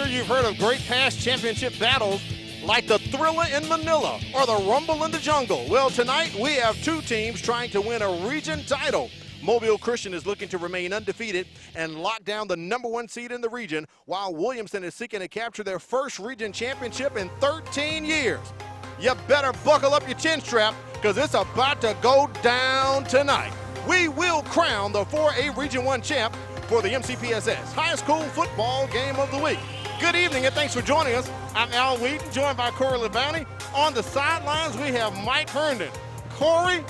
sure you've heard of great past championship battles like the Thriller in Manila or the Rumble in the Jungle. Well, tonight we have two teams trying to win a region title. Mobile Christian is looking to remain undefeated and lock down the #1 seed in the region, while Williamson is seeking to capture their first region championship in 13 years. You better buckle up your chin strap because it's about to go down tonight. We will crown the 4A Region 1 champ for the MCPSS High School Football Game of the Week. Good evening and thanks for joining us. I'm Al Wheaton, joined by Corey LeBounty. On the sidelines, we have Mike Herndon. Corey,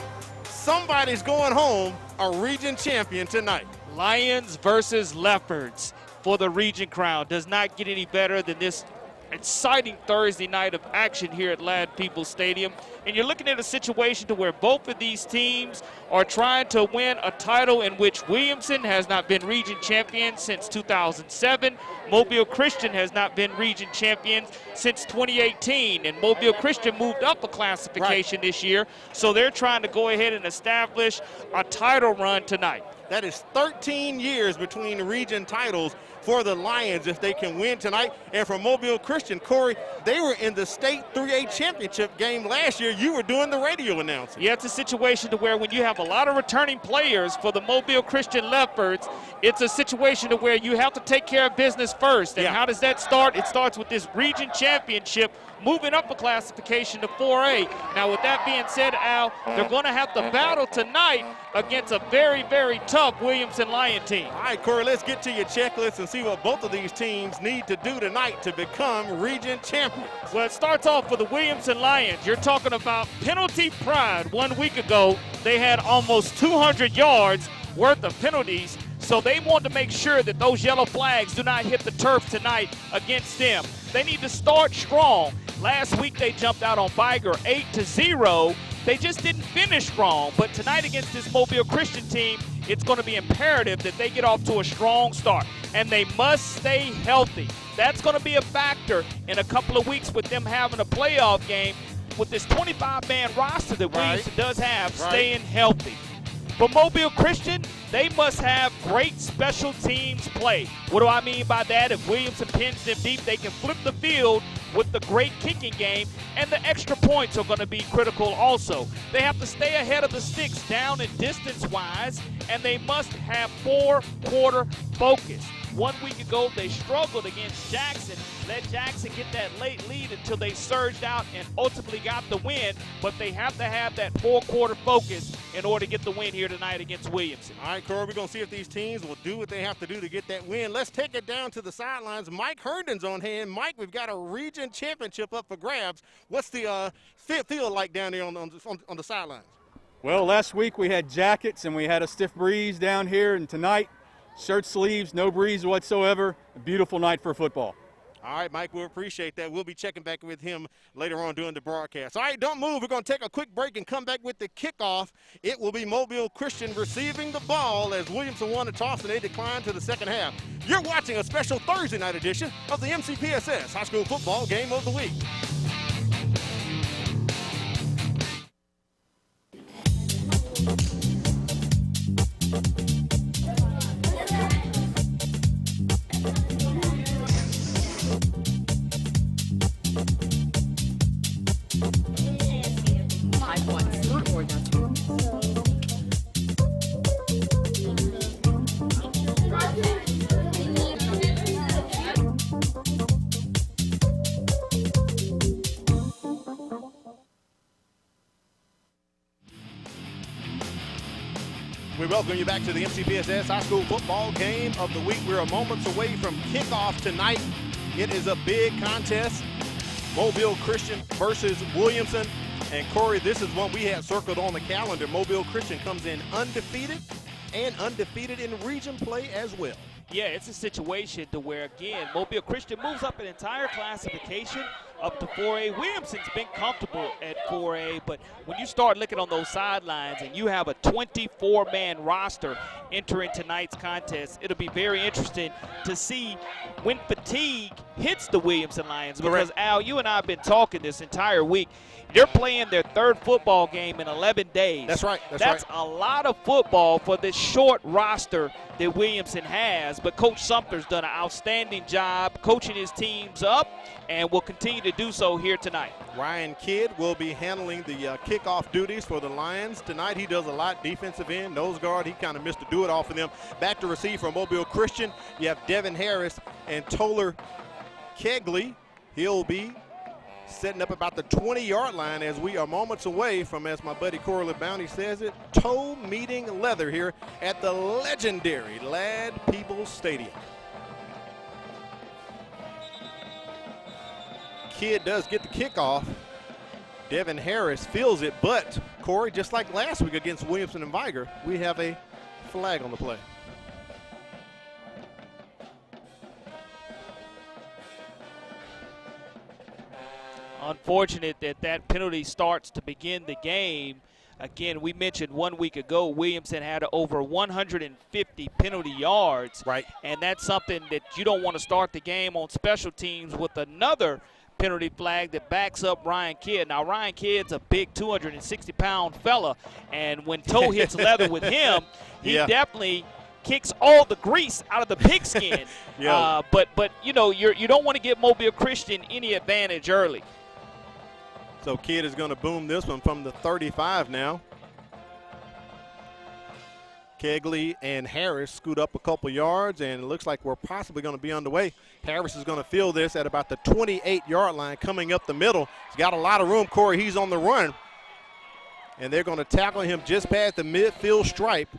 somebody's going home a region champion tonight. Lions versus Leopards for the region crown. Does not get any better than this exciting Thursday night of action here at Ladd Peoples Stadium. And you're looking at a situation to where both of these teams are trying to win a title in which Williamson has not been region champion since 2007. Mobile Christian has not been region champion since 2018. And Mobile Christian moved up a classification this year. So they're trying to go ahead and establish a title run tonight. That is 13 years between region titles for the Lions if they can win tonight. And for Mobile Christian, Corey, they were in the state 3A championship game last year. You were doing the radio announcing. Yeah, it's a situation to where when you have a lot of returning players for the Mobile Christian Leopards, it's a situation to where you have to take care of business first. And how does that start? It starts with this region championship, moving up a classification to 4A. Now, with that being said, Al, they're going to have to battle tonight against a very, very tough Williamson Lion team. All right, Corey, let's get to your checklist and see what both of these teams need to do tonight to become region champions. Well, it starts off for the Williamson Lions. You're talking about penalty pride. 1 week ago, they had almost 200 yards worth of penalties. So they want to make sure that those yellow flags do not hit the turf tonight against them. They need to start strong. Last week they jumped out on Viger 8-0. They just didn't finish strong. But tonight against this Mobile Christian team, it's going to be imperative that they get off to a strong start. And they must stay healthy. That's going to be a factor in a couple of weeks with them having a playoff game with this 25-man roster that Williamson does have, staying healthy. For Mobile Christian, they must have great special teams play. What do I mean by that? If Williamson pins them deep, they can flip the field with the great kicking game, and the extra points are going to be critical also. They have to stay ahead of the sticks down and distance-wise, and they must have four-quarter focus. 1 week ago, they struggled against Jackson, let Jackson get that late lead until they surged out and ultimately got the win, but they have to have that four-quarter focus in order to get the win here tonight against Williamson. All right, Corey, we're going to see if these teams will do what they have to do to get that win. Let's take it down to the sidelines. Mike Herndon's on hand. Mike, we've got a region championship up for grabs. What's the feel like down there on the sidelines? Well, last week we had jackets and we had a stiff breeze down here, and tonight, shirt sleeves, no breeze whatsoever. A beautiful night for football. All right, Mike, we'll appreciate that. We'll be checking back with him later on during the broadcast. All right, don't move. We're going to take a quick break and come back with the kickoff. It will be Mobile Christian receiving the ball as Williamson won the toss and they declined to the second half. You're watching a special Thursday night edition of the MCPSS High School Football Game of the Week. We welcome you back to the MCPSS High School Football Game of the Week. We're moments away from kickoff tonight. It is a big contest. Mobile Christian versus Williamson. And Corey, this is one we had circled on the calendar. Mobile Christian comes in undefeated and undefeated in region play as well. Yeah, it's a situation to where, again, Mobile Christian moves up an entire classification. up to 4A. Williamson's been comfortable at 4A, but when you start looking on those sidelines and you have a 24-man roster entering tonight's contest, it'll be very interesting to see when fatigue hits the Williamson Lions. Because, Al, you and I have been talking this entire week. They're playing their third football game in 11 days. That's right. That's a lot of football for this short roster that Williamson has. But Coach Sumter's done an outstanding job coaching his teams up and will continue to do so here tonight. Ryan Kidd will be handling the kickoff duties for the Lions tonight. He does a lot defensive end, nose guard. He kind of missed the do-it-all for them. Back to receive from Mobile Christian. You have Devin Harris and Toller Kegley. He'll be setting up about the 20-yard line as we are moments away from, as my buddy Corley Bounty says it, toe meeting leather here at the legendary Ladd Peoples Stadium. Kidd does get the kickoff. Devin Harris feels it, but Corey, just like last week against Williamson and Viger, we have a flag on the play. Unfortunate that penalty starts to begin the game. Again, we mentioned 1 week ago Williamson had over 150 penalty yards. Right. And that's something that you don't want to start the game on special teams with another penalty flag that backs up Ryan Kidd. Now, Ryan Kidd's a big 260-pound fella, and when toe hits leather with him, he definitely kicks all the grease out of the pigskin. But you know, you don't want to give Mobile Christian any advantage early. So Kidd is going to boom this one from the 35 now. Kegley and Harris scoot up a couple yards, and it looks like we're possibly going to be underway. Harris is going to field this at about the 28-yard line coming up the middle. He's got a lot of room, Corey. He's on the run. And they're going to tackle him just past the midfield stripe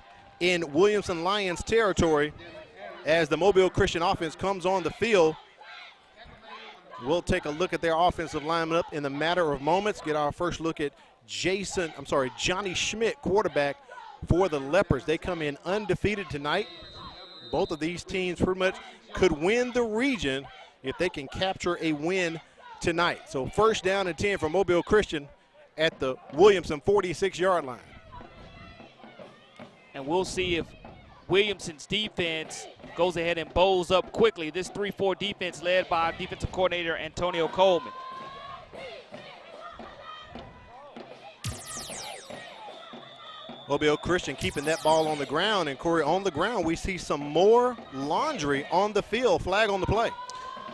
in Williamson Lions territory as the Mobile Christian offense comes on the field. We'll take a look at their offensive lineman up in a matter of moments. Get our first look at Johnny Schmidt, quarterback for the Leopards. They come in undefeated tonight. Both of these teams pretty much could win the region if they can capture a win tonight. So first down and 10 for Mobile Christian at the Williamson 46-yard line. And we'll see if Williamson's defense goes ahead and bowls up quickly. This 3-4 defense led by defensive coordinator Antonio Coleman. Mobile Christian keeping that ball on the ground, and Corey, on the ground we see some more laundry on the field. Flag on the play.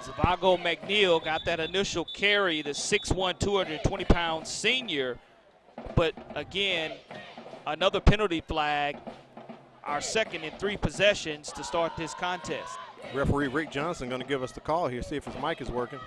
Zavago McNeil got that initial carry, the 6'1", 220-pound senior. But again, another penalty flag, our second in 3 possessions to start this contest. Referee Rick Johnson going to give us the call here, see if his mic is working.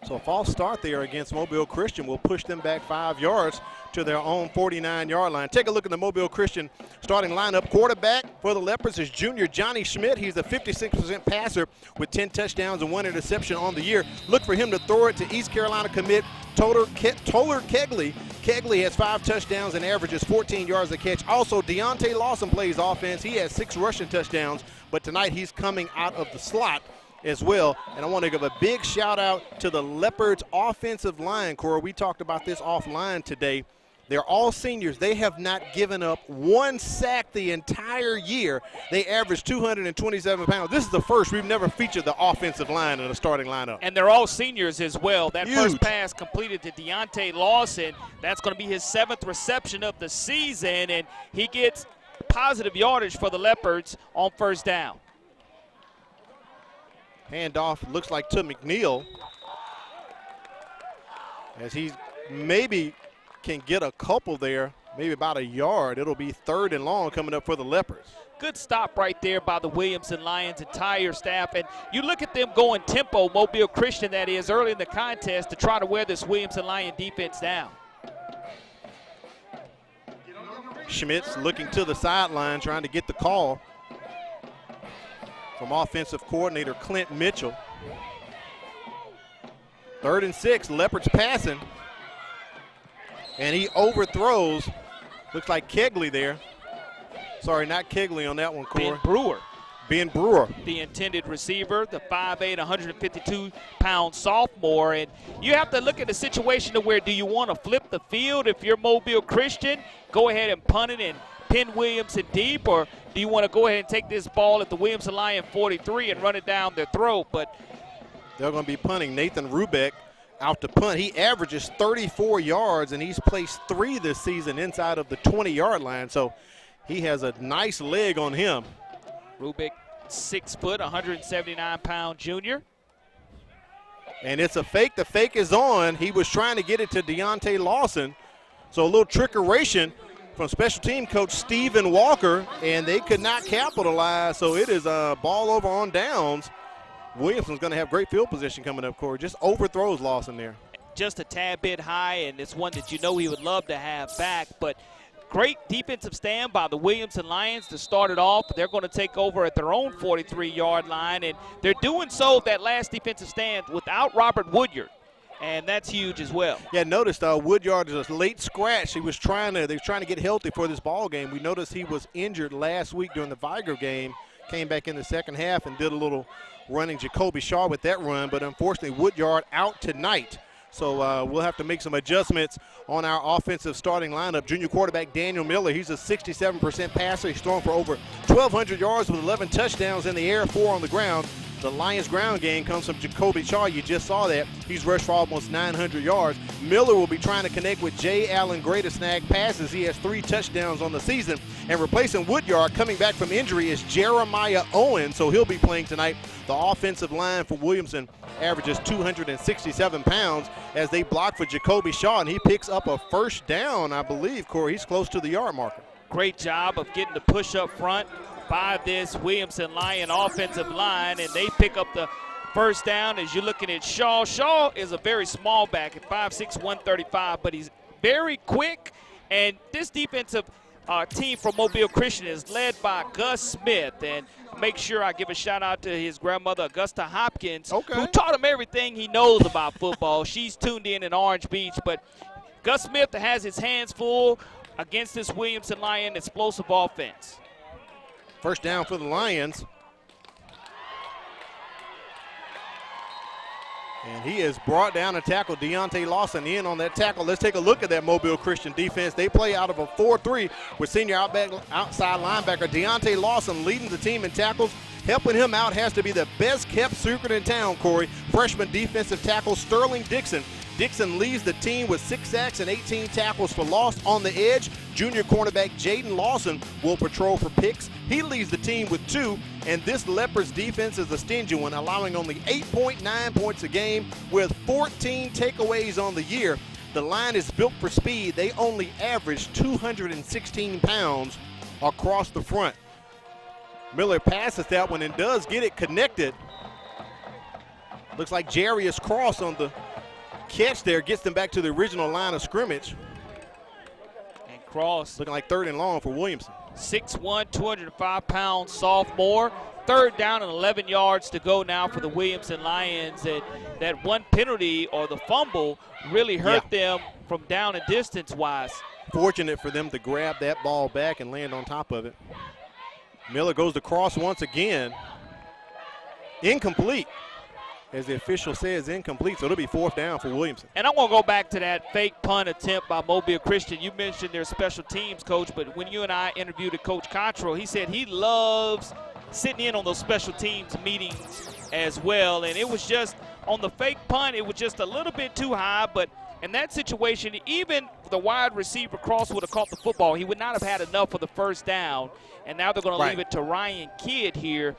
So a false start there against Mobile Christian will push them back 5 yards to their own 49-yard line. Take a look at the Mobile Christian starting lineup. Quarterback for the Leopards is junior Johnny Schmidt. He's a 56% passer with 10 touchdowns and 1 interception on the year. Look for him to throw it to East Carolina commit Toller Kegley. Kegley has 5 touchdowns and averages 14 yards a catch. Also, Deontay Lawson plays offense. He has 6 rushing touchdowns, but tonight he's coming out of the slot as well. And I want to give a big shout out to the Leopards offensive line, Cora. We talked about this offline today. They're all seniors. They have not given up 1 sack the entire year. They average 227 pounds. This is the first. We've never featured the offensive line in a starting lineup. And they're all seniors as well. That Huge. First pass completed to Deontay Lawson. That's going to be his 7th reception of the season, and he gets positive yardage for the Leopards on first down. Handoff looks like to McNeil as he maybe can get a couple there, maybe about a yard. It'll be 3rd and long coming up for the Leopards. Good stop right there by the Williamson Lions entire staff. And you look at them going tempo, Mobile Christian that is, early in the contest to try to wear this Williamson Lion defense down. Schmitz looking to the sideline trying to get the call from offensive coordinator Clint Mitchell. 3rd and 6, Leopards passing. And he overthrows, looks like Kegley there. Sorry, not Kegley on that one, Corey. Ben Brewer. Ben Brewer, the intended receiver, the 5'8", 152-pound sophomore. And you have to look at the situation to where, do you want to flip the field if you're Mobile Christian, go ahead and punt it and pin Williamson deep, or do you want to go ahead and take this ball at the Williamson Lion 43 and run it down their throat? But they're going to be punting Nathan Rubeck out to punt. He averages 34 yards, and he's placed 3 this season inside of the 20-yard line, so he has a nice leg on him. Rubeck, 6 foot, 179-pound junior. And it's a fake. The fake is on. He was trying to get it to Deontay Lawson. So a little trickeration from special team coach Stephen Walker, and they could not capitalize. So it is a ball over on downs. Williamson's going to have great field position coming up, Corey. Just overthrows Lawson there. Just a tad bit high, and it's one that you know he would love to have back. But great defensive stand by the Williamson Lions to start it off. They're going to take over at their own 43-yard line, and they're doing so, that last defensive stand, without Robert Woodyard, and that's huge as well. Yeah, notice Woodyard is a late scratch. They were trying to get healthy for this ball game. We noticed he was injured last week during the Viger game, came back in the second half and did a little running Jacoby Shaw with that run, but unfortunately Woodyard out tonight. So we'll have to make some adjustments on our offensive starting lineup. Junior quarterback Daniel Miller, he's a 67% passer. He's thrown for over 1,200 yards with 11 touchdowns in the air, 4 on the ground. The Lions' ground game comes from Jacoby Shaw. You just saw that. He's rushed for almost 900 yards. Miller will be trying to connect with Jay Allen Gray to snag passes. He has 3 touchdowns on the season. And replacing Woodyard, coming back from injury, is Jeremiah Owen, so he'll be playing tonight. The offensive line for Williamson averages 267 pounds as they block for Jacoby Shaw, and he picks up a first down, I believe, Corey. He's close to the yard marker. Great job of getting the push up front by this Williamson Lion offensive line, and they pick up the first down. As you're looking at Shaw, Shaw is a very small back at 5'6", 135, but he's very quick. And this defensive team from Mobile Christian is led by Gus Smith, and make sure I give a shout out to his grandmother Augusta Hopkins, who taught him everything he knows about football. She's tuned in Orange Beach, but Gus Smith has his hands full against this Williamson Lion explosive offense. First down for the Lions. And he has brought down and tackled Deontay Lawson in on that tackle. Let's take a look at that Mobile Christian defense. They play out of a 4-3 with senior outside linebacker Deontay Lawson leading the team in tackles. Helping him out has to be the best-kept secret in town, Corey. Freshman defensive tackle Sterling Dixon. Dixon leads the team with 6 sacks and 18 tackles for loss on the edge. Junior cornerback Jaden Lawson will patrol for picks. He leads the team with 2, and this Leopards defense is a stingy one, allowing only 8.9 points a game with 14 takeaways on the year. The line is built for speed. They only average 216 pounds across the front. Miller passes that one and does get it connected. Looks like Jarius Cross on the catch there gets them back to the original line of scrimmage. And Cross looking like 3rd and long for Williamson. 6'1", 205-pound sophomore. 3rd down and 11 yards to go now for the Williamson Lions. And that one penalty or the fumble really hurt them from down and distance-wise. Fortunate for them to grab that ball back and land on top of it. Miller goes to Cross once again. Incomplete. As the official says, incomplete, so it'll be 4th down for Williamson. And I want to go back to that fake punt attempt by Mobile Christian. You mentioned their special teams coach, but when you and I interviewed Coach Cottrell, he said he loves sitting in on those special teams meetings as well. And it was just, on the fake punt, it was just a little bit too high, but in that situation, even the wide receiver Cross would have caught the football. He would not have had enough for the first down, and now they're going to leave it to Ryan Kidd here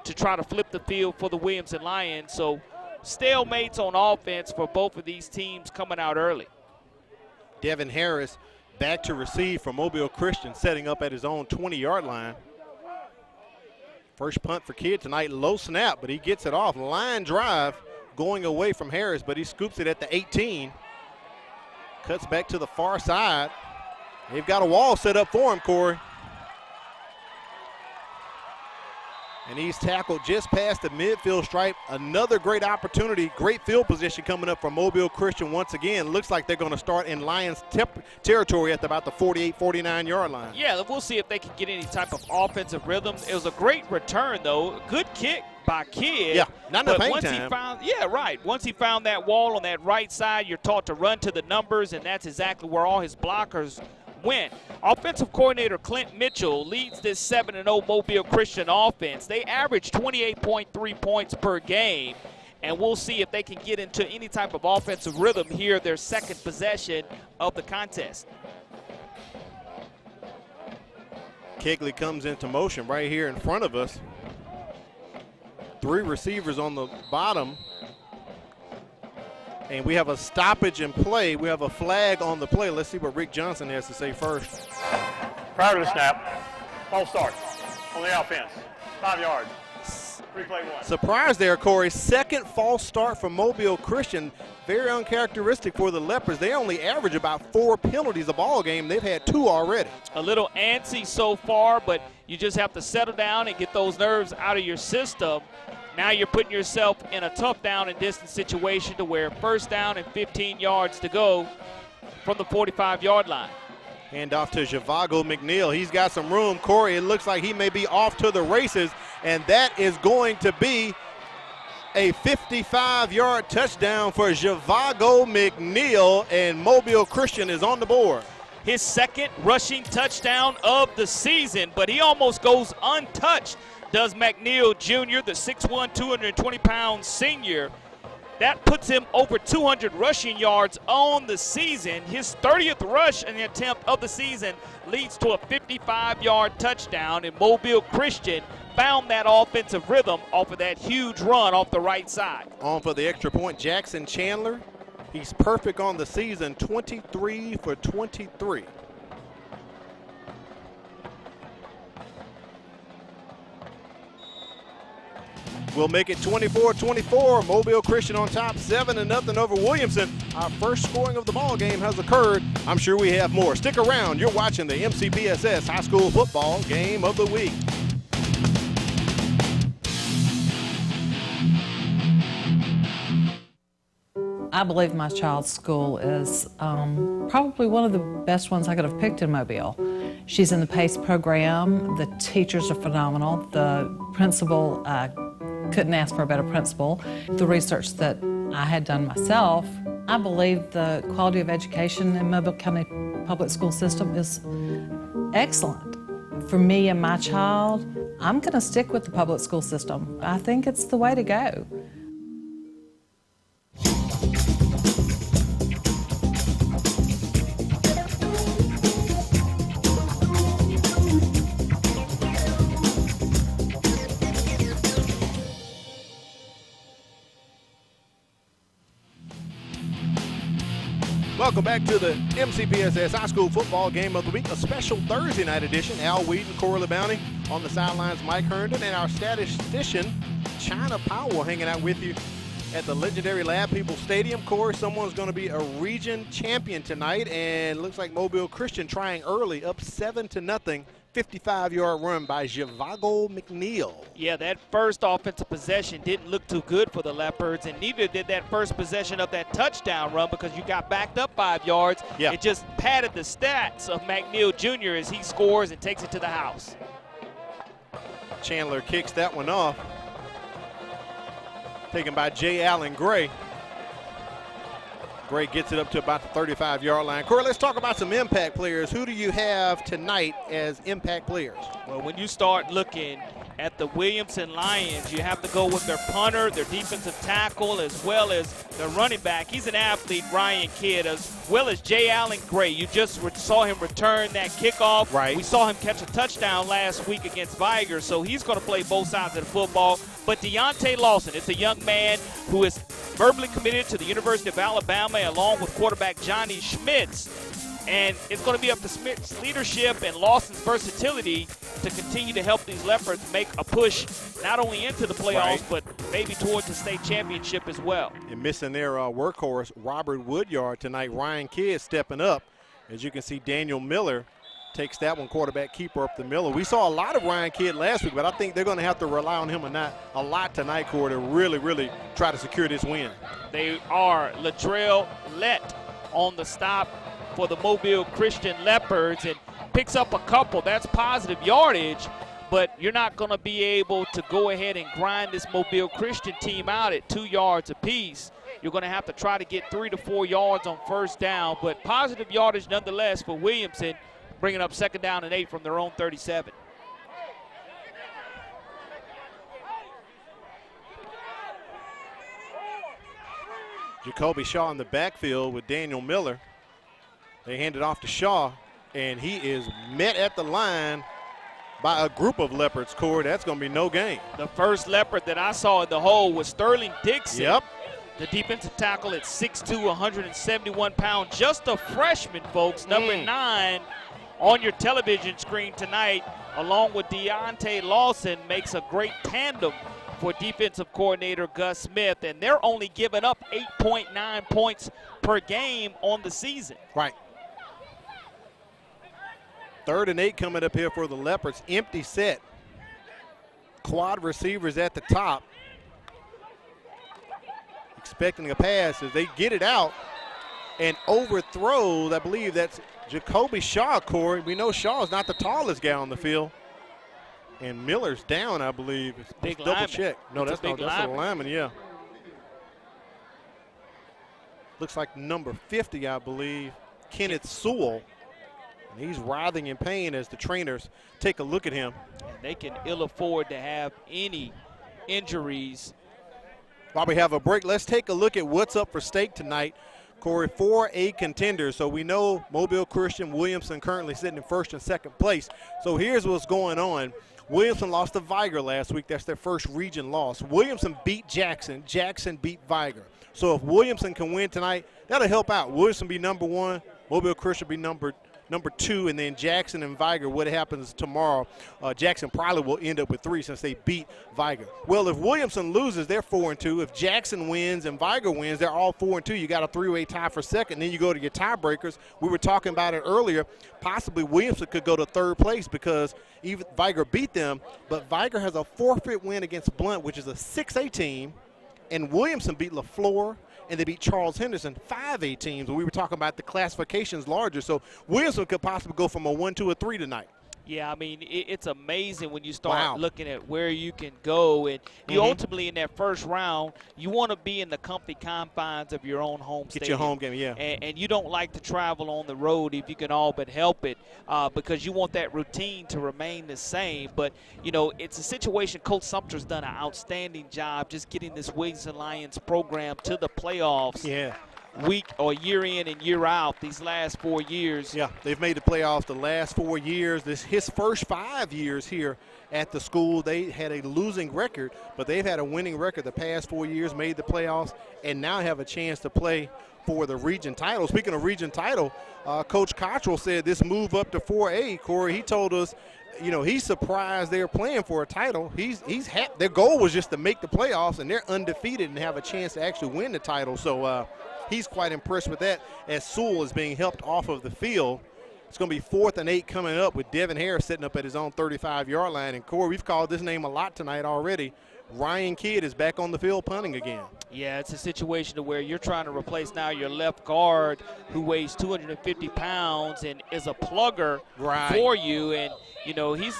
to try to flip the field for the Williamson Lions. So stalemates on offense for both of these teams coming out early. Devin Harris back to receive for Mobile Christian, setting up at his own 20-yard line. First punt for Kidd tonight, low snap, but he gets it off. Line drive going away from Harris, but he scoops it at the 18. Cuts back to the far side. They've got a wall set up for him, Corey. And he's tackled just past the midfield stripe. Another great opportunity, great field position coming up for Mobile Christian once again. Looks like they're going to start in Lions territory at about the 48, 49-yard line. Yeah, we'll see if they can get any type of offensive rhythm. It was a great return, though. Good kick by Kidd. Yeah, not enough hang time. Once he found that wall on that right side, you're taught to run to the numbers, and that's exactly where all his blockers went. Offensive coordinator Clint Mitchell leads this 7-0 Mobile Christian offense. They average 28.3 points per game, and we'll see if they can get into any type of offensive rhythm here, their second possession of the contest. Kegley comes into motion right here in front of us. 3 receivers on the bottom. And we have a stoppage in play. We have a flag on the play. Let's see what Rick Johnson has to say first. Prior to the snap, false start on the offense, 5 yards. Replay 1. Surprise there, Corey. Second false start for Mobile Christian. Very uncharacteristic for the Leopards. They only average about 4 penalties a ball game. They've had 2 already. A little antsy so far, but you just have to settle down and get those nerves out of your system. Now you're putting yourself in a tough down and distance situation to where first down and 15 yards to go from the 45-yard line. Hand off to Javago McNeil. He's got some room. Corey, it looks like he may be off to the races, and that is going to be a 55-yard touchdown for Javago McNeil, and Mobile Christian is on the board. His second rushing touchdown of the season, but he almost goes untouched, does McNeil Jr., the 6'1", 220-pound senior. That puts him over 200 rushing yards on the season. His 30th rush and attempt of the season leads to a 55-yard touchdown, and Mobile Christian found that offensive rhythm off of that huge run off the right side. On for the extra point, Jackson Chandler. He's perfect on the season, 23 for 23. We'll make it 24-24. Mobile Christian on top, 7-0 over Williamson. Our first scoring of the ball game has occurred. I'm sure we have more. Stick around. You're watching the MCPSS High School Football Game of the Week. I believe my child's school is probably one of the best ones I could have picked in Mobile. She's in the PACE program. The teachers are phenomenal. The principal, couldn't ask for a better principal. The research that I had done myself, I believe the quality of education in Mobile County Public School System is excellent. For me and my child, I'm going to stick with the public school system. I think it's the way to go. Welcome back to the MCPSS High School Football Game of the Week, a special Thursday night edition. Al Wheaton, Corey Bounty on the sidelines, Mike Herndon, and our statistician, China Powell, hanging out with you at the legendary Lab People Stadium. Corey, someone's going to be a region champion tonight, and looks like Mobile Christian trying early, up 7-0. 55-yard run by Javago McNeil. Yeah, that first offensive possession didn't look too good for the Leopards, and neither did that first possession of that touchdown run because you got backed up 5 yards. Yeah. It just padded the stats of McNeil Jr. as he scores and takes it to the house. Chandler kicks that one off. Taken by J. Allen Gray. Gray gets it up to about the 35-yard line. Corey, let's talk about some impact players. Who do you have tonight as impact players? Well, when you start looking at the Williamson Lions, you have to go with their punter, their defensive tackle, as well as their running back. He's an athlete, Ryan Kidd, as well as J. Allen Gray. You just saw him return that kickoff. Right. We saw him catch a touchdown last week against Viger, so he's going to play both sides of the football. But Deontay Lawson is a young man who is verbally committed to the University of Alabama along with quarterback Johnny Schmitz. And it's going to be up to Schmitz's leadership and Lawson's versatility to continue to help these Leopards make a push not only into the playoffs, Right. but maybe towards the state championship as well. And missing their workhorse, Robert Woodyard tonight. Ryan Kidd stepping up. As you can see, Daniel Miller takes that one, quarterback keeper up the middle. We saw a lot of Ryan Kidd last week, but I think they're going to have to rely on him a lot tonight, Corey, to really try to secure this win. They are. Latrell Lett on the stop for the Mobile Christian Leopards and picks up a couple. That's positive yardage, but you're not going to be able to go ahead and grind this Mobile Christian team out at 2 yards apiece. You're going to have to try to get 3 to 4 yards on first down, but positive yardage nonetheless for Williamson, bringing up 2nd down and 8 from their own 37. Jacoby Shaw in the backfield with Daniel Miller. They hand it off to Shaw, and he is met at the line by a group of Leopards, Corey. That's going to be no gain. The first Leopard that I saw in the hole was Sterling Dixon. Yep. The defensive tackle at 6'2", 171 pounds. Just a freshman, folks. Number 9 on your television screen tonight, along with Deontay Lawson, makes a great tandem for defensive coordinator Gus Smith, and they're only giving up 8.9 points per game on the season. Right. 3rd and 8 coming up here for the Leopards. Empty set. Quad receivers at the top. Expecting a pass as they get it out and overthrows. I believe that's Jacoby Shaw, Corey. We know Shaw's not the tallest guy on the field. And Miller's down, I believe. Big double lineman. check. No, That's that's a lineman, yeah. Looks like number 50, I believe, Kenneth Sewell. And he's writhing in pain as the trainers take a look at him. And they can ill afford to have any injuries. While we have a break, let's take a look at what's up for stake tonight. Corey, 4A contenders. So we know Mobile Christian, Williamson currently sitting in 1st and 2nd place. So here's what's going on. Williamson lost to Viger last week. That's their first region loss. Williamson beat Jackson. Jackson beat Viger. So if Williamson can win tonight, that'll help out. Williamson be number 1. Mobile Christian be number 2, and then Jackson and Viger, what happens tomorrow, Jackson probably will end up with 3 since they beat Viger. Well, if Williamson loses, they're 4-2. If Jackson wins and Viger wins, they're all 4-2. You got a 3-way tie for 2nd. Then you go to your tiebreakers. We were talking about it earlier. Possibly Williamson could go to 3rd place because even Viger beat them, but Viger has a forfeit win against Blount, which is a 6A team, and Williamson beat LaFleur, and they beat Charles Henderson, 5A teams. We were talking about the classifications larger. So Williamson could possibly go from a 1 to a 3 tonight. Yeah, I mean, it's amazing when you start looking at where you can go. And you ultimately, in that first round, you want to be in the comfy confines of your own home stadium. Get your home game, yeah. And you don't like to travel on the road if you can all but help it because you want that routine to remain the same. But, you know, it's a situation. Coach Sumter's done an outstanding job just getting this Williamson Lions program to the playoffs. Yeah. Week or year in and year out these last 4 years. Yeah, they've made the playoffs the last 4 years. His first 5 years here at the school, they had a losing record, but they've had a winning record the past 4 years, made the playoffs, and now have a chance to play for the region title. Speaking of region title, Coach Cottrell said this move up to 4A, Corey, he told us, you know, he's surprised they're playing for a title. He's happy. Their goal was just to make the playoffs, and they're undefeated and have a chance to actually win the title. So, he's quite impressed with that as Sewell is being helped off of the field. It's going to be 4th and 8 coming up with Devin Harris sitting up at his own 35-yard line. And, Corey, we've called this name a lot tonight already. Ryan Kidd is back on the field punting again. Yeah, it's a situation to where you're trying to replace now your left guard who weighs 250 pounds and is a plugger for you. And, you know, he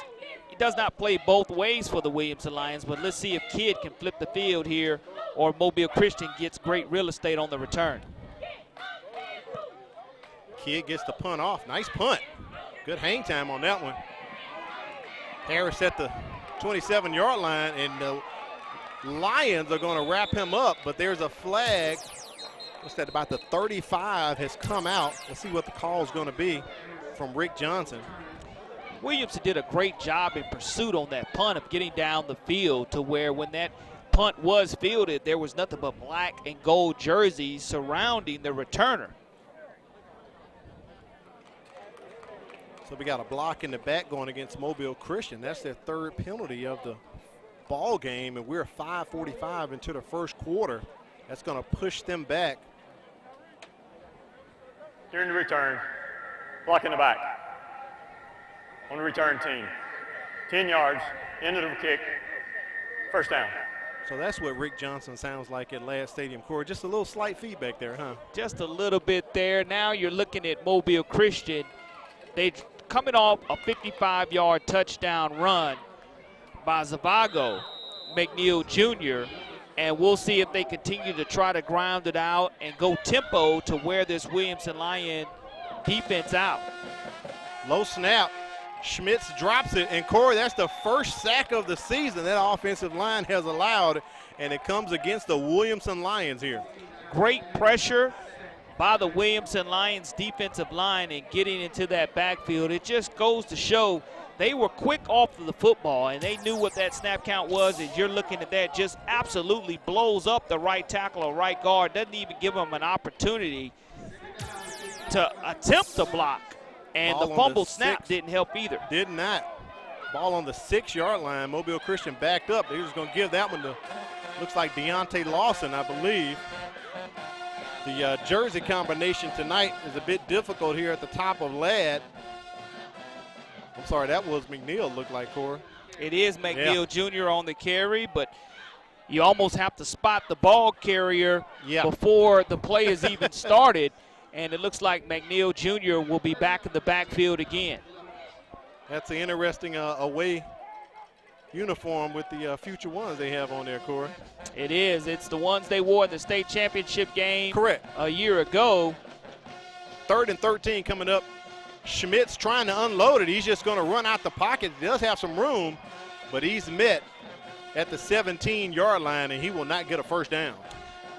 does not play both ways for the Williamson Lions, but let's see if Kidd can flip the field here or Mobile Christian gets great real estate on the return. Kidd gets the punt off. Nice punt. Good hang time on that one. Harris at the 27-yard line, and the Lions are going to wrap him up, but there's a flag. What's that, about the 35 has come out. Let's see what the call is going to be from Rick Johnson. Williamson did a great job in pursuit on that punt of getting down the field to where when that punt was fielded, there was nothing but black and gold jerseys surrounding the returner. So we got a block in the back going against Mobile Christian. That's their 3rd penalty of the ball game, and we're 5:45 into the first quarter. That's going to push them back. During the return, block in the back. on the return team. 10 yards, end of the kick, first down. So that's what Rick Johnson sounds like at Ladd Stadium, Corey. Just a little slight feedback there, huh? Just a little bit there. Now you're looking at Mobile Christian. They coming off a 55-yard touchdown run by Zavago McNeil Jr., and we'll see if they continue to try to ground it out and go tempo to wear this Williamson Lion defense out. Low snap. Schmitz drops it, and Corey, that's the first sack of the season that offensive line has allowed, and it comes against the Williamson Lions here. Great pressure by the Williamson Lions defensive line and getting into that backfield. It just goes to show they were quick off of the football, and they knew what that snap count was. As you're looking at that, just absolutely blows up the right tackle or right guard, doesn't even give them an opportunity to attempt to block. And Ball the on fumble the snap didn't help either. Did not. Ball on the 6-yard line. Mobile Christian backed up. They was going to give that one to, looks like Deontay Lawson, I believe. The jersey combination tonight is a bit difficult here at the top of Ladd. I'm sorry, that was McNeil, looked like, Corey. It is McNeil Jr. on the carry, but you almost have to spot the ball carrier before the play is even started. And it looks like McNeil Jr. will be back in the backfield again. That's an interesting away uniform with the future ones they have on there, Corey. It is. It's the ones they wore in the state championship game a year ago. 3rd and 13 coming up. Schmitz trying to unload it. He's just going to run out the pocket. He does have some room, but he's met at the 17-yard line, and he will not get a first down.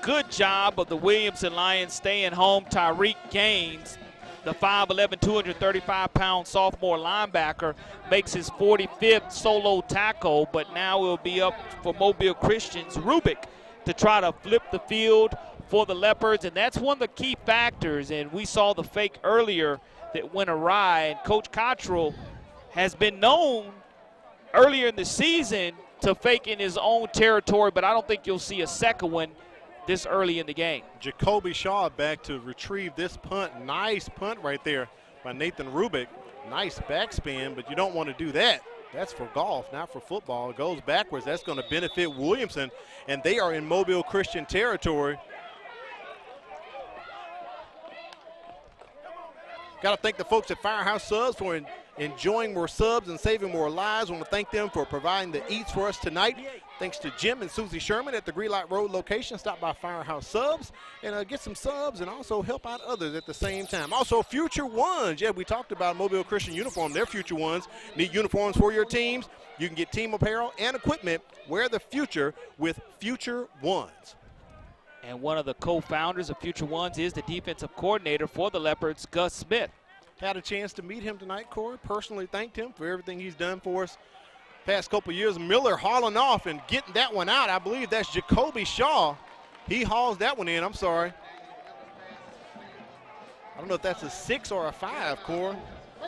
Good job of the Williamson Lions staying home. Tyreek Gaines, the 5'11", 235-pound sophomore linebacker, makes his 45th solo tackle, but now it will be up for Mobile Christian's Rubik to try to flip the field for the Leopards, and that's one of the key factors. And we saw the fake earlier that went awry, and Coach Cottrell has been known earlier in the season to fake in his own territory, but I don't think you'll see a second one this early in the game. Jacoby Shaw back to retrieve this punt. Nice punt right there by Nathan Rubik. Nice backspin, but you don't want to do that. That's for golf, not for football. It goes backwards. That's going to benefit Williamson, and they are in Mobile Christian territory. Got to thank the folks at Firehouse Subs for enjoying more subs and saving more lives. I want to thank them for providing the eats for us tonight. Thanks to Jim and Susie Sherman at the Greenlight Road location. Stop by Firehouse Subs and get some subs and also help out others at the same time. Also, Future Ones. Yeah, we talked about Mobile Christian Uniform. They're Future Ones. Need uniforms for your teams? You can get team apparel and equipment. Wear the future with Future Ones. And one of the co-founders of Future Ones is the defensive coordinator for the Leopards, Gus Smith. Had a chance to meet him tonight, Corey. Personally thanked him for everything he's done for us past couple years. Miller hauling off and getting that one out. I believe that's Jacoby Shaw. He hauls that one in. I'm sorry. I don't know if that's a 6 or a 5, Corey.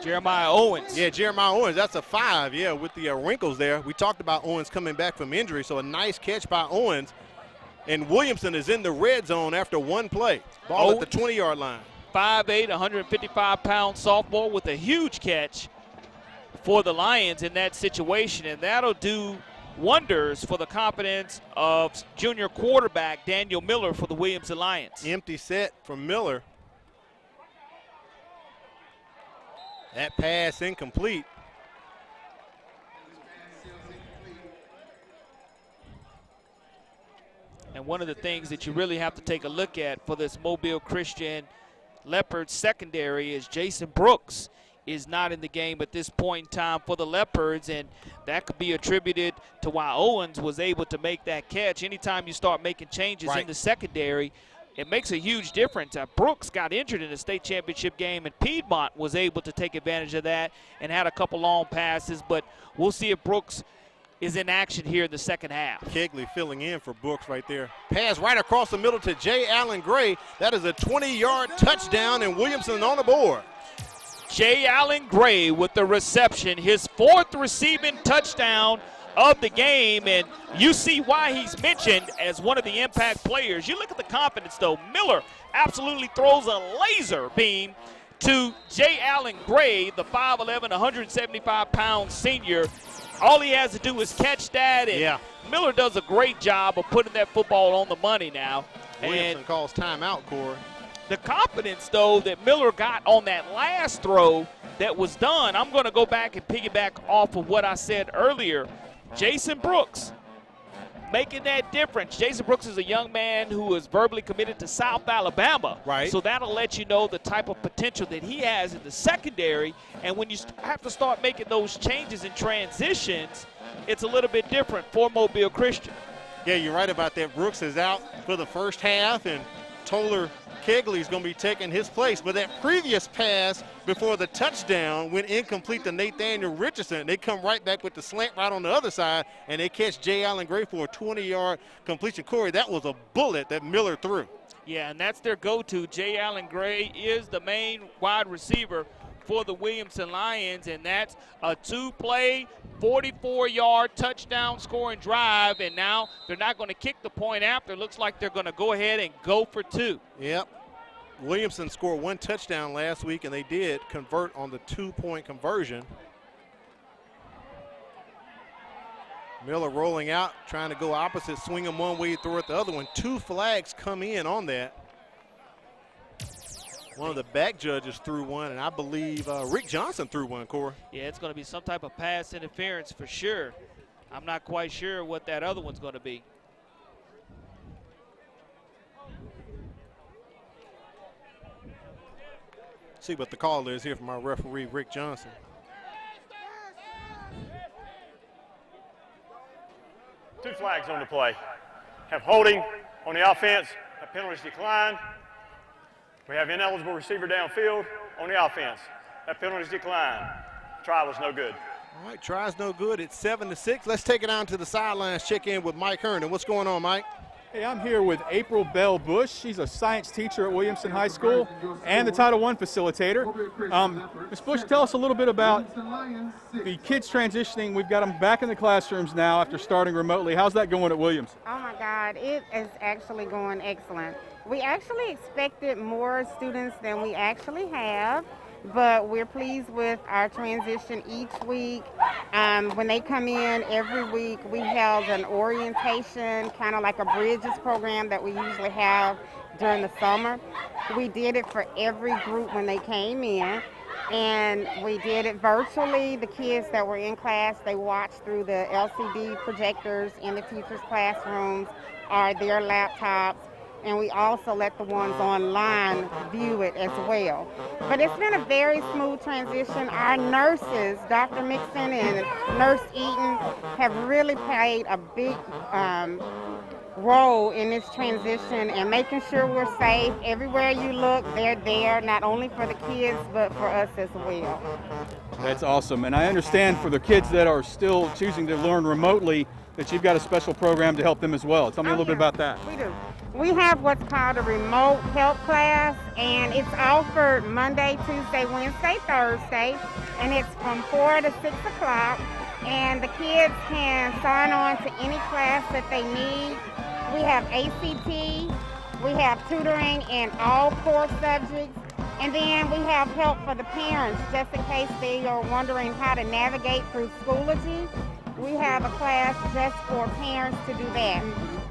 Jeremiah Owens. Yeah, Jeremiah Owens. That's a 5, yeah, with the wrinkles there. We talked about Owens coming back from injury, so a nice catch by Owens. And Williamson is in the red zone after one play. Ball at the 20-yard line. 5'8", 155-pound sophomore with a huge catch for the Lions in that situation, and that'll do wonders for the confidence of junior quarterback Daniel Miller for the Williamson Lions. Empty set from Miller. That pass incomplete. And one of the things that you really have to take a look at for this Mobile Christian Leopards secondary is Jason Brooks is not in the game at this point in time for the Leopards, and that could be attributed to why Owens was able to make that catch. Anytime you start making changes in the secondary, it makes a huge difference. Brooks got injured in the state championship game, and Piedmont was able to take advantage of that and had a couple long passes, but we'll see if Brooks is in action here in the second half. Kegley filling in for Brooks right there. Pass right across the middle to Jay Allen Gray. That is a 20-yard touchdown, and Williamson on the board. Jay Allen Gray with the reception, his 4th receiving touchdown of the game, and you see why he's mentioned as one of the impact players. You look at the confidence, though. Miller absolutely throws a laser beam to J. Allen Gray, the 5'11", 175-pound senior. All he has to do is catch that, and Miller does a great job of putting that football on the money now. Williamson calls timeout, Corey. The confidence, though, that Miller got on that last throw that was done, I'm going to go back and piggyback off of what I said earlier. Jason Brooks making that difference. Jason Brooks is a young man who is verbally committed to South Alabama. Right. So that'll let you know the type of potential that he has in the secondary. And when you have to start making those changes and transitions, it's a little bit different for Mobile Christian. Yeah, you're right about that. Brooks is out for the first half, and Toller Kegley's going to be taking his place. But that previous pass before the touchdown went incomplete to Nathaniel Richardson. They come right back with the slant right on the other side, and they catch J. Allen Gray for a 20-yard completion. Corey, that was a bullet that Miller threw. Yeah, and that's their go-to. J. Allen Gray is the main wide receiver for the Williamson Lions, and that's a 2-play, 44-yard touchdown scoring drive, and now they're not going to kick the point after. It looks like they're going to go ahead and go for 2. Yep. Williamson scored 1 touchdown last week, and they did convert on the 2-point conversion. Miller rolling out, trying to go opposite, swing him one way, throw it the other one. 2 flags come in on that. One of the back judges threw one, and I believe Rick Johnson threw one, Corey. Yeah, it's going to be some type of pass interference for sure. I'm not quite sure what that other one's going to be. See what the call is here from our referee, Rick Johnson. Two flags on the play. Have holding on the offense, a penalty declined. We have ineligible receiver downfield on the offense. That penalty declined. Try was no good. All right, try's no good. It's 7-6. Let's take it on to the sidelines, check in with Mike Herndon. What's going on, Mike? Hey, I'm here with April Bell Bush. She's a science teacher at Williamson High School and the Title I facilitator. Ms. Bush, tell us a little bit about the kids transitioning. We've got them back in the classrooms now after starting remotely. How's that going at Williamson? Oh my God, it is actually going excellent. We actually expected more students than we actually have, but we're pleased with our transition each week. When they come in every week, we held an orientation, kind of like a Bridges program that we usually have during the summer. We did it for every group when they came in, and we did it virtually. The kids that were in class, they watched through the LCD projectors in the teachers' classrooms or their laptops. And we also let the ones online view it as well. But it's been a very smooth transition. Our nurses, Dr. Mixon and Nurse Eaton, have really played a big role in this transition and making sure we're safe. Everywhere you look, they're there, not only for the kids, but for us as well. That's awesome. And I understand for the kids that are still choosing to learn remotely that you've got a special program to help them as well. Tell me a little bit about that. We do. We have what's called a remote help class, and it's offered Monday, Tuesday, Wednesday, Thursday, and it's from 4 to 6 o'clock, and the kids can sign on to any class that they need. We have ACT, we have tutoring in all core subjects, and then we have help for the parents, just in case they are wondering how to navigate through Schoology. We have a class just for parents to do that.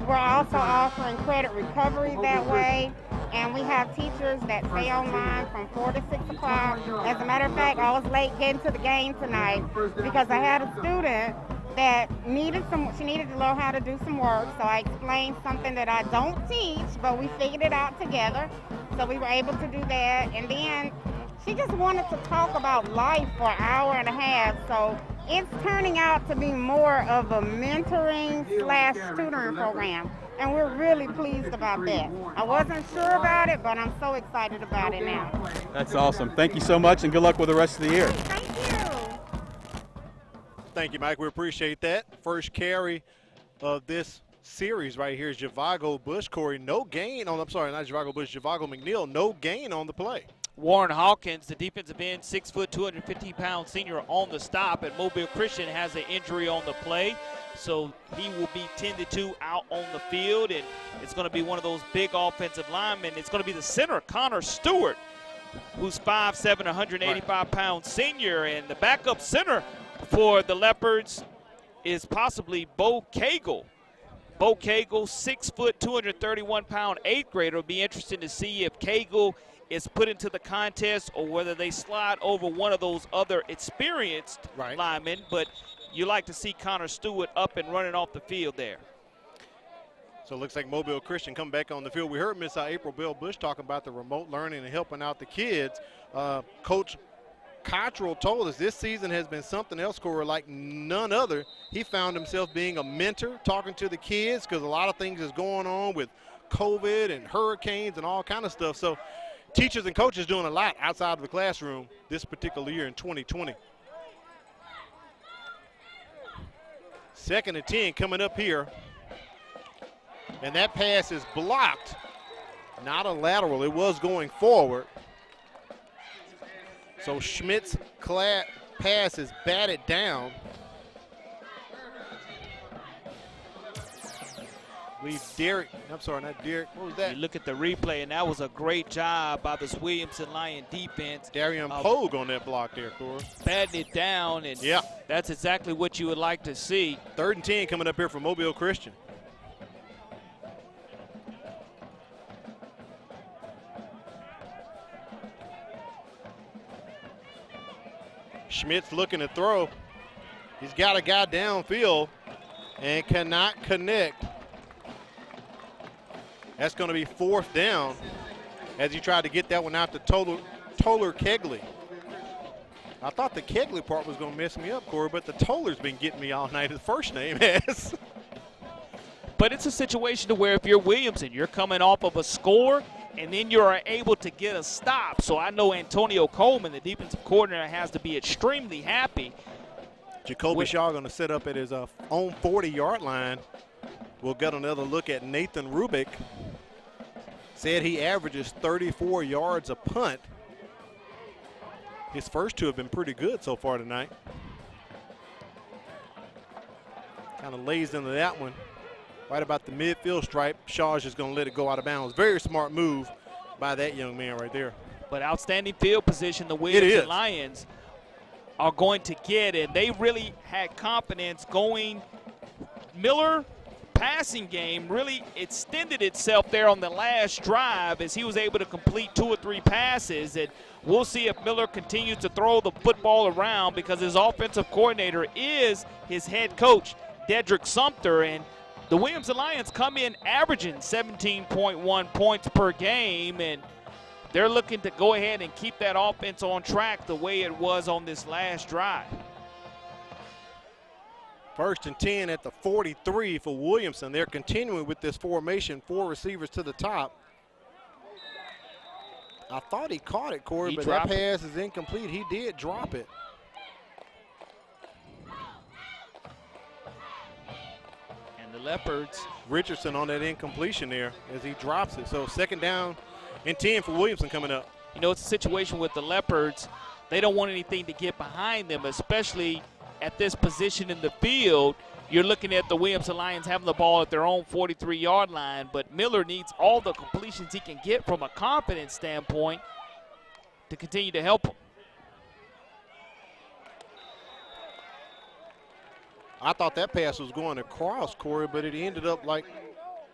We're also offering credit recovery that way, and we have teachers that stay online from 4 to 6 o'clock. As a matter of fact, I was late getting to the game tonight because I had a student that she needed to learn how to do some work, so I explained something that I don't teach, but we figured it out together, so we were able to do that. And then she just wanted to talk about life for an hour and a half, so it's turning out to be more of a mentoring / tutoring program, and we're really pleased about that. I wasn't sure about it, but I'm so excited about it now. That's awesome. Thank you so much, and good luck with the rest of the year. Thank you. Thank you, Mike. We appreciate that. First carry of this series right here is Javago Bush. Corey, no gain on, I'm sorry, not Javago Bush, Javago McNeil, no gain on the play. Warren Hawkins, the defensive end, 6 foot, 250-pound senior on the stop, and Mobile Christian has an injury on the play, so he will be 10-2 out on the field, and it's going to be one of those big offensive linemen. It's going to be the center, Connor Stewart, who's 5'7", 185-pound senior. And the backup center for the Leopards is possibly Bo Cagle. Bo Cagle, 6 foot, 231-pound 8th grader. It'll be interesting to see if Cagle is put into the contest or whether they slide over one of those other experienced linemen. But you like to see Connor Stewart up and running off the field there. So it looks like Mobile Christian come back on the field. We heard Miss April Bell Bush talking about the remote learning and helping out the kids. Coach Cottrell told us this season has been something else, Corey, like none other. He found himself being a mentor, talking to the kids, because a lot of things is going on with COVID and hurricanes and all kind of stuff. So teachers and coaches doing a lot outside of the classroom this particular year in 2020. 2nd and 10 coming up here. And that pass is blocked. Not a lateral. It was going forward. So Schmidt's pass is batted down. Derek, I'm sorry, not Derek. What was that? You look at the replay, and that was a great job by this Williamson Lion defense. Darian Pogue on that block there, Corey. Batting it down, and that's exactly what you would like to see. 3rd and 10 coming up here for Mobile Christian. Schmidt's looking to throw. He's got a guy downfield and cannot connect. That's going to be 4th down as he tried to get that one out to Toller Kegley. I thought the Kegley part was going to mess me up, Corey, but the Toller's been getting me all night. His first name has. But it's a situation to where if you're Williamson, you're coming off of a score, and then you're able to get a stop. So I know Antonio Coleman, the defensive coordinator, has to be extremely happy. Jacoby Shaw going to set up at his own 40-yard line. We'll get another look at Nathan Rubick. Said he averages 34 yards a punt. His first 2 have been pretty good so far tonight. Kind of lays into that one. Right about the midfield stripe. Shaw's just going to let it go out of bounds. Very smart move by that young man right there. But outstanding field position the Williamson Lions are going to get, and they really had confidence going. Miller passing game really extended itself there on the last drive as he was able to complete 2 or 3 passes. And we'll see if Miller continues to throw the football around, because his offensive coordinator is his head coach, Dedrick Sumter. And the Williamson Lions come in averaging 17.1 points per game, and they're looking to go ahead and keep that offense on track the way it was on this last drive. 1st and 10 at the 43 for Williamson. They're continuing with this formation, 4 receivers to the top. I thought he caught it, Corey, but that pass is incomplete. He did drop it. And the Leopards. Richardson on that incompletion there as he drops it. So 2nd down and 10 for Williamson coming up. You know, it's a situation with the Leopards. They don't want anything to get behind them, especially at this position in the field. You're looking at the Williamson Lions having the ball at their own 43-yard line, but Miller needs all the completions he can get from a confidence standpoint to continue to help him. I thought that pass was going across, Corey, but it ended up like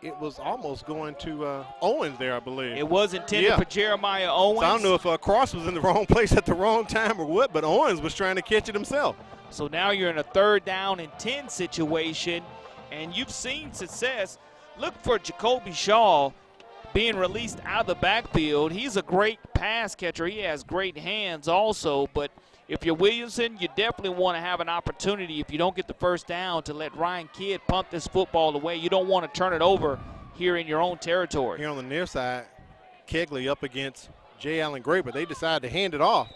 it was almost going to Owens there, I believe. It was intended for Jeremiah Owens. So I don't know if Cross was in the wrong place at the wrong time or what, but Owens was trying to catch it himself. So now you're in a 3rd down and 10 situation, and you've seen success. Look for Jacoby Shaw being released out of the backfield. He's a great pass catcher. He has great hands also, but if you're Williamson, you definitely want to have an opportunity, if you don't get the 1st down, to let Ryan Kidd punt this football away. You don't want to turn it over here in your own territory. Here on the near side, Kegley up against J. Allen Gray, but they decide to hand it off.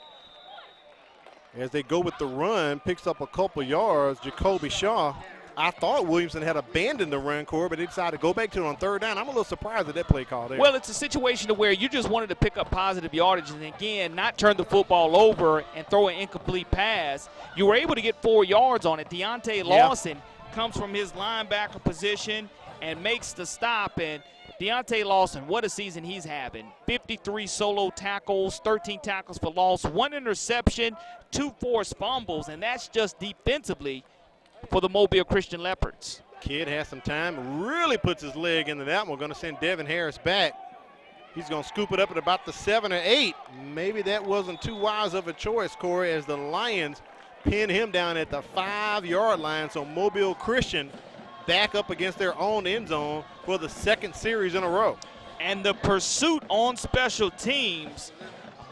As they go with the run, picks up a couple yards, Jacoby Shaw. I thought Williamson had abandoned the run, Corey, but they decided to go back to it on 3rd down. I'm a little surprised at that play call there. Well, it's a situation to where you just wanted to pick up positive yardage and, again, not turn the football over and throw an incomplete pass. You were able to get 4 yards on it. Deontay Lawson comes from his linebacker position and makes the stop. And Deontay Lawson, what a season he's having. 53 solo tackles, 13 tackles for loss, 1 interception, 2 forced fumbles, and that's just defensively for the Mobile Christian Leopards. Kid has some time, really puts his leg into that one. Going to send Devin Harris back. He's going to scoop it up at about the 7 or 8. Maybe that wasn't too wise of a choice, Corey, as the Lions pin him down at the 5-yard line. So Mobile Christian back up against their own end zone for the 2nd series in a row. And the pursuit on special teams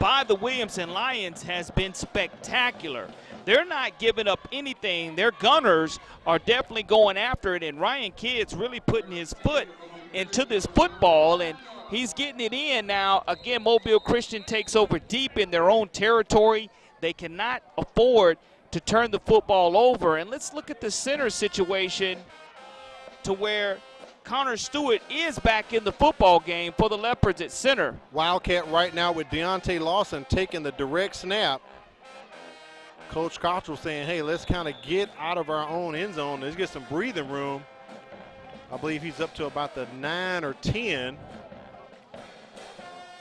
by the Williamson Lions has been spectacular. They're not giving up anything. Their gunners are definitely going after it, and Ryan Kidd's really putting his foot into this football, and he's getting it in now. Again, Mobile Christian takes over deep in their own territory. They cannot afford to turn the football over. And let's look at the center situation to where Connor Stewart is back in the football game for the Leopards at center. Wildcat right now with Deontay Lawson taking the direct snap. Coach Cottrell saying, hey, let's kind of get out of our own end zone. Let's get some breathing room. I believe he's up to about the 9 or 10.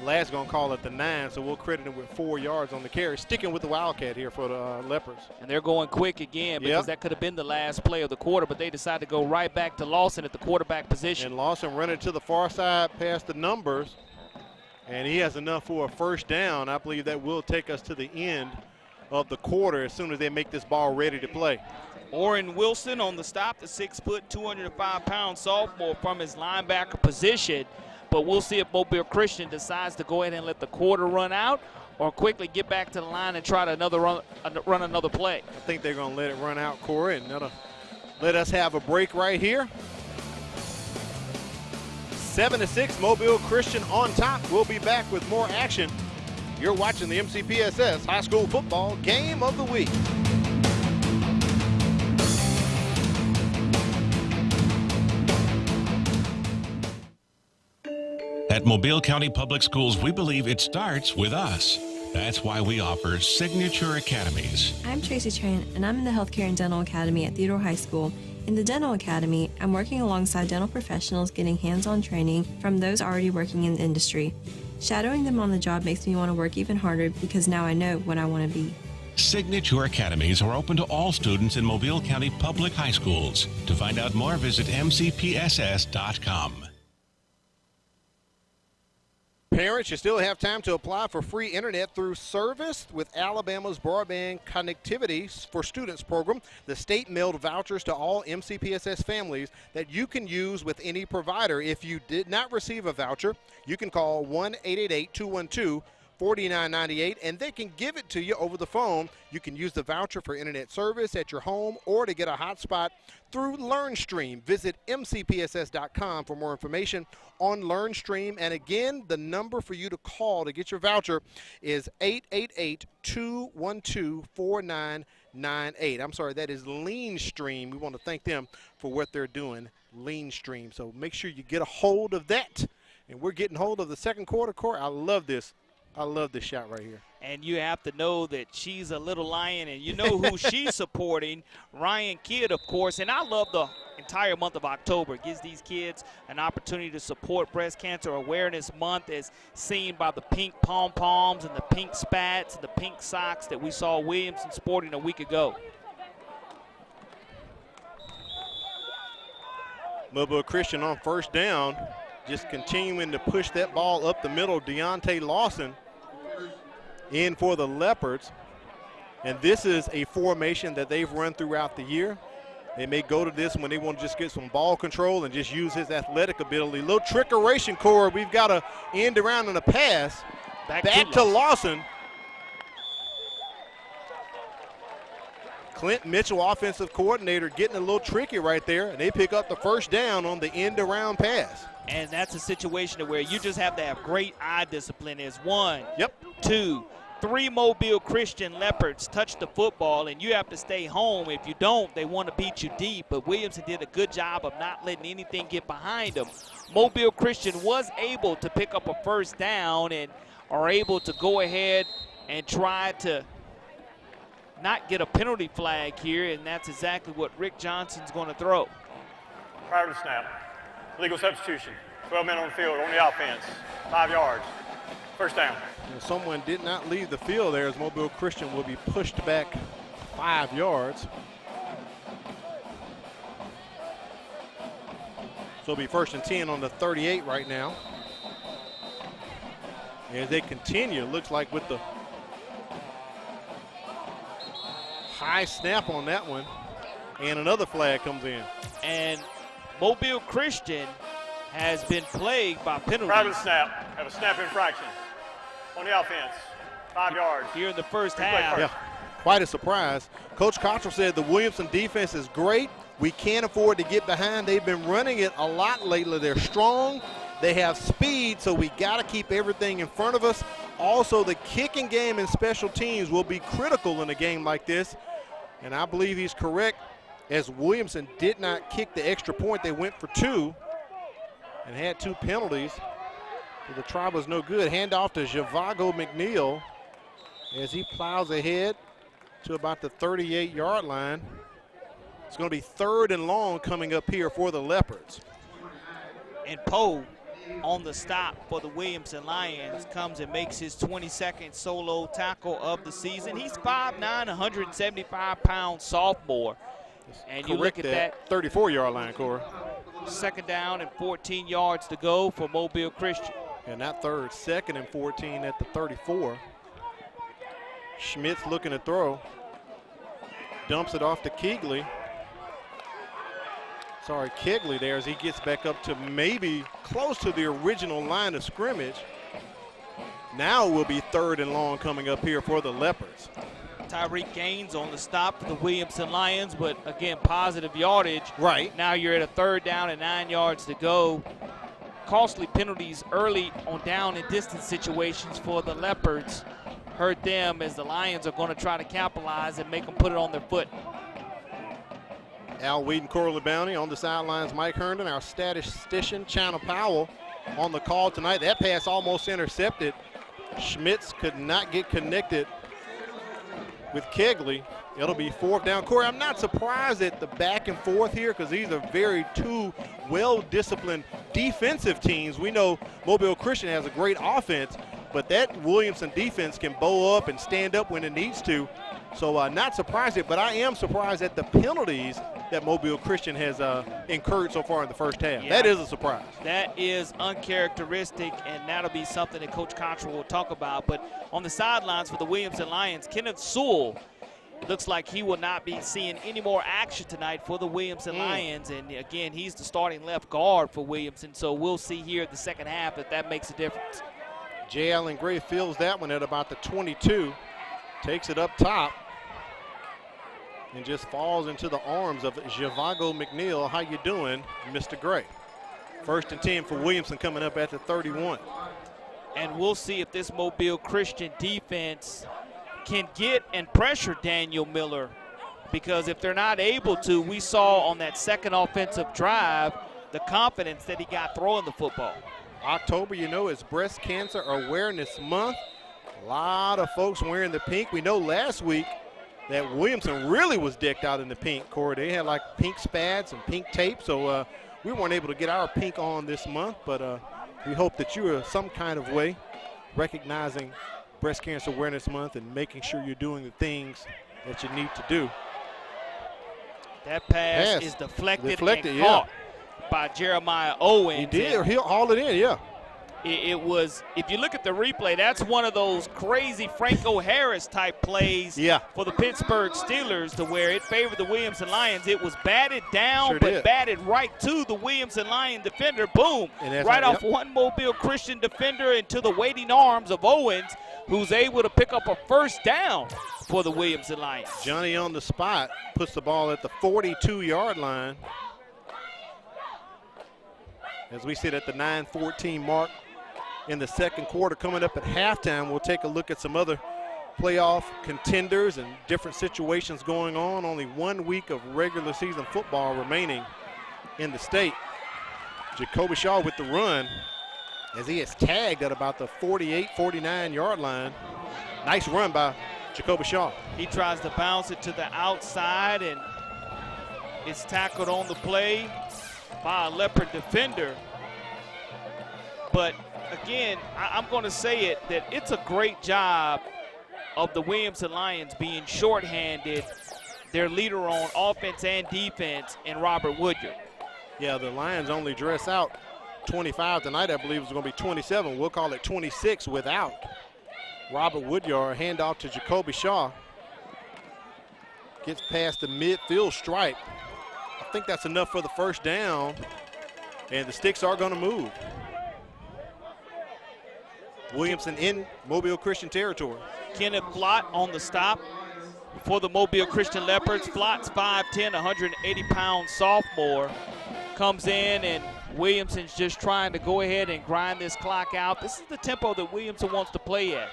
Lad's going to call it the 9, so we'll credit him with 4 yards on the carry. Sticking with the Wildcat here for the Leopards. And they're going quick again because that could have been the last play of the quarter, but they decided to go right back to Lawson at the quarterback position. And Lawson running to the far side past the numbers, and he has enough for a first down. I believe that will take us to the end of the quarter as soon as they make this ball ready to play. Orrin Wilson on the stop, the 6', 205-pound sophomore from his linebacker position. But we'll see if Mobile Christian decides to go ahead and let the quarter run out or quickly get back to the line and try to run another play. I think they're going to let it run out, Corey, and that'll let us have a break right here. 7-6, Mobile Christian on top. We'll be back with more action. You're watching the MCPSS High School Football Game of the Week. At Mobile County Public Schools, we believe it starts with us. That's why we offer Signature Academies. I'm Tracy Tran, and I'm in the Healthcare and Dental Academy at Theodore High School. In the Dental Academy, I'm working alongside dental professionals getting hands-on training from those already working in the industry. Shadowing them on the job makes me want to work even harder because now I know what I want to be. Signature Academies are open to all students in Mobile County Public High Schools. To find out more, visit mcpss.com. Parents, you still have time to apply for free internet through Service with Alabama's Broadband Connectivity for Students program. The state mailed vouchers to all MCPSS families that you can use with any provider. If you did not receive a voucher, you can call 1-888-212-4998 and they can give it to you over the phone. You can use the voucher for internet service at your home or to get a hotspot through LearnStream. Visit mcpss.com for more information on LearnStream. And again, the number for you to call to get your voucher is 888-212-4998. I'm sorry, that is LeanStream. We want to thank them for what they're doing, LeanStream. So make sure you get a hold of that. And we're getting hold of the second quarter, Corey. I love this. I love this shot right here. And you have to know that she's a little lion, and you know who she's supporting, Ryan Kidd, of course. And I love the entire month of October. It gives these kids an opportunity to support Breast Cancer Awareness Month as seen by the pink pom-poms and the pink spats and the pink socks that we saw Williamson sporting a week ago. Mobile Christian on first down, just continuing to push that ball up the middle. Deontay Lawson in for the Leopards. And this is a formation that they've run throughout the year. They may go to this when they want to just get some ball control and just use his athletic ability. Little trickeration, Corey. We've got to end around in a pass. Back to Lawson. Clint Mitchell, offensive coordinator, getting a little tricky right there. And they pick up the first down on the end around pass. And that's a situation where you just have to have great eye discipline as 1, 2, 3 Mobile Christian Leopards touch the football, and you have to stay home. If you don't, they want to beat you deep. But Williamson did a good job of not letting anything get behind them. Mobile Christian was able to pick up a first down and are able to go ahead and try to not get a penalty flag here, and that's exactly what Rick Johnson's going to throw. Prior to snap, legal substitution. 12 men on the field on the offense. 5 yards. First down. And someone did not leave the field there as Mobile Christian will be pushed back 5 yards. So it'll be 1st and 10 on the 38 right now. As they continue, looks like with the high snap on that one, and another flag comes in. And Mobile Christian has been plagued by penalties. Private snap. Have a snap infraction on the offense. 5 yards. Here in the first half. Yeah, quite a surprise. Coach Cottrell said the Williamson defense is great. We can't afford to get behind. They've been running it a lot lately. They're strong. They have speed, so we got to keep everything in front of us. Also, the kicking game and special teams will be critical in a game like this. And I believe he's correct, as Williamson did not kick the extra point. They went for 2 and had 2 penalties. So the try was no good. Handoff to Javago McNeil as he plows ahead to about the 38-yard line. It's going to be 3rd and long coming up here for the Leopards. And Poe on the stop for the Williamson Lions comes and makes his 22nd solo tackle of the season. He's 5'9", 175-pound sophomore. And you look at that 34-yard line, Corey. 2nd down and 14 yards to go for Mobile Christian. And that 2nd and 14 at the 34. Schmidt's looking to throw. Dumps it off to Kegley. Kegley there as he gets back up to maybe close to the original line of scrimmage. Now it will be 3rd and long coming up here for the Leopards. Tyreek Gaines on the stop for the Williamson Lions, but again, positive yardage. Right. Now you're at a 3rd down and 9 yards to go. Costly penalties early on down and distance situations for the Leopards hurt them, as the Lions are going to try to capitalize and make them put it on their foot. Al Wheaton, Corley Bounty on the sidelines. Mike Herndon, our statistician, China Powell on the call tonight. That pass almost intercepted. Schmitz could not get connected with Kegley. It'll be 4th down. Corey, I'm not surprised at the back and forth here, because these are very 2 well-disciplined defensive teams. We know Mobile Christian has a great offense, but that Williamson defense can bow up and stand up when it needs to. So not surprised at, but I am surprised at the penalties that Mobile Christian has incurred so far in the first half. Yeah, that is a surprise. That is uncharacteristic, and that'll be something that Coach Cottrell will talk about. But on the sidelines for the Williamson Lions, Kenneth Sewell looks like he will not be seeing any more action tonight for the Williamson Lions. And again, he's the starting left guard for Williamson, so we'll see here in the second half if that makes a difference. J. Allen Gray fills that one at about the 22, takes it up top, and just falls into the arms of Javago McNeil. How you doing, Mr. Gray? 1st and 10 for Williamson coming up at the 31. And we'll see if this Mobile Christian defense can get and pressure Daniel Miller, because if they're not able to, we saw on that 2nd offensive drive the confidence that he got throwing the football. October, you know, is Breast Cancer Awareness Month. A lot of folks wearing the pink. We know last week that Williamson really was decked out in the pink, Corey. They had like pink spads and pink tape, so we weren't able to get our pink on this month, but we hope that you are some kind of way recognizing Breast Cancer Awareness Month and making sure you're doing the things that you need to do. That pass is deflected and caught by Jeremiah Owens. He did, he'll haul it in, yeah. It was, if you look at the replay, that's one of those crazy Franco Harris type plays for the Pittsburgh Steelers, to where it favored the Williamson Lions. It was batted down, but batted right to the Williamson Lion defender. Boom, right off one Mobile Christian defender into the waiting arms of Owens, who's able to pick up a 1st down for the Williamson Lions. Johnny on the spot puts the ball at the 42-yard line. As we sit at the 9:14 mark in the 2nd quarter. Coming up at halftime, we'll take a look at some other playoff contenders and different situations going on. Only 1 week of regular season football remaining in the state. Jacoby Shaw with the run as he is tagged at about the 48, 49-yard line. Nice run by Jacoby Shaw. He tries to bounce it to the outside, and it's tackled on the play by a Leopard defender. But again, I'm going to say it, that it's a great job of the Williamson Lions being shorthanded, their leader on offense and defense, and Robert Woodyard. Yeah, the Lions only dress out 25 tonight. I believe it's going to be 27. We'll call it 26 without Robert Woodyard. Handoff to Jacoby Shaw. Gets past the midfield stripe. I think that's enough for the first down, and the sticks are going to move. Williamson in Mobile Christian territory. Kenneth Flott on the stop for the Mobile Christian Leopards. Flott's 5'10", 180-pound sophomore, comes in, and Williamson's just trying to go ahead and grind this clock out. This is the tempo that Williamson wants to play at,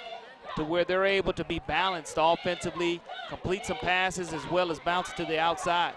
to where they're able to be balanced offensively, complete some passes, as well as bounce to the outside.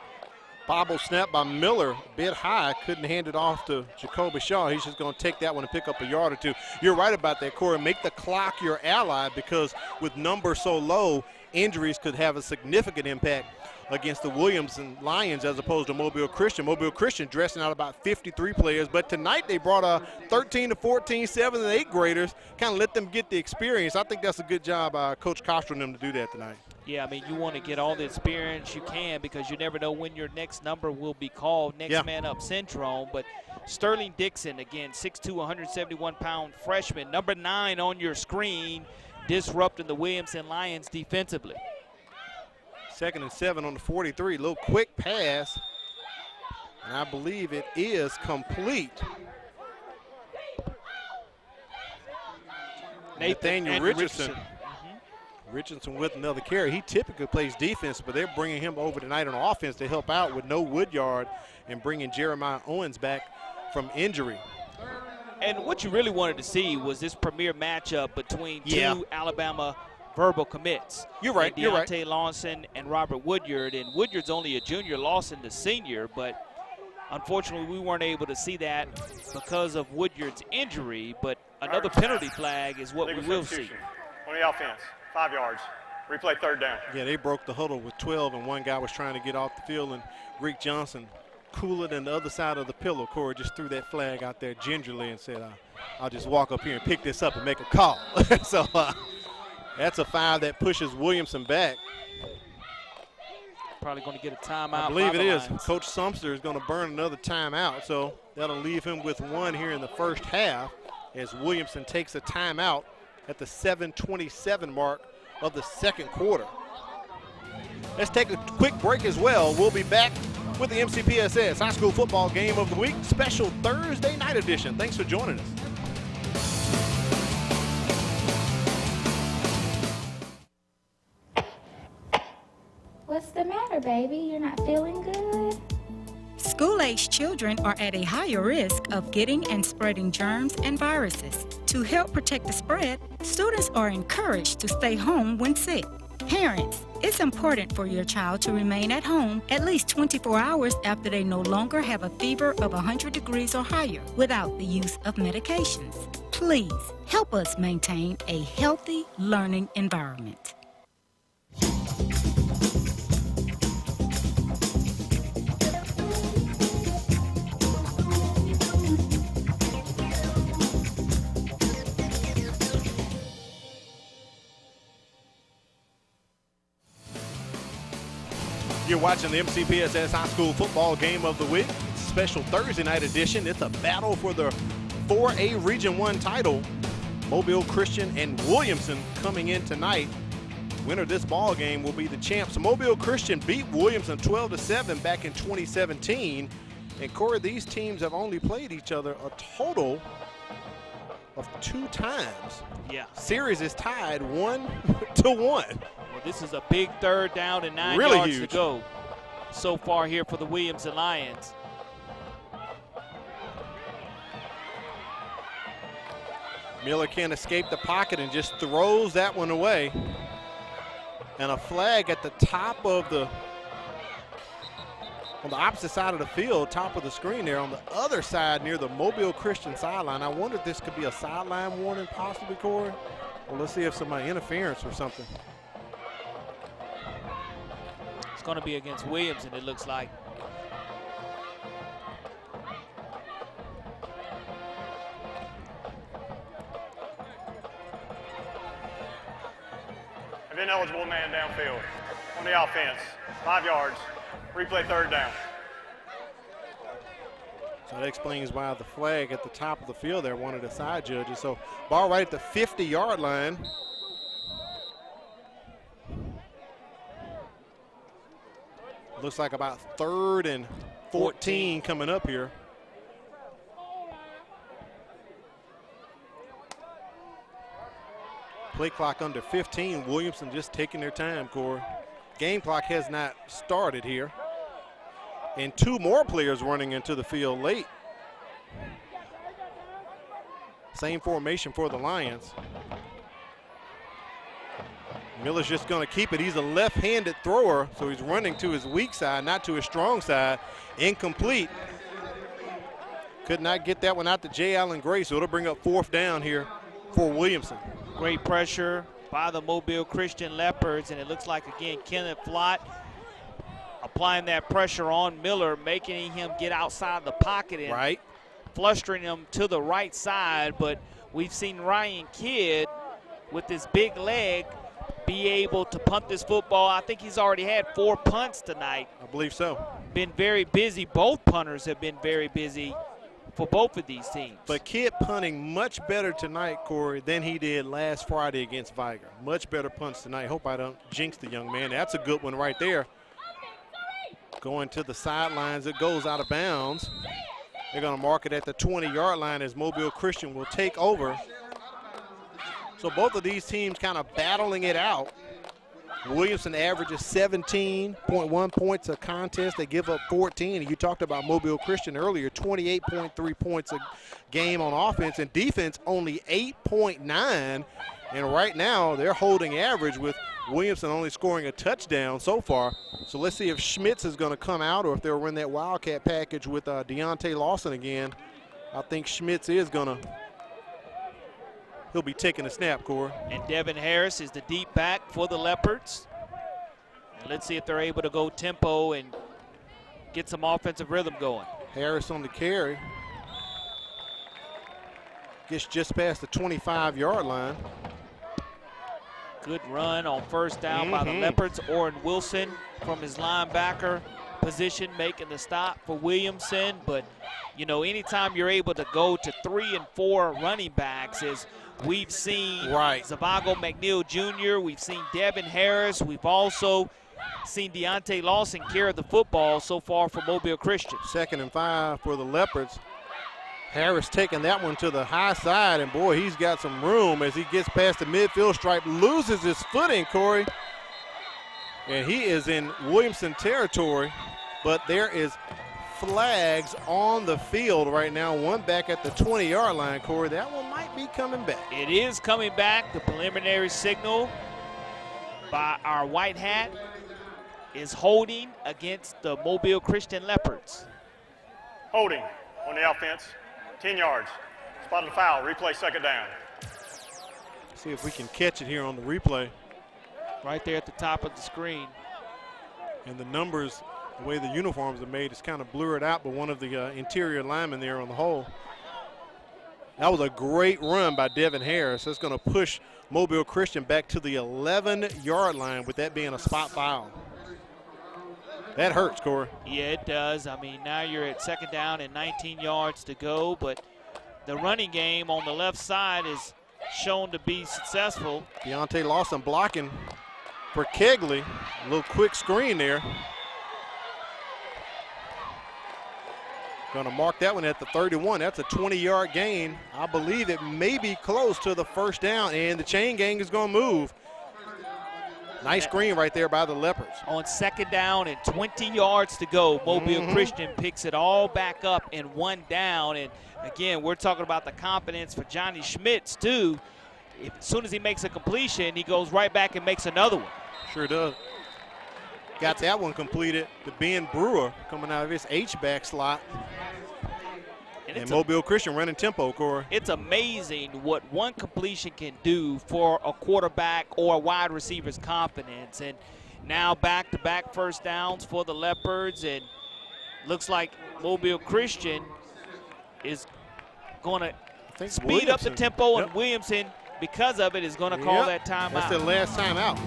Bobble snap by Miller, a bit high, couldn't hand it off to Jacoby Shaw. He's just going to take that one and pick up a yard or two. You're right about that, Corey. Make the clock your ally, because with numbers so low, injuries could have a significant impact against the Williamson Lions as opposed to Mobile Christian. Mobile Christian dressing out about 53 players, but tonight they brought 13 to 14, 7 and 8 graders, kind of let them get the experience. I think that's a good job by Coach Coster and them to do that tonight. Yeah, I mean, you want to get all the experience you can, because you never know when your next number will be called, next man up syndrome. But Sterling Dixon, again, 6'2", 171-pound freshman, number 9 on your screen, disrupting the Williamson Lions defensively. 2nd and 7 on the 43. Little quick pass, and I believe it is complete. Nathaniel Richardson. Richardson with another carry. He typically plays defense, but they're bringing him over tonight on offense to help out with no Woodyard and bringing Jeremiah Owens back from injury. And what you really wanted to see was this premier matchup between two Alabama verbal commits. You're right. Deontay Lawson and Robert Woodyard. And Woodyard's only a junior, Lawson the senior, but unfortunately we weren't able to see that because of Woodyard's injury. But another penalty flag is what we will see. On the offense, 5 yards. Replay 3rd down. Yeah, they broke the huddle with 12, and one guy was trying to get off the field, and Greek Johnson, cooler than the other side of the pillow, Corey, just threw that flag out there gingerly and said, I'll just walk up here and pick this up and make a call. So that's a foul that pushes Williamson back. Probably going to get a timeout. I believe it is. Coach Sumster is going to burn another timeout, so that'll leave him with one here in the first half as Williamson takes a timeout at the 7:27 mark of the second quarter. Let's take a quick break as well. We'll be back with the MCPSS High School Football Game of the Week, special Thursday night edition. Thanks for joining us. What's the matter, baby? You're not feeling good? School-aged children are at a higher risk of getting and spreading germs and viruses. To help protect the spread, students are encouraged to stay home when sick. Parents, it's important for your child to remain at home at least 24 hours after they no longer have a fever of 100 degrees or higher without the use of medications. Please help us maintain a healthy learning environment. You're watching the MCPSS High School Football Game of the Week, special Thursday night edition. It's a battle for the 4A Region 1 title. Mobile Christian and Williamson coming in tonight. Winner of this ball game will be the champs. Mobile Christian beat Williamson 12-7 back in 2017. And Corey, these teams have only played each other a total of 2 times. Yeah. Series is tied 1-1. Well, this is a big 3rd down and 9 really yards huge to go so far here for the Williamson Lions. Miller can't escape the pocket and just throws that one away. And a flag at the top of on the opposite side of the field, top of the screen there, on the other side near the Mobile Christian sideline. I wonder if this could be a sideline warning possibly, Corey. Well, let's see if somebody interference or something. It's going to be against Williamson, it looks like. ineligible man downfield. On the offense, 5 yards. Replay 3rd down. So that explains why the flag at the top of the field there, one of the side judges. So ball right at the 50-yard line. Looks like about 3rd and 14 coming up here. Play clock under 15. Williamson just taking their time, Corey. Game clock has not started here. And 2 more players running into the field late. Same formation for the Lions. Miller's just going to keep it. He's a left-handed thrower, so he's running to his weak side, not to his strong side. Incomplete. Could not get that one out to J. Allen Gray, so it'll bring up 4th down here for Williamson. Great pressure by the Mobile Christian Leopards, and it looks like, again, Kenneth Flott applying that pressure on Miller, making him get outside the pocket and flustering him to the right side. But we've seen Ryan Kidd with his big leg be able to punt this football. I think he's already had 4 punts tonight. I believe so. Been very busy. Both punters have been very busy for both of these teams. But Kidd punting much better tonight, Corey, than he did last Friday against Viger. Much better punts tonight. Hope I don't jinx the young man. That's a good one right there. Going to the sidelines, it goes out of bounds. They're going to mark it at the 20-yard line as Mobile Christian will take over. So both of these teams kind of battling it out. Williamson averages 17.1 points a contest. They give up 14. And you talked about Mobile Christian earlier, 28.3 points a game on offense, and defense only 8.9. And right now they're holding average with Williamson only scoring a touchdown so far. So let's see if Schmitz is going to come out or if they'll run that Wildcat package with Deontay Lawson again. I think Schmitz is going to. He'll be taking a snap, Corey. And Devin Harris is the deep back for the Leopards. And let's see if they're able to go tempo and get some offensive rhythm going. Harris on the carry. Gets just past the 25-yard line. Good run on 1st down by the Leopards. Orrin Wilson from his linebacker position making the stop for Williamson. But, you know, anytime you're able to go to 3 and 4 running backs, as we've seen Zavago McNeil Jr., we've seen Devin Harris, we've also seen Deontay Lawson carry the football so far for Mobile Christian. 2nd and 5 for the Leopards. Harris taking that one to the high side, and boy, he's got some room as he gets past the midfield stripe, loses his footing, Corey. And he is in Williamson territory, but there is flags on the field right now. One back at the 20-yard line, Corey. That one might be coming back. It is coming back. The preliminary signal by our white hat is holding against the Mobile Christian Leopards. Holding on the offense, 10 yards. Spotted a foul, replay 2nd down. See if we can catch it here on the replay. Right there at the top of the screen. And the numbers, the way the uniforms are made, is kind of blurred out, but one of the interior linemen there on the hole. That was a great run by Devin Harris. That's going to push Mobile Christian back to the 11-yard line with that being a spot foul. That hurts, Corey. Yeah, it does. I mean, now you're at 2nd down and 19 yards to go, but the running game on the left side is shown to be successful. Deontay Lawson blocking for Kegley. A little quick screen there. Going to mark that one at the 31. That's a 20-yard gain. I believe it may be close to the 1st down, and the chain gang is going to move. Nice screen right there by the Leopards. On 2nd down and 20 yards to go, Mobile Christian picks it all back up in 1 down. And again, we're talking about the confidence for Johnny Schmitz too. As soon as he makes a completion, he goes right back and makes another one. Sure does. Got that one completed to Ben Brewer coming out of his H-back slot. And Mobile Christian running tempo, Corey. It's amazing what one completion can do for a quarterback or a wide receiver's confidence. And now back-to-back 1st downs for the Leopards. And looks like Mobile Christian is going to speed up the tempo, and Williamson, because of it, is going to call that timeout. That's the last timeout.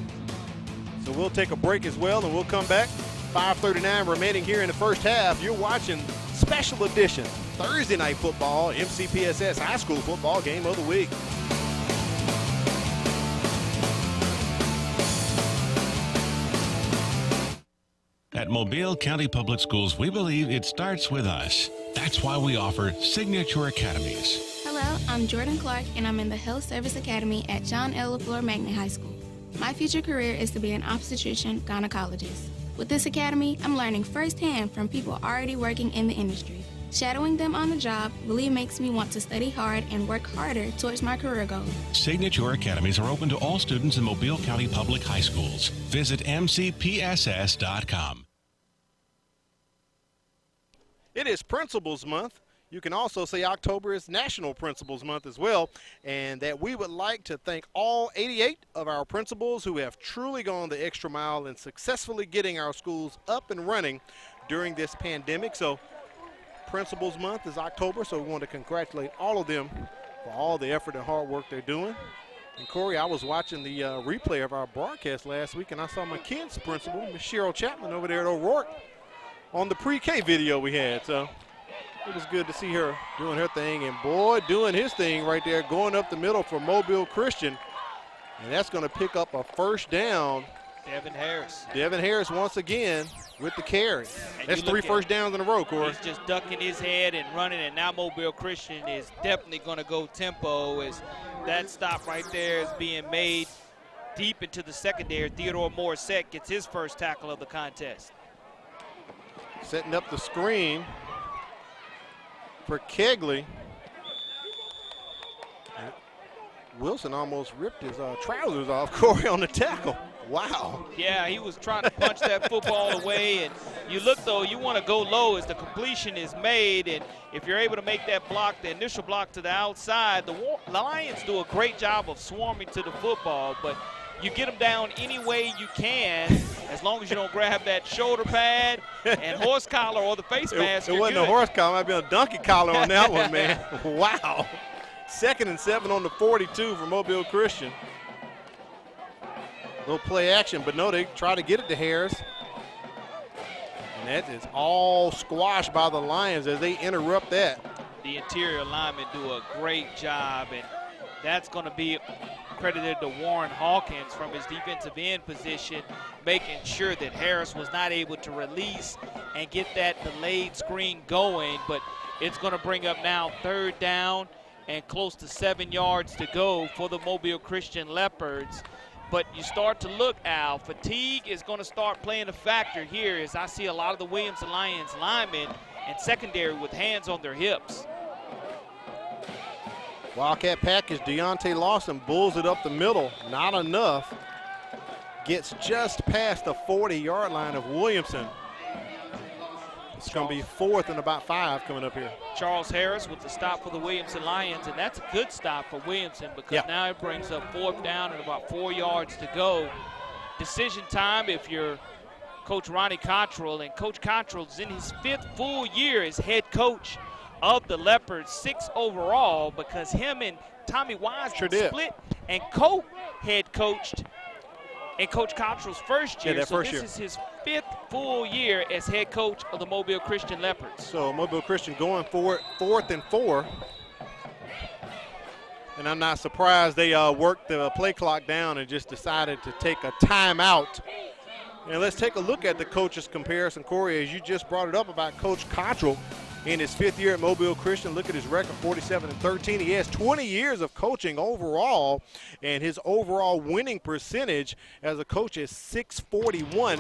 So we'll take a break as well, and we'll come back. 5:39 remaining here in the first half. You're watching special edition Thursday night football, MCPSS high school football game of the week. At Mobile County Public Schools, we believe it starts with us. That's why we offer Signature Academies. Hello, I'm Jordan Clark, and I'm in the Health Service Academy at John L. LaFleur Magnet High School. My future career is to be an obstetrician gynecologist. With this academy, I'm learning firsthand from people already working in the industry. Shadowing them on the job really makes me want to study hard and work harder towards my career goals. Signature Academies are open to all students in Mobile County Public High Schools. Visit mcpss.com. It is Principals Month. You can also say October is National Principals Month as well, and that we would like to thank all 88 of our principals who have truly gone the extra mile in successfully getting our schools up and running during this pandemic. So Principals Month is October, so we want to congratulate all of them for all the effort and hard work they're doing. And Corey, I was watching the replay of our broadcast last week, and I saw my kids' principal, Miss Cheryl Chapman, over there at O'Rourke on the pre-K video we had. So it was good to see her doing her thing, and boy, doing his thing right there, going up the middle for Mobile Christian. And that's going to pick up a first down. Devin Harris. Devin Harris once again with the carry. That's 3 first downs in a row, Corey. He's just ducking his head and running, and now Mobile Christian is definitely going to go tempo as that stop right there is being made deep into the secondary. Theodore Morissette gets his first tackle of the contest. Setting up the screen for Kegley. Wilson almost ripped his trousers off, Corey, on the tackle. Wow. Yeah, he was trying to punch that football away, and you look, though, you want to go low as the completion is made, and if you're able to make that block, the initial block to the outside, the Lions do a great job of swarming to the football, but you get them down any way you can, as long as you don't grab that shoulder pad and horse collar or the face mask. It wasn't a horse collar, it might be a donkey collar on that one, man. Wow. 2nd and 7 on the 42 for Mobile Christian. Little play action, but no, they try to get it to Harris. And that is all squashed by the Lions as they interrupt that. The interior linemen do a great job, and that's going to be credited to Warren Hawkins from his defensive end position, making sure that Harris was not able to release and get that delayed screen going. But it's going to bring up now 3rd down and close to 7 yards to go for the Mobile Christian Leopards. But you start to look, Al, fatigue is going to start playing a factor here as I see a lot of the Williamson Lions linemen and secondary with hands on their hips. Wildcat package, Deontay Lawson bulls it up the middle, not enough. Gets just past the 40-yard line of Williamson. It's going to be 4th and about 5 coming up here. Charles Harris with the stop for the Williamson Lions, and that's a good stop for Williamson because now it brings up 4th down and about 4 yards to go. Decision time if you're Coach Ronnie Cottrell, and Coach Cottrell's in his 5th full year as head coach of the Leopards, 6 overall, because him and Tommy Wise split and co-head coached in Coach Cottrell's first year. So this is his 5th full year as head coach of the Mobile Christian Leopards. So Mobile Christian going for it, 4th and 4. And I'm not surprised they worked the play clock down and just decided to take a timeout. And let's take a look at the coaches comparison, Corey, as you just brought it up about Coach Cottrell. In his 5th year at Mobile Christian, look at his record, 47-13. He has 20 years of coaching overall, and his overall winning percentage as a coach is .641.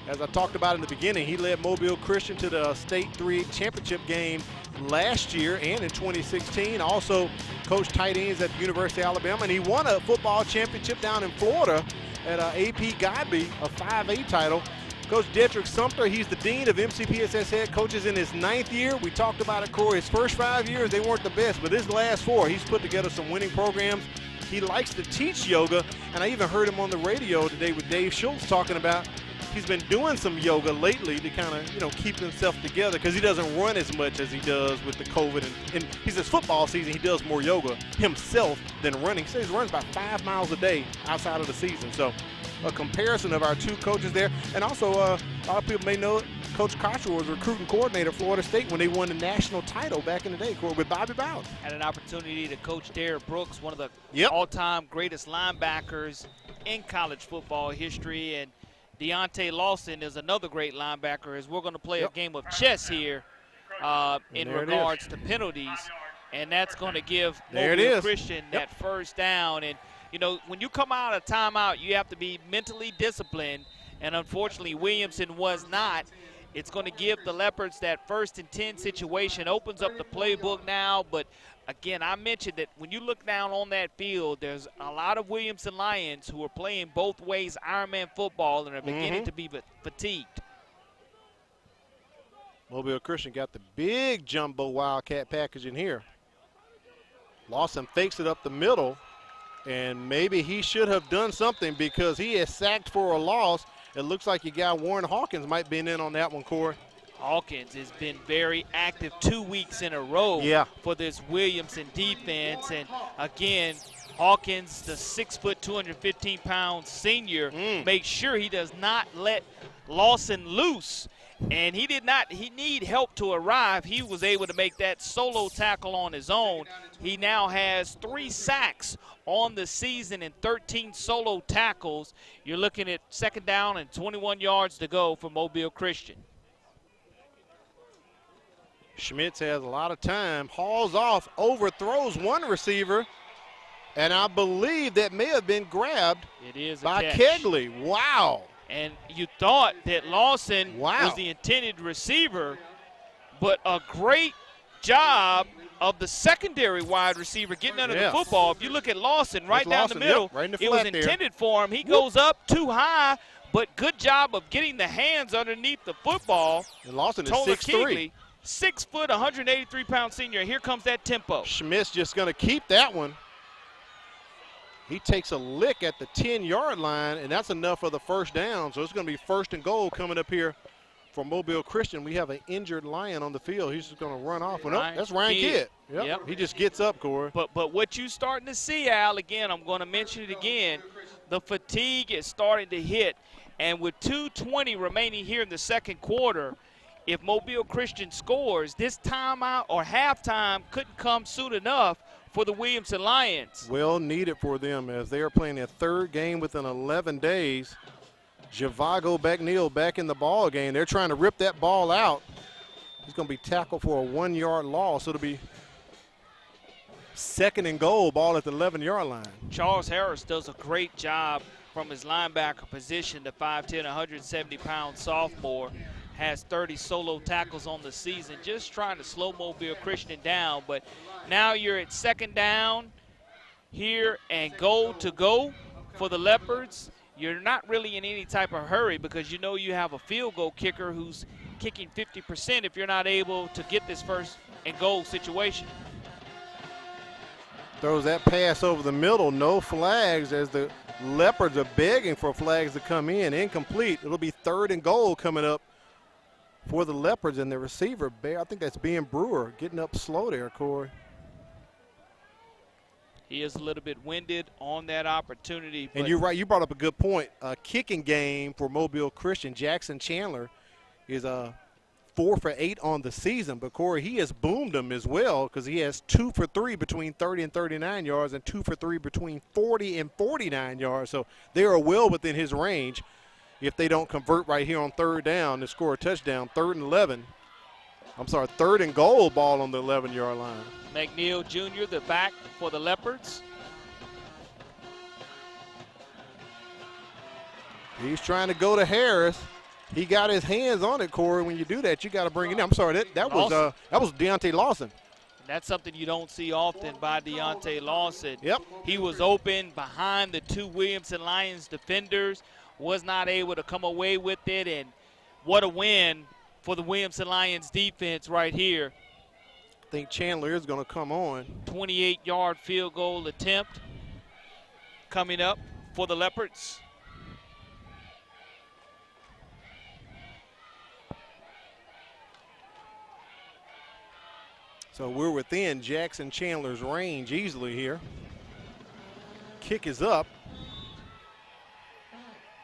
As I talked about in the beginning, he led Mobile Christian to the State 3 championship game last year and in 2016. Also coached tight ends at the University of Alabama, and he won a football championship down in Florida at AP Godby, a 5A title. Coach Dedrick Sumter, he's the dean of MCPSS head coaches in his 9th year. We talked about it, Corey. His first 5 years, they weren't the best, but his last 4, he's put together some winning programs. He likes to teach yoga, and I even heard him on the radio today with Dave Schultz talking about he's been doing some yoga lately to kind of, keep himself together because he doesn't run as much as he does with the COVID. And he says football season, he does more yoga himself than running. He says he runs about 5 miles a day outside of the season. So a comparison of our two coaches there. And also, a lot of people may know Coach Cottrell was recruiting coordinator at Florida State when they won the national title back in the day with Bobby Bowden. Had an opportunity to coach Derrick Brooks, one of the all-time greatest linebackers in college football history. And Deontay Lawson is another great linebacker, as we're going to play a game of chess here in regards to penalties. And that's going to give Mobile Christian that first down. And, you know, when you come out of timeout, you have to be mentally disciplined. And unfortunately, Williamson was not. It's going to give the Leopards that 1st and 10 situation, opens up the playbook now. But, again, I mentioned that when you look down on that field, there's a lot of Williamson Lions who are playing both ways Ironman football and are beginning to be fatigued. Mobile Christian got the big jumbo Wildcat package in here. Lawson fakes it up the middle, and maybe he should have done something because he is sacked for a loss. It looks like your guy Warren Hawkins might be in on that one, Corey. Hawkins has been very active 2 weeks in a row for this Williamson defense. And, again, Hawkins, the 6', 215-pound senior, makes sure he does not let Lawson loose. And he did not. He need help to arrive. He was able to make that solo tackle on his own. He now has 3 sacks on the season and 13 solo tackles. You're looking at 2nd down and 21 yards to go for Mobile Christian. Schmitz has a lot of time, hauls off, overthrows one receiver, and I believe that may have been grabbed by Kegley. Wow. And you thought that Lawson was the intended receiver, but a great job of the secondary wide receiver getting under the football. If you look at Lawson right down the middle, right in the it was intended for him. He goes up too high, but good job of getting the hands underneath the football. And Lawson is 6'3". 6 foot, 183-pound senior. Here comes that tempo. Schmitz just going to keep that one. He takes a lick at the 10-yard line, and that's enough for the first down. So it's going to be 1st and goal coming up here for Mobile Christian. We have an injured Lion on the field. He's just going to run off. That's Ryan Kidd. Yep. He just gets up, Corey. But what you starting to see, Al, again, I'm going to mention it again, the fatigue is starting to hit. And with 2:20 remaining here in the 2nd quarter, if Mobile Christian scores, this timeout or halftime couldn't come soon enough for the Williamson Lions. Well needed for them as they are playing their 3rd game within 11 days. Javago Bagnell back in the ball game. They're trying to rip that ball out. He's going to be tackled for a 1-yard loss. It'll be 2nd and goal, ball at the 11-yard line. Charles Harris does a great job from his linebacker position, the 5'10", 170-pound sophomore. Has 30 solo tackles on the season, just trying to slow Mobile Christian down. But now you're at 2nd down here and goal to go for the Leopards. You're not really in any type of hurry because you know you have a field goal kicker who's kicking 50% if you're not able to get this 1st and goal situation. Throws that pass over the middle, no flags as the Leopards are begging for flags to come in. Incomplete. It'll be 3rd and goal coming up for the Leopards, and the receiver, I think that's Ben Brewer, getting up slow there, Corey. He is a little bit winded on that opportunity. And you're right, you brought up a good point. Kicking game for Mobile Christian. Jackson Chandler is 4 for 8 on the season, but Corey, he has boomed them as well because he has 2 for 3 between 30 and 39 yards and 2 for 3 between 40 and 49 yards. So they are well within his range. If they don't convert right here on 3rd down and score a touchdown, 3rd and goal, ball on the 11-yard line. McNeil Jr., the back for the Leopards. He's trying to go to Harris. He got his hands on it, Corey. When you do that, you got to bring it in. I'm sorry, that was Deontay Lawson. That's something you don't see often by Deontay Lawson. Yep. He was open behind the 2 Williamson Lions defenders. Was not able to come away with it, and what a win for the Williamson Lions defense right here. I think Chandler is going to come on. 28-yard field goal attempt coming up for the Leopards. So we're within Jackson Chandler's range easily here. Kick is up.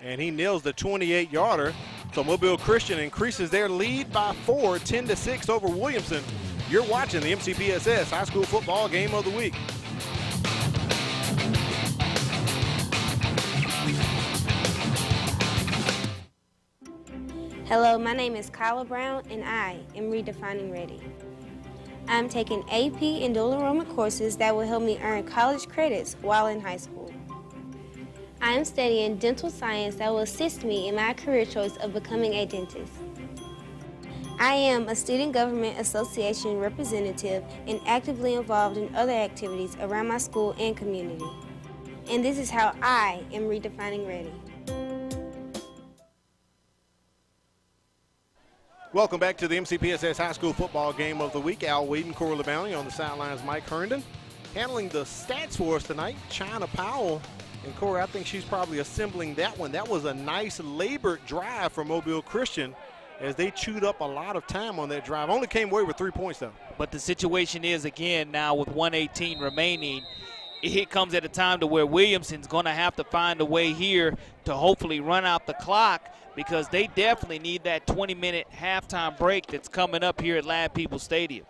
and he nails the 28-yarder. So Mobile Christian increases their lead by 4, 10-6 over Williamson. You're watching the MCPSS High School Football Game of the Week. Hello, my name is Kyla Brown, and I am redefining ready. I'm taking AP and dual enrollment courses that will help me earn college credits while in high school. I am studying dental science that will assist me in my career choice of becoming a dentist. I am a Student Government Association representative and actively involved in other activities around my school and community. And this is how I am redefining ready. Welcome back to the MCPSS High School Football Game of the Week. Al Whedon, Corey LeBounty on the sidelines, Mike Herndon. Handling the stats for us tonight, China Powell. And Corey, I think she's probably assembling that one. That was a nice labored drive for Mobile Christian as they chewed up a lot of time on that drive. Only came away with 3 points, though. But the situation is, again, now with 1:18 remaining, it comes at a time to where Williamson's going to have to find a way here to hopefully run out the clock, because they definitely need that 20-minute halftime break that's coming up here at Lad People Stadium.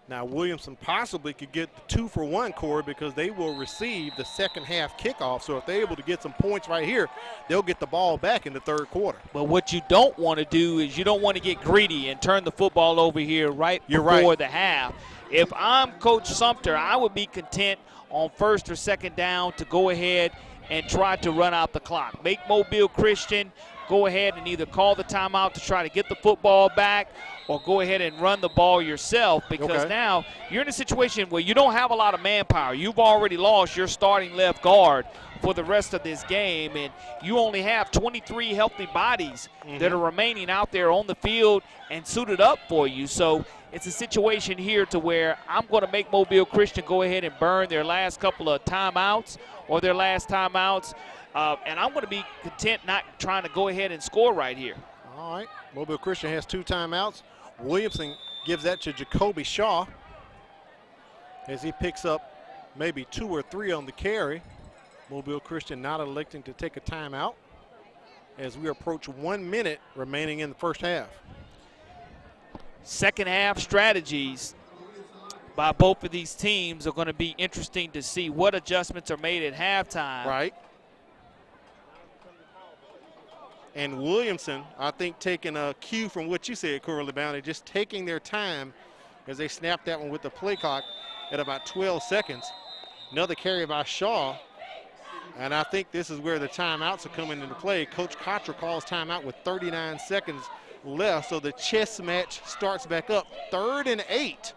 Now, Williamson possibly could get the 2-for-1, Corey, because they will receive the second half kickoff. So if they're able to get some points right here, they'll get the ball back in the third quarter. But what you don't want to do is you don't want to get greedy and turn the football over here before the half. If I'm Coach Sumter, I would be content on first or second down to go ahead and try to run out the clock. Make Mobile Christian go ahead and either call the timeout to try to get the football back or go ahead and run the ball yourself, because now you're in a situation where you don't have a lot of manpower. You've already lost your starting left guard for the rest of this game, and you only have 23 healthy bodies that are remaining out there on the field and suited up for you. So it's a situation here to where I'm going to make Mobile Christian go ahead and burn their last couple of timeouts or their last timeouts, and I'm going to be content not trying to go ahead and score right here. All right, Mobile Christian has 2 timeouts. Williamson gives that to Jacoby Shaw as he picks up maybe 2 or 3 on the carry. Mobile Christian not electing to take a timeout as we approach 1 minute remaining in the first half. Second half strategies by both of these teams are going to be interesting to see what adjustments are made at halftime. Right. And Williamson, I think, taking a cue from what you said, Corey LeBounty, just taking their time as they snapped that one with the play clock at about 12 seconds. Another carry by Shaw. And I think this is where the timeouts are coming into play. Coach Cottrell calls timeout with 39 seconds left, so the chess match starts back up. 3rd and 8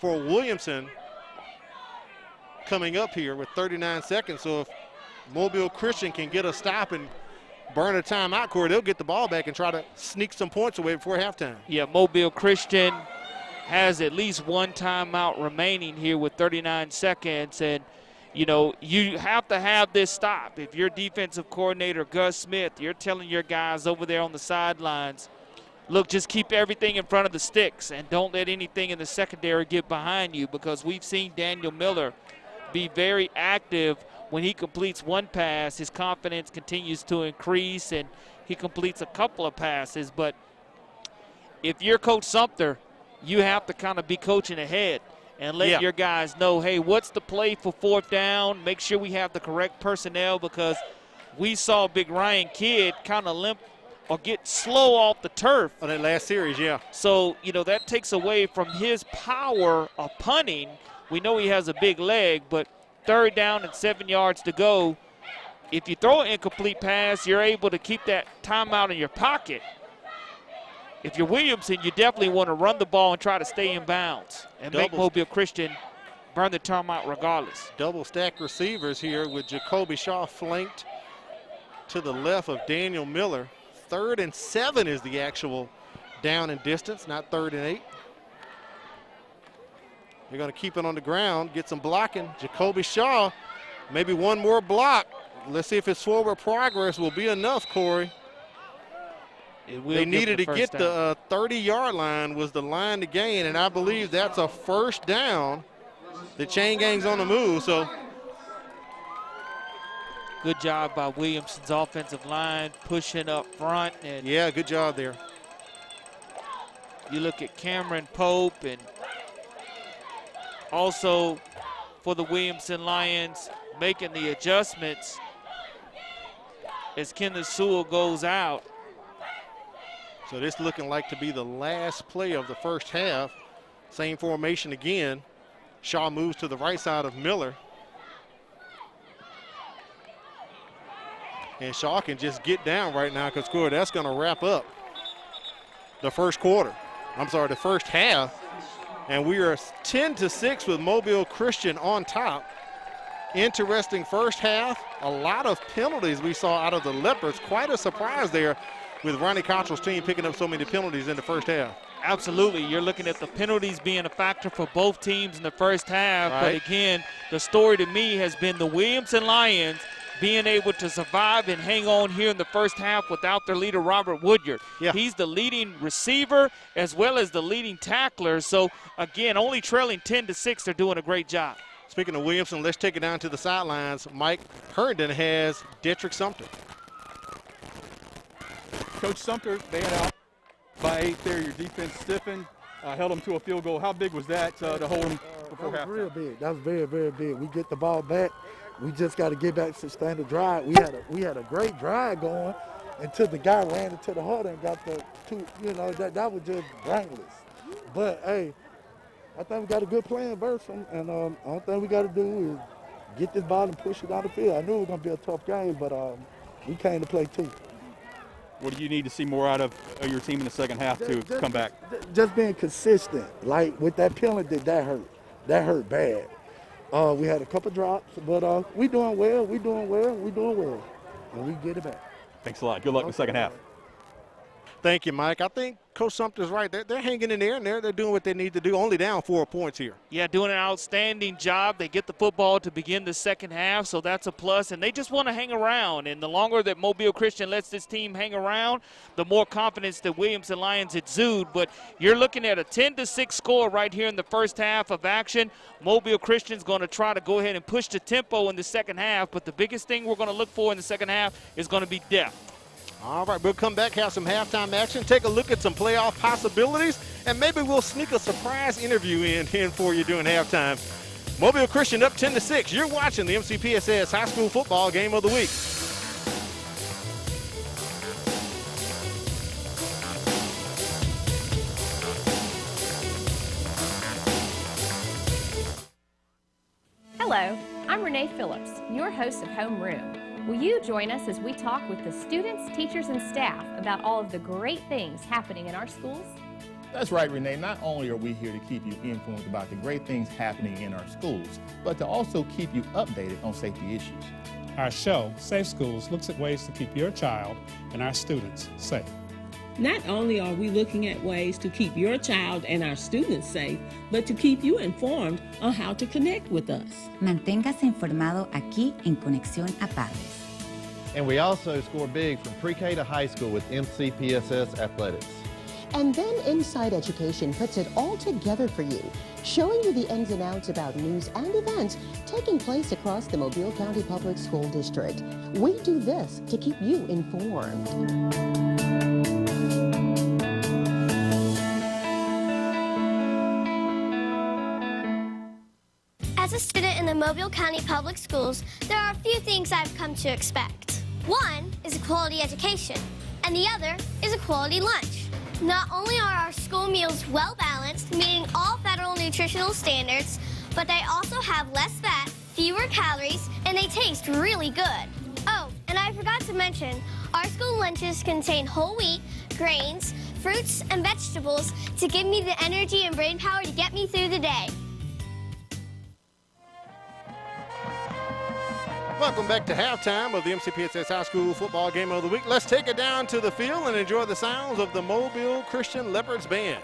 for Williamson coming up here with 39 seconds. So if Mobile Christian can get a stop and burn a timeout, Corey, they'll get the ball back and try to sneak some points away before halftime. Yeah, Mobile Christian has at least 1 timeout remaining here with 39 seconds. And, you know, you have to have this stop. If you're defensive coordinator Gus Smith, you're telling your guys over there on the sidelines, look, just keep everything in front of the sticks and don't let anything in the secondary get behind you, because we've seen Daniel Miller be very active. When he completes 1 pass, his confidence continues to increase, and he completes a couple of passes. But if you're Coach Sumter, you have to kind of be coaching ahead and let your guys know, hey, what's the play for 4th down? Make sure we have the correct personnel, because we saw Big Ryan Kidd kind of limp or get slow off the turf on that last series, So, you know, that takes away from his power of punting. We know he has a big leg, but 3rd down and 7 yards to go. If you throw an incomplete pass, you're able to keep that timeout in your pocket. If you're Williamson, you definitely want to run the ball and try to stay in bounds and make Mobile Christian burn the timeout regardless. Double stack receivers here with Jacoby Shaw flanked to the left of Daniel Miller. 3rd and 7 is the actual down and distance, not 3rd and 8. They're going to keep it on the ground, get some blocking. Jacoby Shaw, maybe 1 more block. Let's see if his forward progress will be enough, Corey. They needed to get the 30-yard line was the line to gain, and I believe that's a 1st down. The chain gang's on the move, so Good job by Williamson's offensive line, pushing up front. And yeah, good job there. You look at Cameron Pope, and also for the Williamson Lions making the adjustments as Kenneth Sewell goes out. So this looking like to be the last play of the first half. Same formation again. Shaw moves to the right side of Miller. And Shaw can just get down right now because that's going to wrap up the first quarter. I'm sorry, the first half. And we are 10-6 with Mobile Christian on top. Interesting first half. A lot of penalties we saw out of the Leopards. Quite a surprise there with Ronnie Cottrell's team picking up so many penalties in the first half. Absolutely. You're looking at the penalties being a factor for both teams in the first half. Right. But again, the story to me has been the Williamson Lions being able to survive and hang on here in the first half without their leader, Robert Woodyard. Yeah. He's the leading receiver as well as the leading tackler. So, again, only trailing 10-6, they're doing a great job. Speaking of Williamson, let's take it down to the sidelines. Mike Herndon has Detrick Sumter. Coach Sumter, they had out by 8 there. Your defense stiffened, held them to a field goal. How big was that to hold them before halftime? That was real big. That was very, very big. We get the ball back. We just got to get back to standard drive. We had a great drive going until the guy ran into the huddle and got the two, that was just brainless. But, hey, I think we got a good plan versus them, and all thing we got to do is get this ball and push it down the field. I knew it was going to be a tough game, but we came to play too. What do you need to see more out of your team in the second half to come back? Just being consistent. Like with that penalty, that hurt. That hurt bad. We had a couple drops, but we doing well. And we get it back. Thanks a lot. Good luck in the second half. Thank you, Mike. I think Coach Sumter's right. They're hanging in there, and they're doing what they need to do. Only down 4 points here. Yeah, doing an outstanding job. They get the football to begin the second half, so that's a plus. And they just want to hang around. And the longer that Mobile Christian lets this team hang around, the more confidence that Williamson Lions exude. But you're looking at a 10-6 score right here in the first half of action. Mobile Christian's going to try to go ahead and push the tempo in the second half. But the biggest thing we're going to look for in the second half is going to be depth. All right, we'll come back, have some halftime action, take a look at some playoff possibilities, and maybe we'll sneak a surprise interview in for you during halftime. Mobile Christian up 10-6. You're watching the MCPSS High School Football Game of the Week. Hello, I'm Renee Phillips, your host of Homeroom. Will you join us as we talk with the students, teachers, and staff about all of the great things happening in our schools? That's right, Renee. Not only are we here to keep you informed about the great things happening in our schools, but to also keep you updated on safety issues. Our show, Safe Schools, looks at ways to keep your child and our students safe. Not only are we looking at ways to keep your child and our students safe, but to keep you informed on how to connect with us. Manténgase informado aquí en Conexión a Padres. And we also score big from pre-K to high school with MCPSS Athletics. And then Inside Education puts it all together for you, showing you the ins and outs about news and events taking place across the Mobile County Public School District. We do this to keep you informed. As a student in the Mobile County Public Schools, there are a few things I've come to expect. One is a quality education, and the other is a quality lunch. Not only are our school meals well-balanced, meeting all federal nutritional standards, but they also have less fat, fewer calories, and they taste really good. Oh, and I forgot to mention, our school lunches contain whole wheat, grains, fruits, and vegetables to give me the energy and brain power to get me through the day. Welcome back to halftime of the MCPSS High School Football Game of the Week. Let's take it down to the field and enjoy the sounds of the Mobile Christian Leopards Band.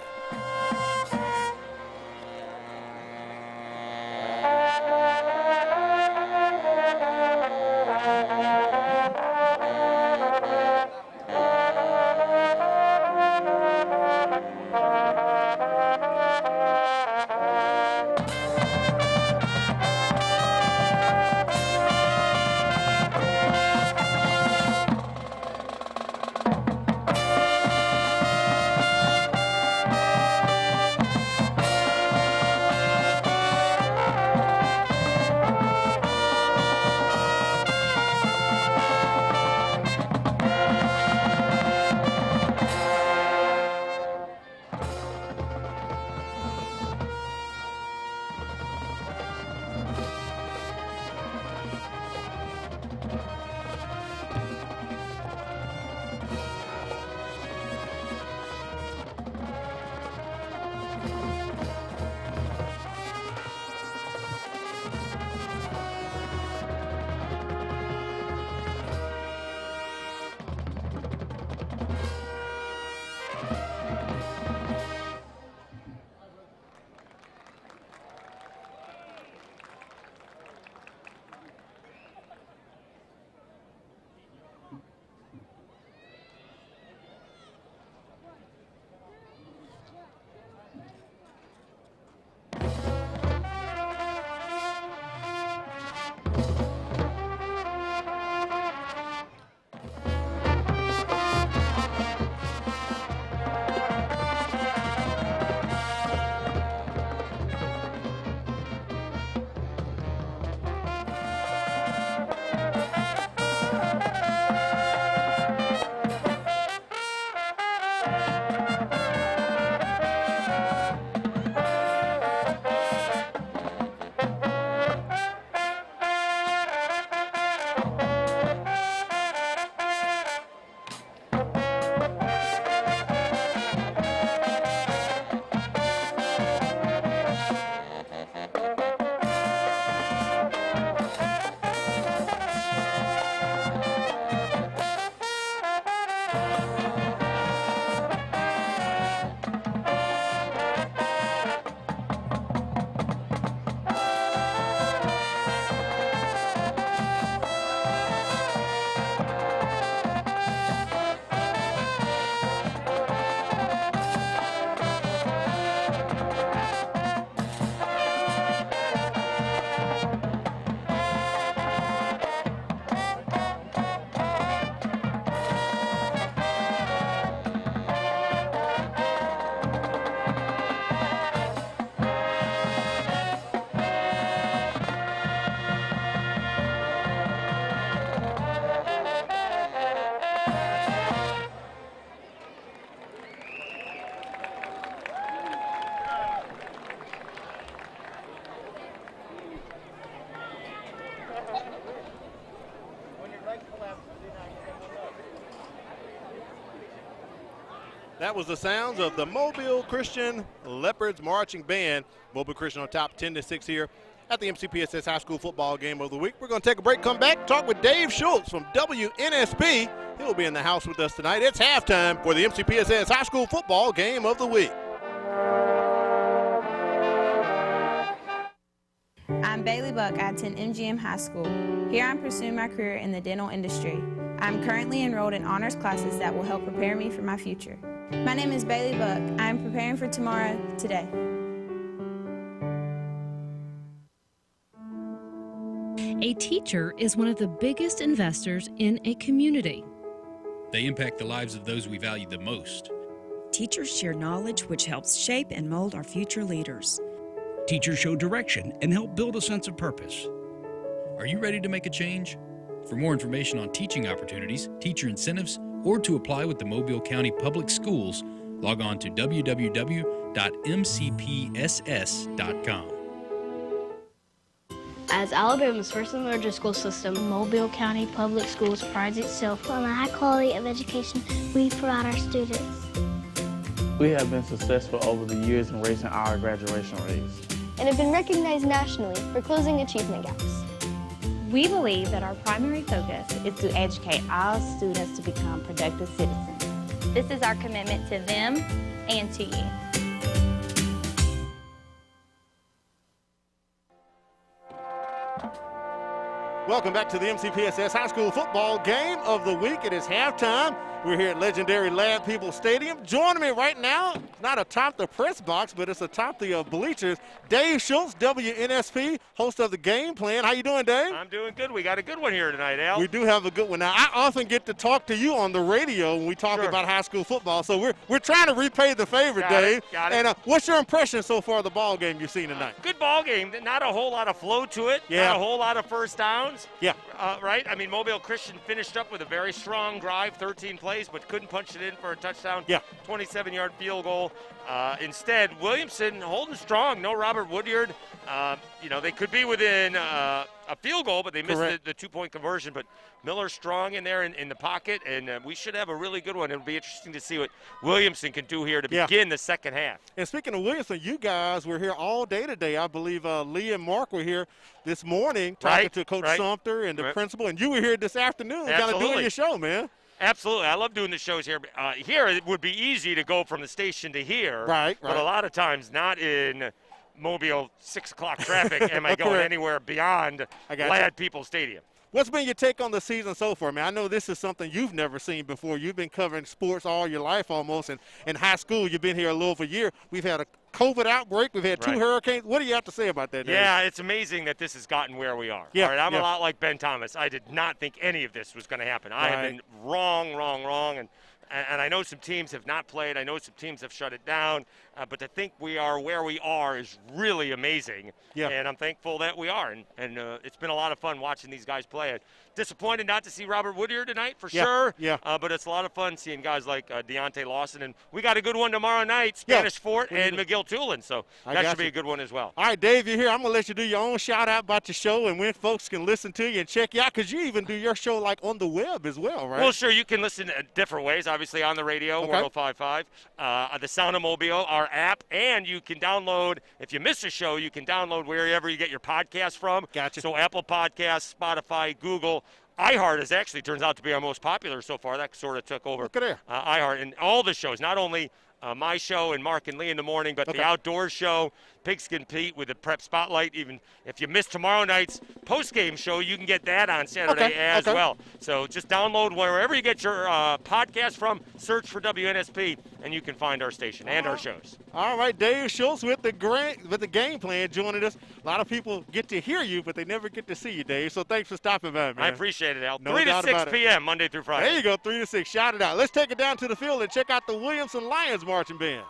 That was the sounds of the Mobile Christian Leopards Marching Band. Mobile Christian on top 10-6 here at the MCPSS High School Football Game of the Week. We're going to take a break, come back, talk with Dave Schultz from WNSP. He'll be in the house with us tonight. It's halftime for the MCPSS High School Football Game of the Week. I'm Bailey Buck. I attend MGM High School. Here I'm pursuing my career in the dental industry. I'm currently enrolled in honors classes that will help prepare me for my future. My name is Bailey Buck. I am preparing for tomorrow today. A teacher is one of the biggest investors in a community. They impact the lives of those we value the most. Teachers share knowledge which helps shape and mold our future leaders. Teachers show direction and help build a sense of purpose. Are you ready to make a change? For more information on teaching opportunities, teacher incentives, or to apply with the Mobile County Public Schools, log on to www.mcpss.com. As Alabama's first and largest school system, Mobile County Public Schools prides itself on the high quality of education we provide our students. We have been successful over the years in raising our graduation rates and have been recognized nationally for closing achievement gaps. We believe that our primary focus is to educate all students to become productive citizens. This is our commitment to them and to you. Welcome back to the MCPSS High School Football Game of the Week. It is halftime. We're here at legendary Lad People Stadium. Joining me right now, not atop the press box, but it's atop the bleachers, Dave Schultz, WNSP, host of the Game Plan. How you doing, Dave? I'm doing good. We got a good one here tonight, Al. We do have a good one. Now, I often get to talk to you on the radio when we talk about high school football, so we're trying to repay the favor, Dave. Got it. And what's your impression so far of the ball game you've seen tonight? Good ball game. Not a whole lot of flow to it. Yeah. Not a whole lot of first downs. Yeah. Right? I mean, Mobile Christian finished up with a very strong drive, 13 plays, but couldn't punch it in for a touchdown. Yeah. 27-yard field goal. Instead, Williamson holding strong. No Robert Woodyard. They could be within a field goal, but they missed the two-point conversion. But Miller's strong in there in the pocket, and we should have a really good one. It'll be interesting to see what Williamson can do here to begin the second half. And speaking of Williamson, you guys were here all day today. I believe Lee and Mark were here this morning talking to Coach Sumter and the principal, and you were here this afternoon kind of doing your show, man. Absolutely. I love doing the shows here. Here it would be easy to go from the station to here. Right. But a lot of times not in Mobile 6 o'clock traffic am I going anywhere beyond Lad People Stadium. What's been your take on the season so far, man? I know this is something you've never seen before. You've been covering sports all your life almost, and in high school you've been here a little over a year. We've had a COVID outbreak. We've had 2 hurricanes. What do you have to say about that, Dave? Yeah, it's amazing that this has gotten where we are. Yeah, all right, I'm a lot like Ben Thomas. I did not think any of this was going to happen. I have been wrong, and I know some teams have not played. I know some teams have shut it down. But to think we are where we are is really amazing. Yeah. And I'm thankful that we are. And it's been a lot of fun watching these guys play. Disappointed not to see Robert Woodyard tonight for sure. Yeah. But it's a lot of fun seeing guys like Deontay Lawson. And we got a good one tomorrow night, Spanish Fort and McGill Tulin. So that should be a good one as well. All right, Dave, you're here. I'm going to let you do your own shout-out about your show and when folks can listen to you and check you out, because you even do your show like on the web as well, right? Well, sure. You can listen different ways, obviously on the radio, 105.5, the Sound of Mobile, our app, and you can download, if you miss a show, you can download wherever you get your podcast from. Gotcha. So Apple Podcasts, Spotify, Google. iHeart is actually turns out to be our most popular so far. That sort of took over. Look at there. iHeart and all the shows, not only my show and Mark and Lee in the morning, but the outdoor show, Pigskin Pete with the Prep Spotlight. Even if you miss tomorrow night's post-game show, you can get that on Saturday as well. So just download wherever you get your podcast from, search for WNSP, and you can find our station and our shows. All right, Dave Schultz with the Game Plan joining us. A lot of people get to hear you, but they never get to see you, Dave. So thanks for stopping by, man. I appreciate it, Al. No 3 to doubt 6 about it. p.m. Monday through Friday. There you go, 3 to 6. Shout it out. Let's take it down to the field and check out the Williamson Lions marching band.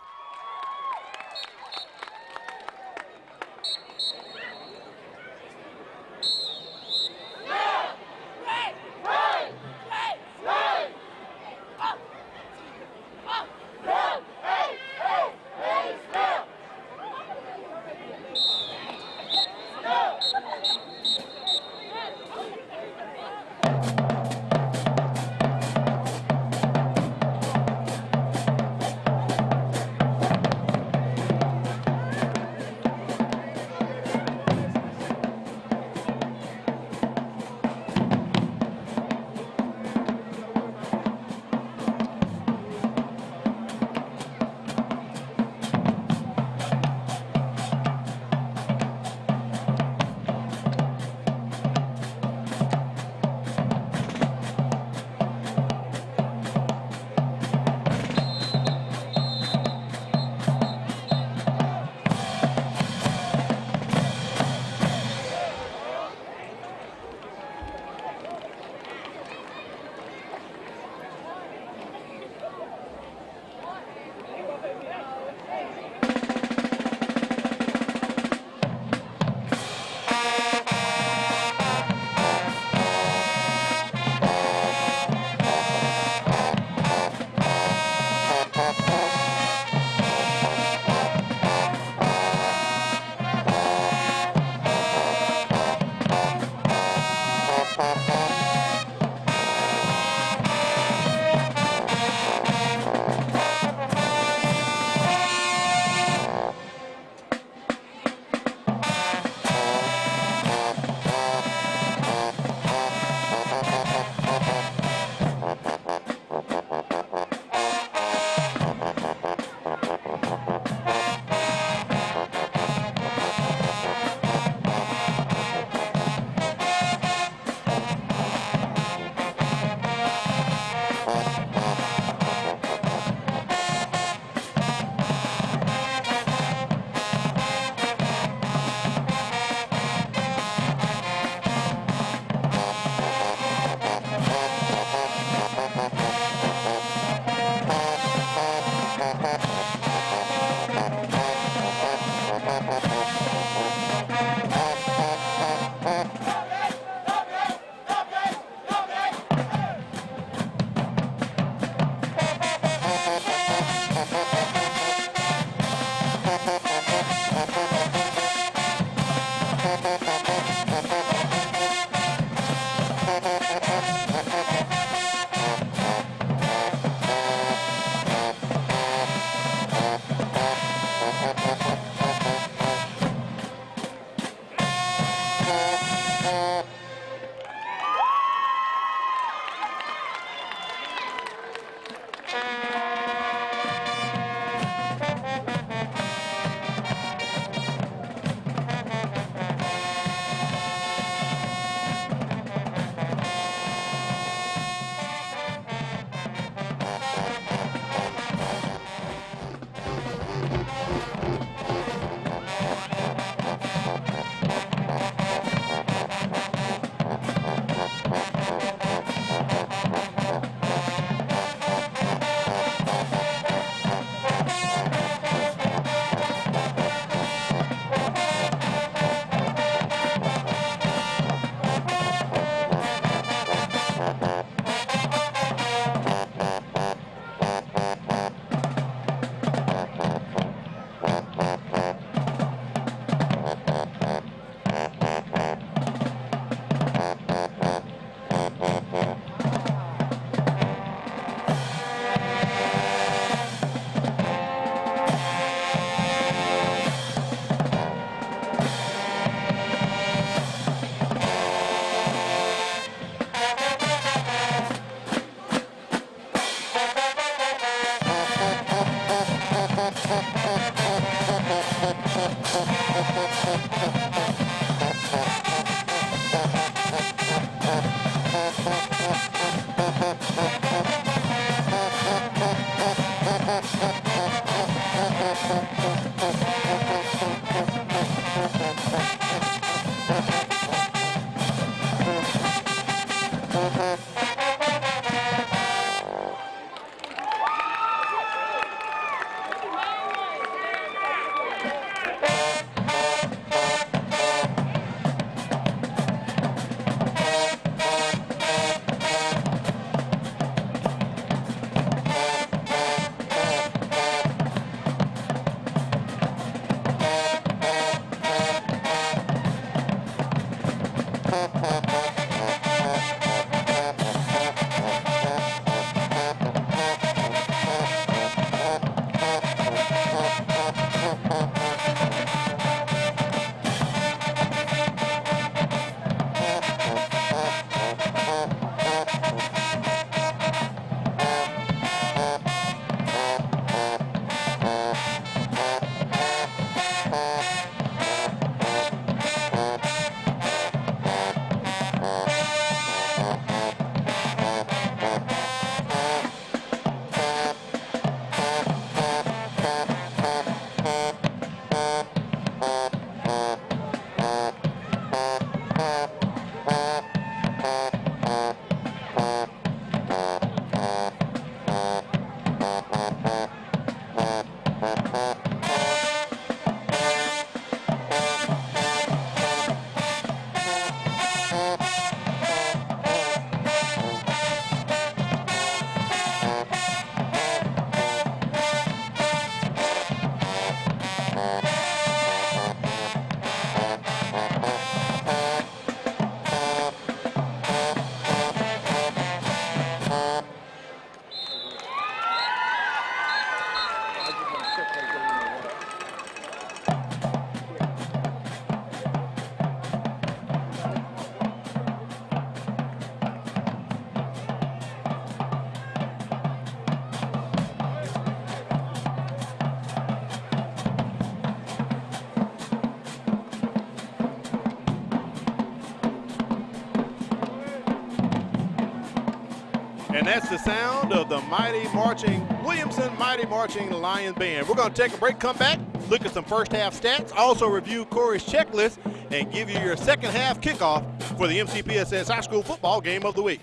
And that's the sound of the Williamson Mighty Marching Lion Band. We're going to take a break, come back, look at some first half stats, also review Corey's checklist, and give you your second half kickoff for the MCPSS High School Football Game of the Week.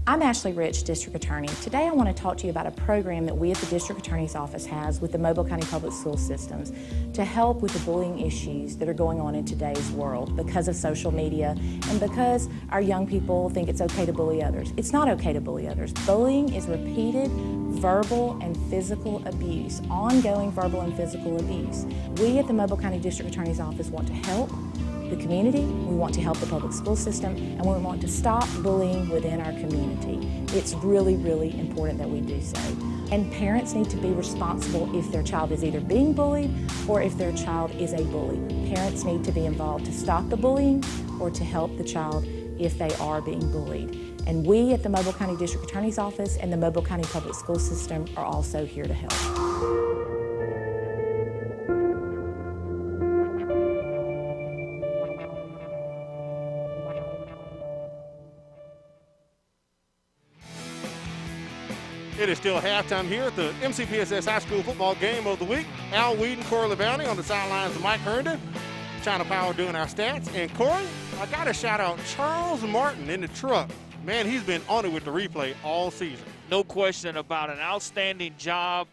I'm Ashley Rich, District Attorney. Today I want to talk to you about a program that we at the District Attorney's Office has with the Mobile County Public School Systems to help with the bullying issues that are going on in today's world because of social media and because our young people think it's okay to bully others. It's not okay to bully others. Bullying is repeated verbal and physical abuse, ongoing verbal and physical abuse. We at the Mobile County District Attorney's Office want to help the community, we want to help the public school system, and we want to stop bullying within our community. It's really, really important that we do so. And parents need to be responsible if their child is either being bullied or if their child is a bully. Parents need to be involved to stop the bullying or to help the child if they are being bullied. And we at the Mobile County District Attorney's Office and the Mobile County Public School System are also here to help. It is still halftime here at the MCPSS High School Football Game of the Week. Al Whedon, Corey LeBounty on the sidelines of Mike Herndon. China Power doing our stats. And Corey, I got to shout out Charles Martin in the truck. Man, he's been on it with the replay all season. No question about an outstanding job.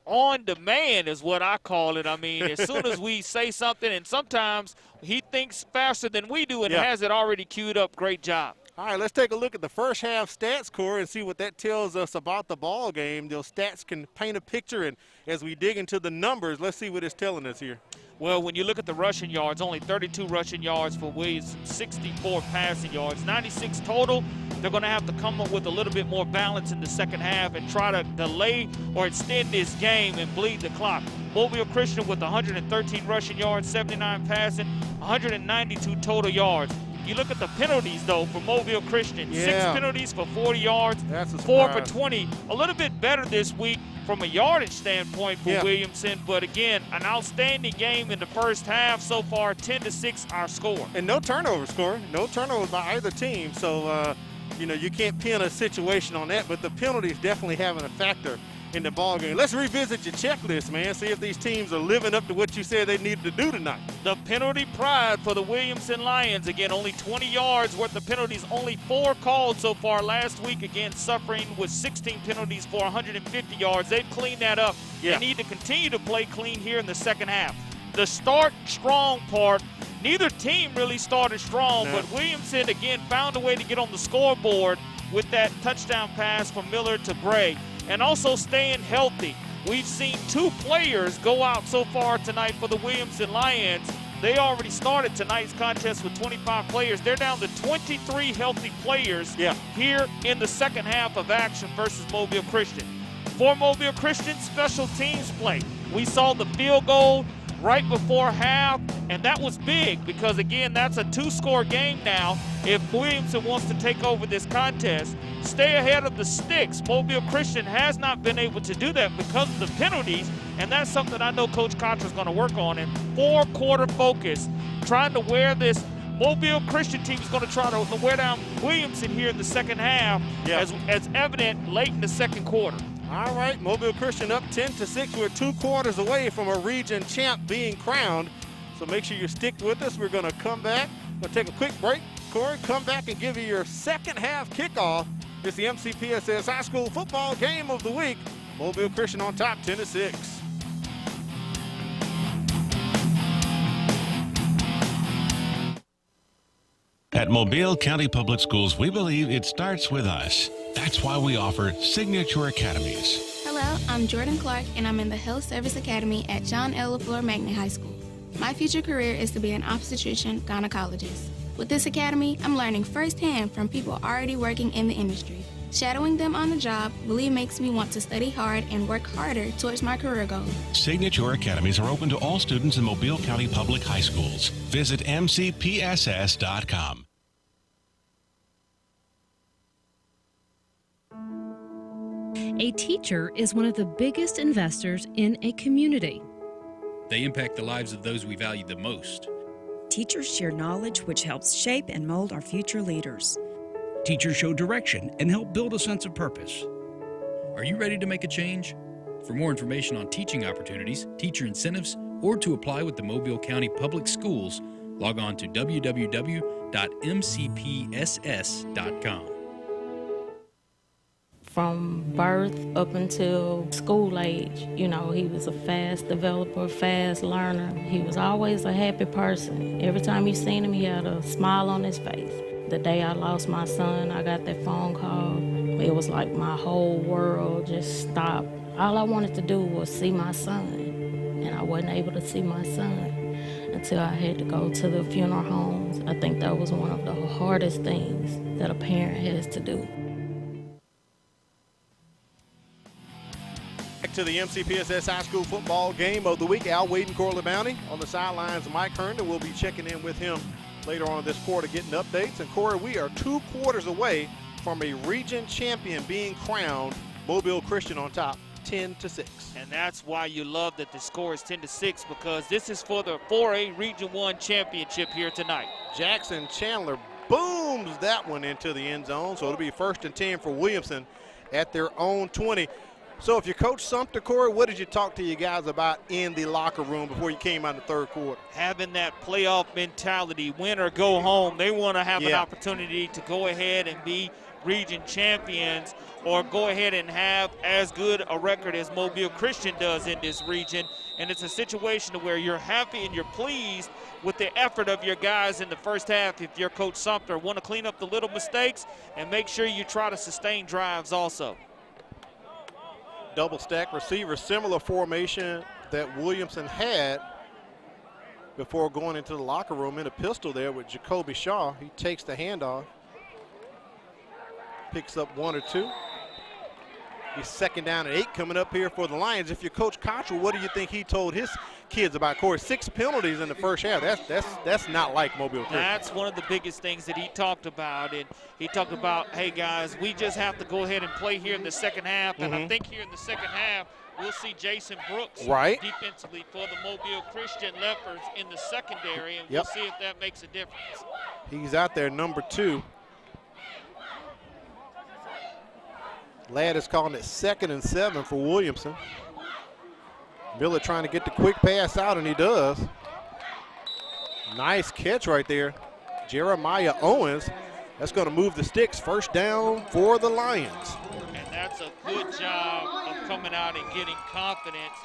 On demand is what I call it. I mean, as soon as we say something, and sometimes he thinks faster than we do and has it already queued up. Great job. All right, let's take a look at the first half stats, Corey, and see what that tells us about the ball game. Those stats can paint a picture, and as we dig into the numbers, let's see what it's telling us here. Well, when you look at the rushing yards, only 32 rushing yards for Williamson, 64 passing yards, 96 total. They're going to have to come up with a little bit more balance in the second half and try to delay or extend this game and bleed the clock. Mobile Christian with 113 rushing yards, 79 passing, 192 total yards. You look at the penalties, though, for Mobile Christian. 6 penalties for 40 yards, 4 for 20. A little bit better this week from a yardage standpoint for Williamson. But, again, an outstanding game in the first half. So far, 10-6 our score. And no turnovers, Corey. No turnovers by either team. So, you know, you can't pin a situation on that. But the penalties definitely having a factor in the ball game. Let's revisit your checklist, man. See if these teams are living up to what you said they needed to do tonight. The penalty pride for the Williamson Lions. Again, only 20 yards worth of penalties. Only 4 called so far last week. Again, suffering with 16 penalties for 150 yards. They've cleaned that up. They need to continue to play clean here in the second half. The start strong part, neither team really started strong, but Williamson, again, found a way to get on the scoreboard with that touchdown pass from Miller to Bray. And also staying healthy. We've seen 2 players go out so far tonight for the Williamson Lions. They already started tonight's contest with 25 players. They're down to 23 healthy players here in the second half of action versus Mobile Christian. For Mobile Christian, special teams play. We saw the field goal right before half, and that was big because, again, that's a 2-score game now. If Williamson wants to take over this contest, stay ahead of the sticks. Mobile Christian has not been able to do that because of the penalties, and that's something I know Coach Contra is going to work on. And 4-quarter focus, trying to wear this Mobile Christian team is going to try to wear down Williamson here in the second half, as evident late in the second quarter. All right, Mobile Christian up 10-6. We're 2 quarters away from a region champ being crowned. So make sure you stick with us. We're going to come back. We'll take a quick break. Corey, come back and give you your second half kickoff. It's the MCPSS High School Football Game of the Week. Mobile Christian on top, 10-6. At Mobile County Public Schools, we believe it starts with us. That's why we offer Signature Academies. Hello, I'm Jordan Clark, and I'm in the Health Service Academy at John L. LaFleur Magnet High School. My future career is to be an obstetrician gynecologist. With this academy, I'm learning firsthand from people already working in the industry. Shadowing them on the job really makes me want to study hard and work harder towards my career goals. Signature Academies are open to all students in Mobile County Public High Schools. Visit mcpss.com. A teacher is one of the biggest investors in a community. They impact the lives of those we value the most. Teachers share knowledge which helps shape and mold our future leaders. Teachers show direction and help build a sense of purpose. Are you ready to make a change? For more information on teaching opportunities, teacher incentives, or to apply with the Mobile County Public Schools, log on to www.mcpss.com. From birth up until school age, you know, he was a fast developer, fast learner. He was always a happy person. Every time you seen him, he had a smile on his face. The day I lost my son, I got that phone call. It was like my whole world just stopped. All I wanted to do was see my son, and I wasn't able to see my son until I had to go to the funeral homes. I think that was one of the hardest things that a parent has to do. To the MCPSS High School Football Game of the Week. Al Wade and Corley Bounty on the sidelines. Mike Herndon will be checking in with him later on this quarter, getting updates. And Corey, we are 2 quarters away from a region champion being crowned. Mobile Christian on top, 10-6. And that's why you love that the score is 10-6, because this is for the 4A Region 1 championship here tonight. Jackson Chandler booms that one into the end zone, so it'll be 1st and 10 for Williamson at their own 20. So if you coach Sumter, Corey, what did you talk to you guys about in the locker room before you came out in the 3rd quarter? Having that playoff mentality, win or go home. They want to have an opportunity to go ahead and be region champions, or go ahead and have as good a record as Mobile Christian does in this region. And it's a situation where you're happy and you're pleased with the effort of your guys in the first half. If you're Coach Sumter, want to clean up the little mistakes and make sure you try to sustain drives also. Double stack receiver, similar formation that Williamson had before going into the locker room in a pistol there with Jacoby Shaw. He takes the handoff, picks up 1 or 2. He's 2nd down and 8 coming up here for the Lions. If you're Coach Cottrell, what do you think he told his kids about Corey? 6 penalties in the first half. That's not like Mobile Christian. That's one of the biggest things that he talked about. And he talked about, hey guys, we just have to go ahead and play here in the second half. And I think here in the second half, we'll see Jason Brooks defensively for the Mobile Christian Leopards in the secondary, and we'll see if that makes a difference. He's out there, number 2. Ladd is calling it 2nd and 7 for Williamson. Miller trying to get the quick pass out, and he does. Nice catch right there. Jeremiah Owens. That's going to move the sticks. 1st down for the Lions. And that's a good job of coming out and getting confidence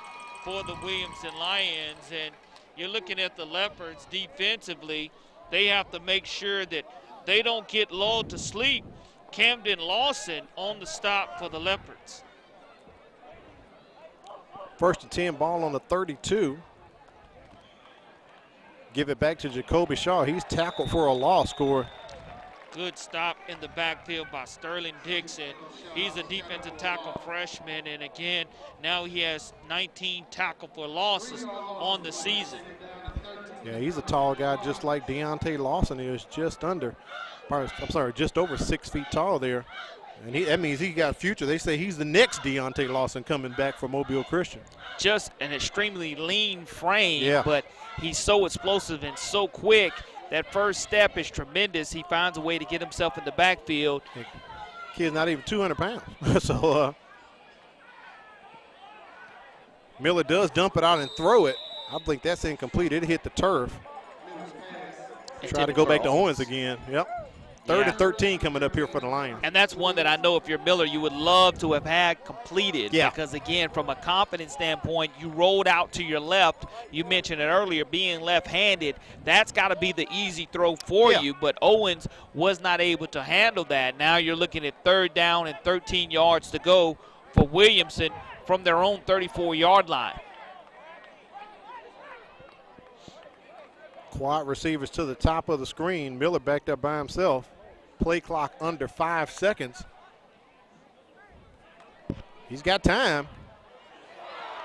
for the Williamson Lions. And you're looking at the Leopards defensively. They have to make sure that they don't get lulled to sleep. Camden Lawson on the stop for the Leopards. First and 10, ball on the 32. Give it back to Jacoby Shaw. He's tackled for a loss, Corey. Good stop in the backfield by Sterling Dixon. He's a defensive tackle freshman, and again, now he has 19 tackle for losses on the season. Yeah, he's a tall guy just like Deontay Lawson is, just over 6 feet tall there. And that means he got a future. They say he's the next Deontay Lawson coming back for Mobile Christian. Just an extremely lean frame, but he's so explosive and so quick. That first step is tremendous. He finds a way to get himself in the backfield. Kid's not even 200 pounds. So Miller does dump it out and throw it. I think that's incomplete. It hit the turf. Try to go back to Owens again. Yep. 3rd and 13 coming up here for the Lions. And that's one that I know if you're Miller, you would love to have had completed. Yeah. Because, again, from a confidence standpoint, you rolled out to your left. You mentioned it earlier, being left-handed. That's got to be the easy throw for you. But Owens was not able to handle that. Now you're looking at 3rd down and 13 yards to go for Williamson from their own 34-yard line. Quad receivers to the top of the screen. Miller backed up by himself. Play clock under 5 seconds. He's got time.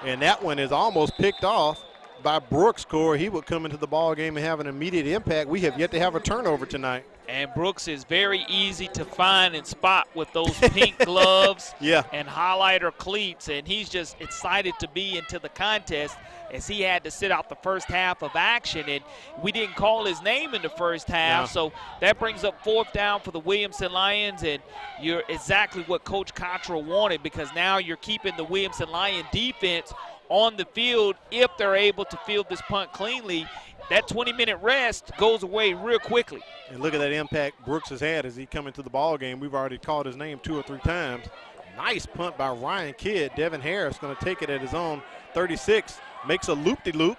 And that one is almost picked off by Brooks. Corey, he would come into the ball game and have an immediate impact. We have yet to have a turnover tonight. And Brooks is very easy to find and spot with those pink gloves and highlighter cleats. And he's just excited to be into the contest as he had to sit out the first half of action. And we didn't call his name in the first half. So that brings up 4th down for the Williamson Lions. And you're exactly what Coach Cottrell wanted, because now you're keeping the Williamson Lion defense on the field if they're able to field this punt cleanly. That 20-minute rest goes away real quickly. And look at that impact Brooks has had as he come into the ball game. We've already called his name 2 or 3 times. Nice punt by Ryan Kidd. Devin Harris going to take it at his own 36. Makes a loop-de-loop.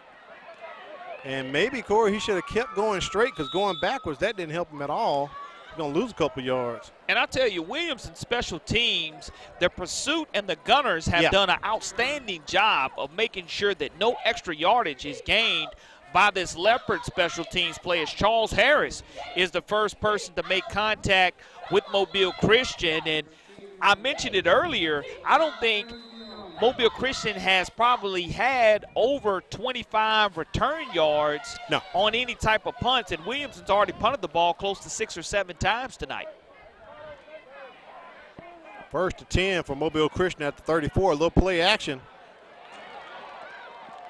And maybe, Corey, he should have kept going straight, because going backwards, that didn't help him at all. He's going to lose a couple yards. And I'll tell you, Williamson special teams, the pursuit and the gunners have done an outstanding job of making sure that no extra yardage is gained by this Leopard special teams player. Charles Harris is the first person to make contact with Mobile Christian. And I mentioned it earlier, I don't think Mobile Christian has probably had over 25 return yards on any type of punts, and Williamson's already punted the ball close to 6 or 7 times tonight. 1st and 10 for Mobile Christian at the 34. A little play action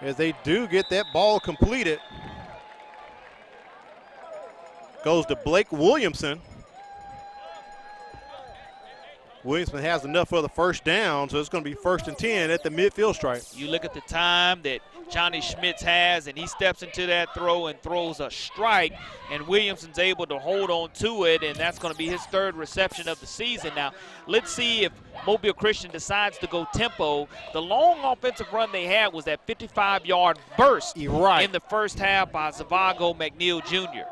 as they do get that ball completed. Goes to Blake Williamson. Williamson has enough for the first down, so it's going to be 1st and 10 at the midfield stripe. You look at the time that Johnny Schmitz has, and he steps into that throw and throws a strike, and Williamson's able to hold on to it, and that's going to be his 3rd reception of the season. Now, let's see if Mobile Christian decides to go tempo. The long offensive run they had was that 55-yard burst in the first half by Zavago McNeil Jr.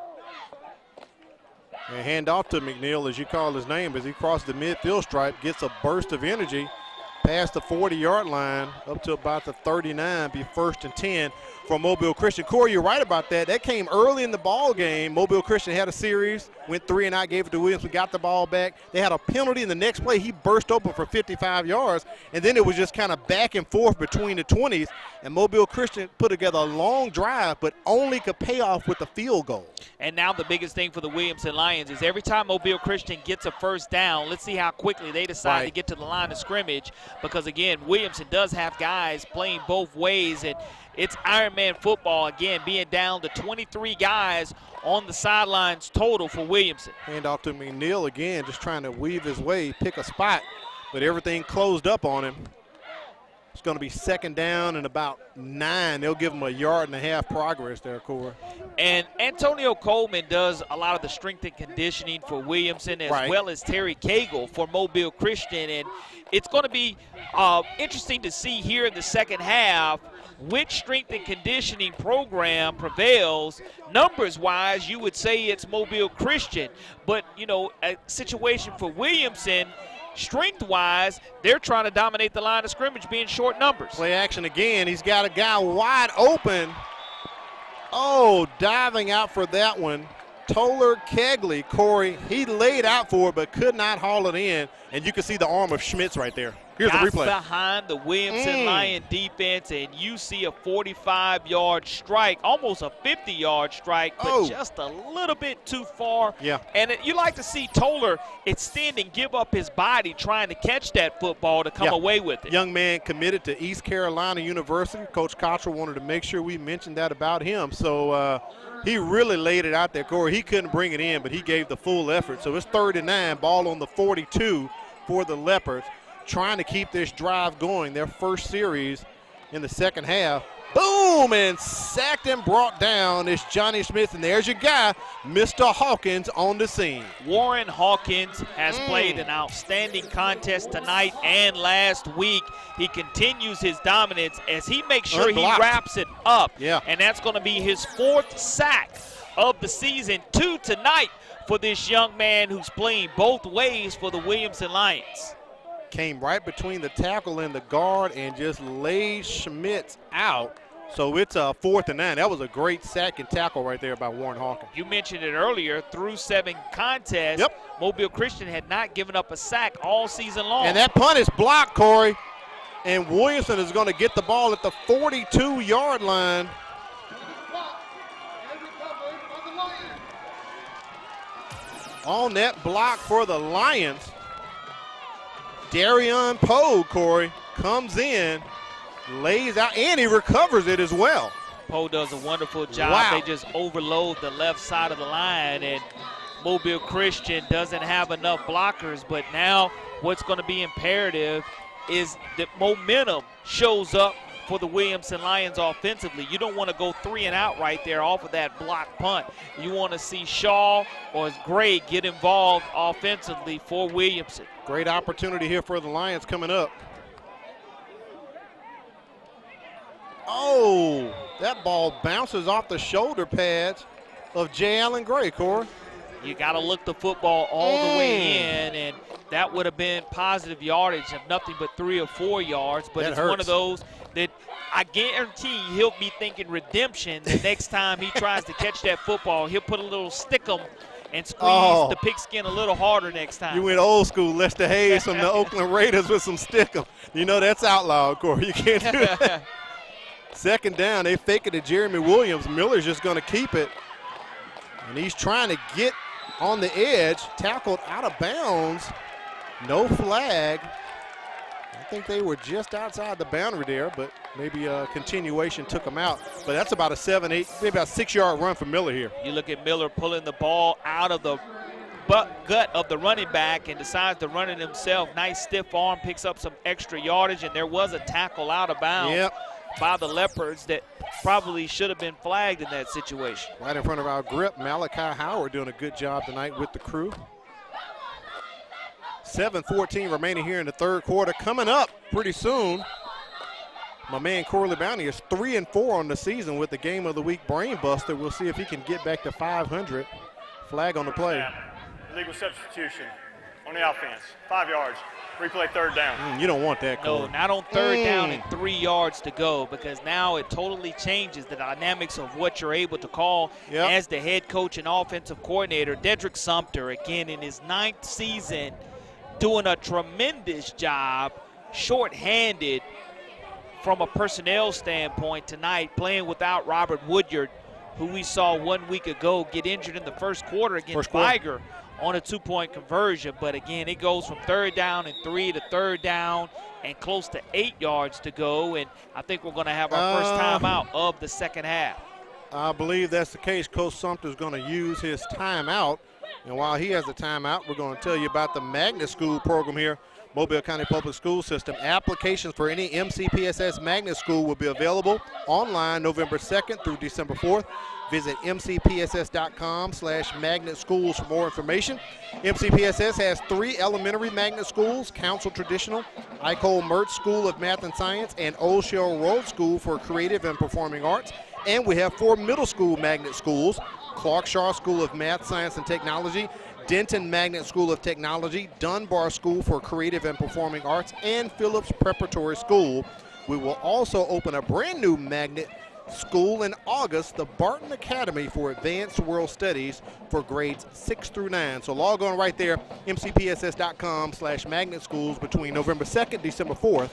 And hand off to McNeil, as you call his name, as he crosses the midfield stripe, gets a burst of energy past the 40-yard line up to about the 39, be 1st and 10 for Mobile Christian. Corey, you're right about that. That came early in the ball game. Mobile Christian had a series, went 3 and out, gave it to Williamson, got the ball back. They had a penalty in the next play. He burst open for 55 yards, and then it was just kind of back and forth between the 20s, and Mobile Christian put together a long drive, but only could pay off with a field goal. And now the biggest thing for the Williamson Lions is every time Mobile Christian gets a first down, let's see how quickly they decide to get to the line of scrimmage, because, again, Williamson does have guys playing both ways, and it's Ironman football, again, being down to 23 guys on the sidelines total for Williamson. Hand off to McNeil again, just trying to weave his way, pick a spot, but everything closed up on him. It's going to be 2nd down and about 9. They'll give him a 1.5 yard progress there, Corey. And Antonio Coleman does a lot of the strength and conditioning for Williamson, as well as Terry Cagle for Mobile Christian. And it's going to be interesting to see here in the second half which strength and conditioning program prevails. Numbers-wise, you would say it's Mobile Christian. But, you know, a situation for Williamson, strength-wise, they're trying to dominate the line of scrimmage, being short numbers. Play action again. He's got a guy wide open. Oh, diving out for that one. Toller Kegley, Corey, he laid out for it but could not haul it in, and you can see the arm of Schmitz right there. Here's the replay. Behind the Williamson Lion defense, and you see a 45-yard strike, almost a 50-yard strike, but just a little bit too far. Yeah. And you like to see Toller extend and give up his body trying to catch that football to come away with it. Young man committed to East Carolina University. Coach Cottrell wanted to make sure we mentioned that about him. So he really laid it out there, Corey. He couldn't bring it in, but he gave the full effort. So it's 3rd and 9, ball on the 42 for the Leopards, trying to keep this drive going, their first series in the second half. Boom, and sacked and brought down is Johnny Smith, and there's your guy, Mr. Hawkins, on the scene. Warren Hawkins has played an outstanding contest tonight and last week. He continues his dominance as he makes sure he wraps it up. Yeah. And that's going to be his 4th sack of the season, 2 tonight for this young man who's playing both ways for the Williamson Lions. Came right between the tackle and the guard and just laid Schmitz out. So it's a 4th and 9. That was a great sack and tackle right there by Warren Hawkins. You mentioned it earlier, through 7 contests, Mobile Christian had not given up a sack all season long. And that punt is blocked, Corey. And Williamson is going to get the ball at the 42-yard line. On that block for the Lions, Darion Poe, Corey, comes in, lays out, and he recovers it as well. Poe does a wonderful job. Wow. They just overload the left side of the line, and Mobile Christian doesn't have enough blockers. But now what's going to be imperative is that momentum shows up for the Williamson Lions offensively. You don't want to go 3 and out right there off of that block punt. You want to see Shaw or Gray get involved offensively for Williamson. Great opportunity here for the Lions coming up. Oh, that ball bounces off the shoulder pads of J. Allen Gray, Corey. You got to look the football all the way in, and that would have been positive yardage of nothing but 3 or 4 yards. But it's one of those that I guarantee he'll be thinking redemption the next time he tries to catch that football. He'll put a little stick-em and squeeze the pigskin a little harder next time. You went old school, Lester Hayes from the Oakland Raiders with some stick-em. You know that's outlawed, Corey. You can't do that. 2nd down, they fake it to Jeremy Williams. Miller's just going to keep it. And he's trying to get on the edge, tackled out of bounds. No flag. I think they were just outside the boundary there, but maybe a continuation took them out. But that's about a 7, 8, maybe about 6-yard run for Miller here. You look at Miller pulling the ball out of the gut of the running back and decides to run it himself. Nice stiff arm, picks up some extra yardage, and there was a tackle out of bounds by the Leopards that probably should have been flagged in that situation. Right in front of our grip, Malachi Howard doing a good job tonight with the crew. 7:14 remaining here in the 3rd quarter. Coming up pretty soon, my man Corley Bounty is 3-4 on the season with the Game of the Week brain buster. We'll see if he can get back to 500. Flag on the play. Illegal substitution on the offense. 5 yards. Replay 3rd down. You don't want that, Corey. No, not on 3rd down and 3 yards to go, because now it totally changes the dynamics of what you're able to call as the head coach and offensive coordinator. Dedrick Sumter, again, in his 9th season, doing a tremendous job, shorthanded from a personnel standpoint tonight, playing without Robert Woodyard, who we saw 1 week ago get injured in the first quarter against Viger on a 2-point conversion. But again, it goes from 3rd down and 3 to 3rd down and close to 8 yards to go. And I think we're going to have our first timeout of the second half. I believe that's the case. Coach Sumter's going to use his timeout. And while he has the timeout, we're going to tell you about the Magnet School program here, Mobile County Public School System. Applications for any MCPSS Magnet School will be available online November 2nd through December 4th. Visit mcpss.com/magnet schools for more information. MCPSS has 3 elementary magnet schools: Council Traditional, Icole Mertz School of Math and Science, and Old Shell Road School for Creative and Performing Arts. And we have 4 middle school magnet schools: Clark Shaw School of Math, Science, and Technology, Denton Magnet School of Technology, Dunbar School for Creative and Performing Arts, and Phillips Preparatory School. We will also open a brand new magnet school in August, the Barton Academy for Advanced World Studies for grades 6 through 9. So log on right there, mcpss.com/magnet schools between November 2nd, December 4th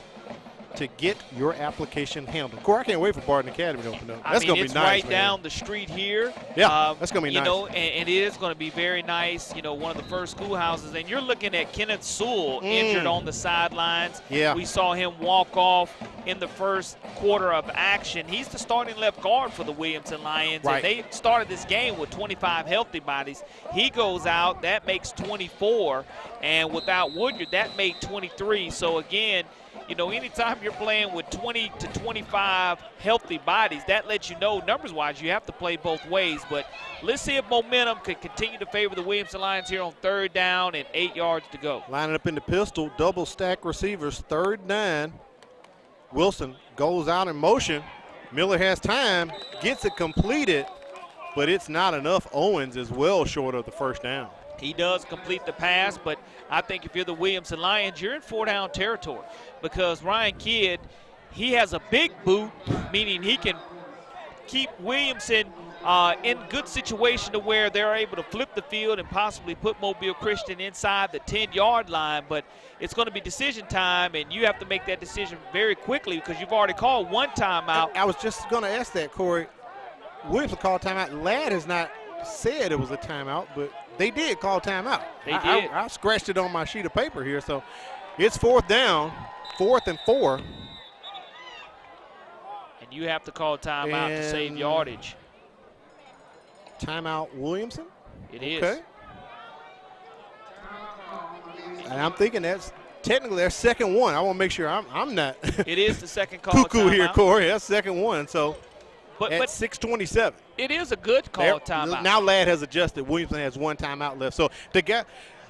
to get your application handled. Corey, I can't wait for Barton Academy to open up. That's going to be nice, it's right down the street here. Yeah, that's going to be nice. You know, and it is going to be very nice, you know, one of the first schoolhouses. And you're looking at Kenneth Sewell injured on the sidelines. Yeah. We saw him walk off in the first quarter of action. He's the starting left guard for the Williamson Lions. Right. And they started this game with 25 healthy bodies. He goes out. That makes 24. And without Woodyard, that made 23. So, again, you know, anytime you're playing with 20 to 25 healthy bodies, that lets you know, numbers-wise, you have to play both ways. But let's see if momentum could continue to favor the Williamson Lions here on 3rd down and 8 yards to go. Lining up in the pistol, double stack receivers, 3rd 9. Wilson goes out in motion. Miller has time, gets it completed, but it's not enough. Owens is well short of the 1st down. He does complete the pass, but I think if you're the Williamson Lions, you're in 4-down territory because Ryan Kidd, he has a big boot, meaning he can keep Williamson in good situation to where they're able to flip the field and possibly put Mobile Christian inside the 10-yard line. But it's going to be decision time, and you have to make that decision very quickly because you've already called one timeout. I was just going to ask that, Corey. Williamson called timeout. Ladd has not said it was a timeout, but they did call timeout. They did. I scratched it on my sheet of paper here. So it's 4th down, 4th and 4. And you have to call timeout to save yardage. Timeout Williamson? It is. Okay. And I'm thinking that's technically their 2nd one. I want to make sure I'm not it is the second call cuckoo timeout here, Corey. That's 2nd one. So but 6:27. It is a good call timeout. Now Ladd has adjusted. Williamson has one timeout left. So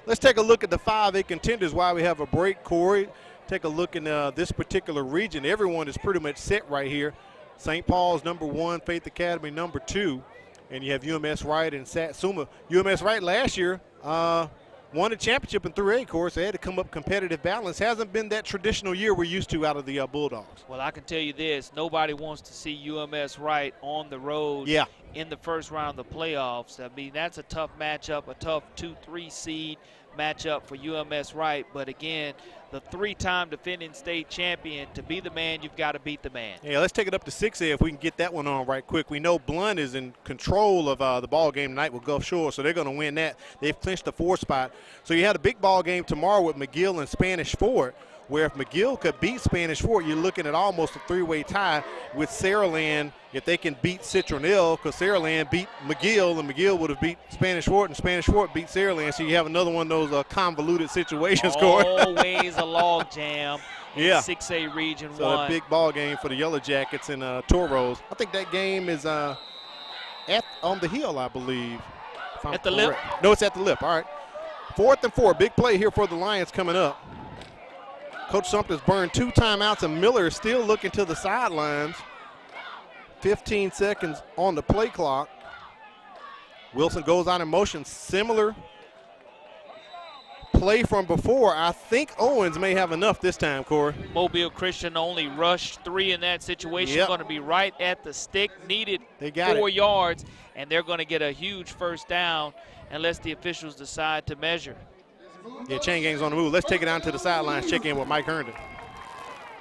let's take a look at the 5A contenders while we have a break, Corey. Take a look in this particular region. Everyone is pretty much set right here. St. Paul's number 1, Faith Academy number 2. And you have UMS Wright and Satsuma. UMS Wright last year won a championship in 3A, of course. They had to come up competitive balance. Hasn't been that traditional year we're used to out of the Bulldogs. Well, I can tell you this. Nobody wants to see UMS Wright on the road in the first round of the playoffs. I mean, that's a tough matchup, a tough 2-3 seed matchup for UMS Wright. But, again, the 3-time defending state champion, to be the man, you've got to beat the man. Yeah, let's take it up to 6A if we can get that one on right quick. We know Blunt is in control of the ball game tonight with Gulf Shore, so they're going to win that. They've clinched the 4th spot. So you had a big ball game tomorrow with McGill and Spanish Fort, where if McGill could beat Spanish Fort, you're looking at almost a 3-way tie with Saraland if they can beat Citronelle, because Saraland beat McGill, and McGill would have beat Spanish Fort, and Spanish Fort beat Saraland. So you have another one of those convoluted situations, Corey. Always a log jam in 6A Region 1. So a big ball game for the Yellow Jackets and Toros. I think that game is on the hill, I believe. At the lip? No, it's at the lip. All right. 4th and 4. Big play here for the Lions coming up. Coach Sumter's burned 2 timeouts, and Miller is still looking to the sidelines. 15 seconds on the play clock. Wilson goes out in motion. Similar play from before. I think Owens may have enough this time, Corey. Mobile Christian only rushed 3 in that situation. Going to be right at the stick. Needed 4 yards, and they're going to get a huge 1st down unless the officials decide to measure. Yeah, chain gang's on the move. Let's take it down to the sidelines, check in with Mike Herndon.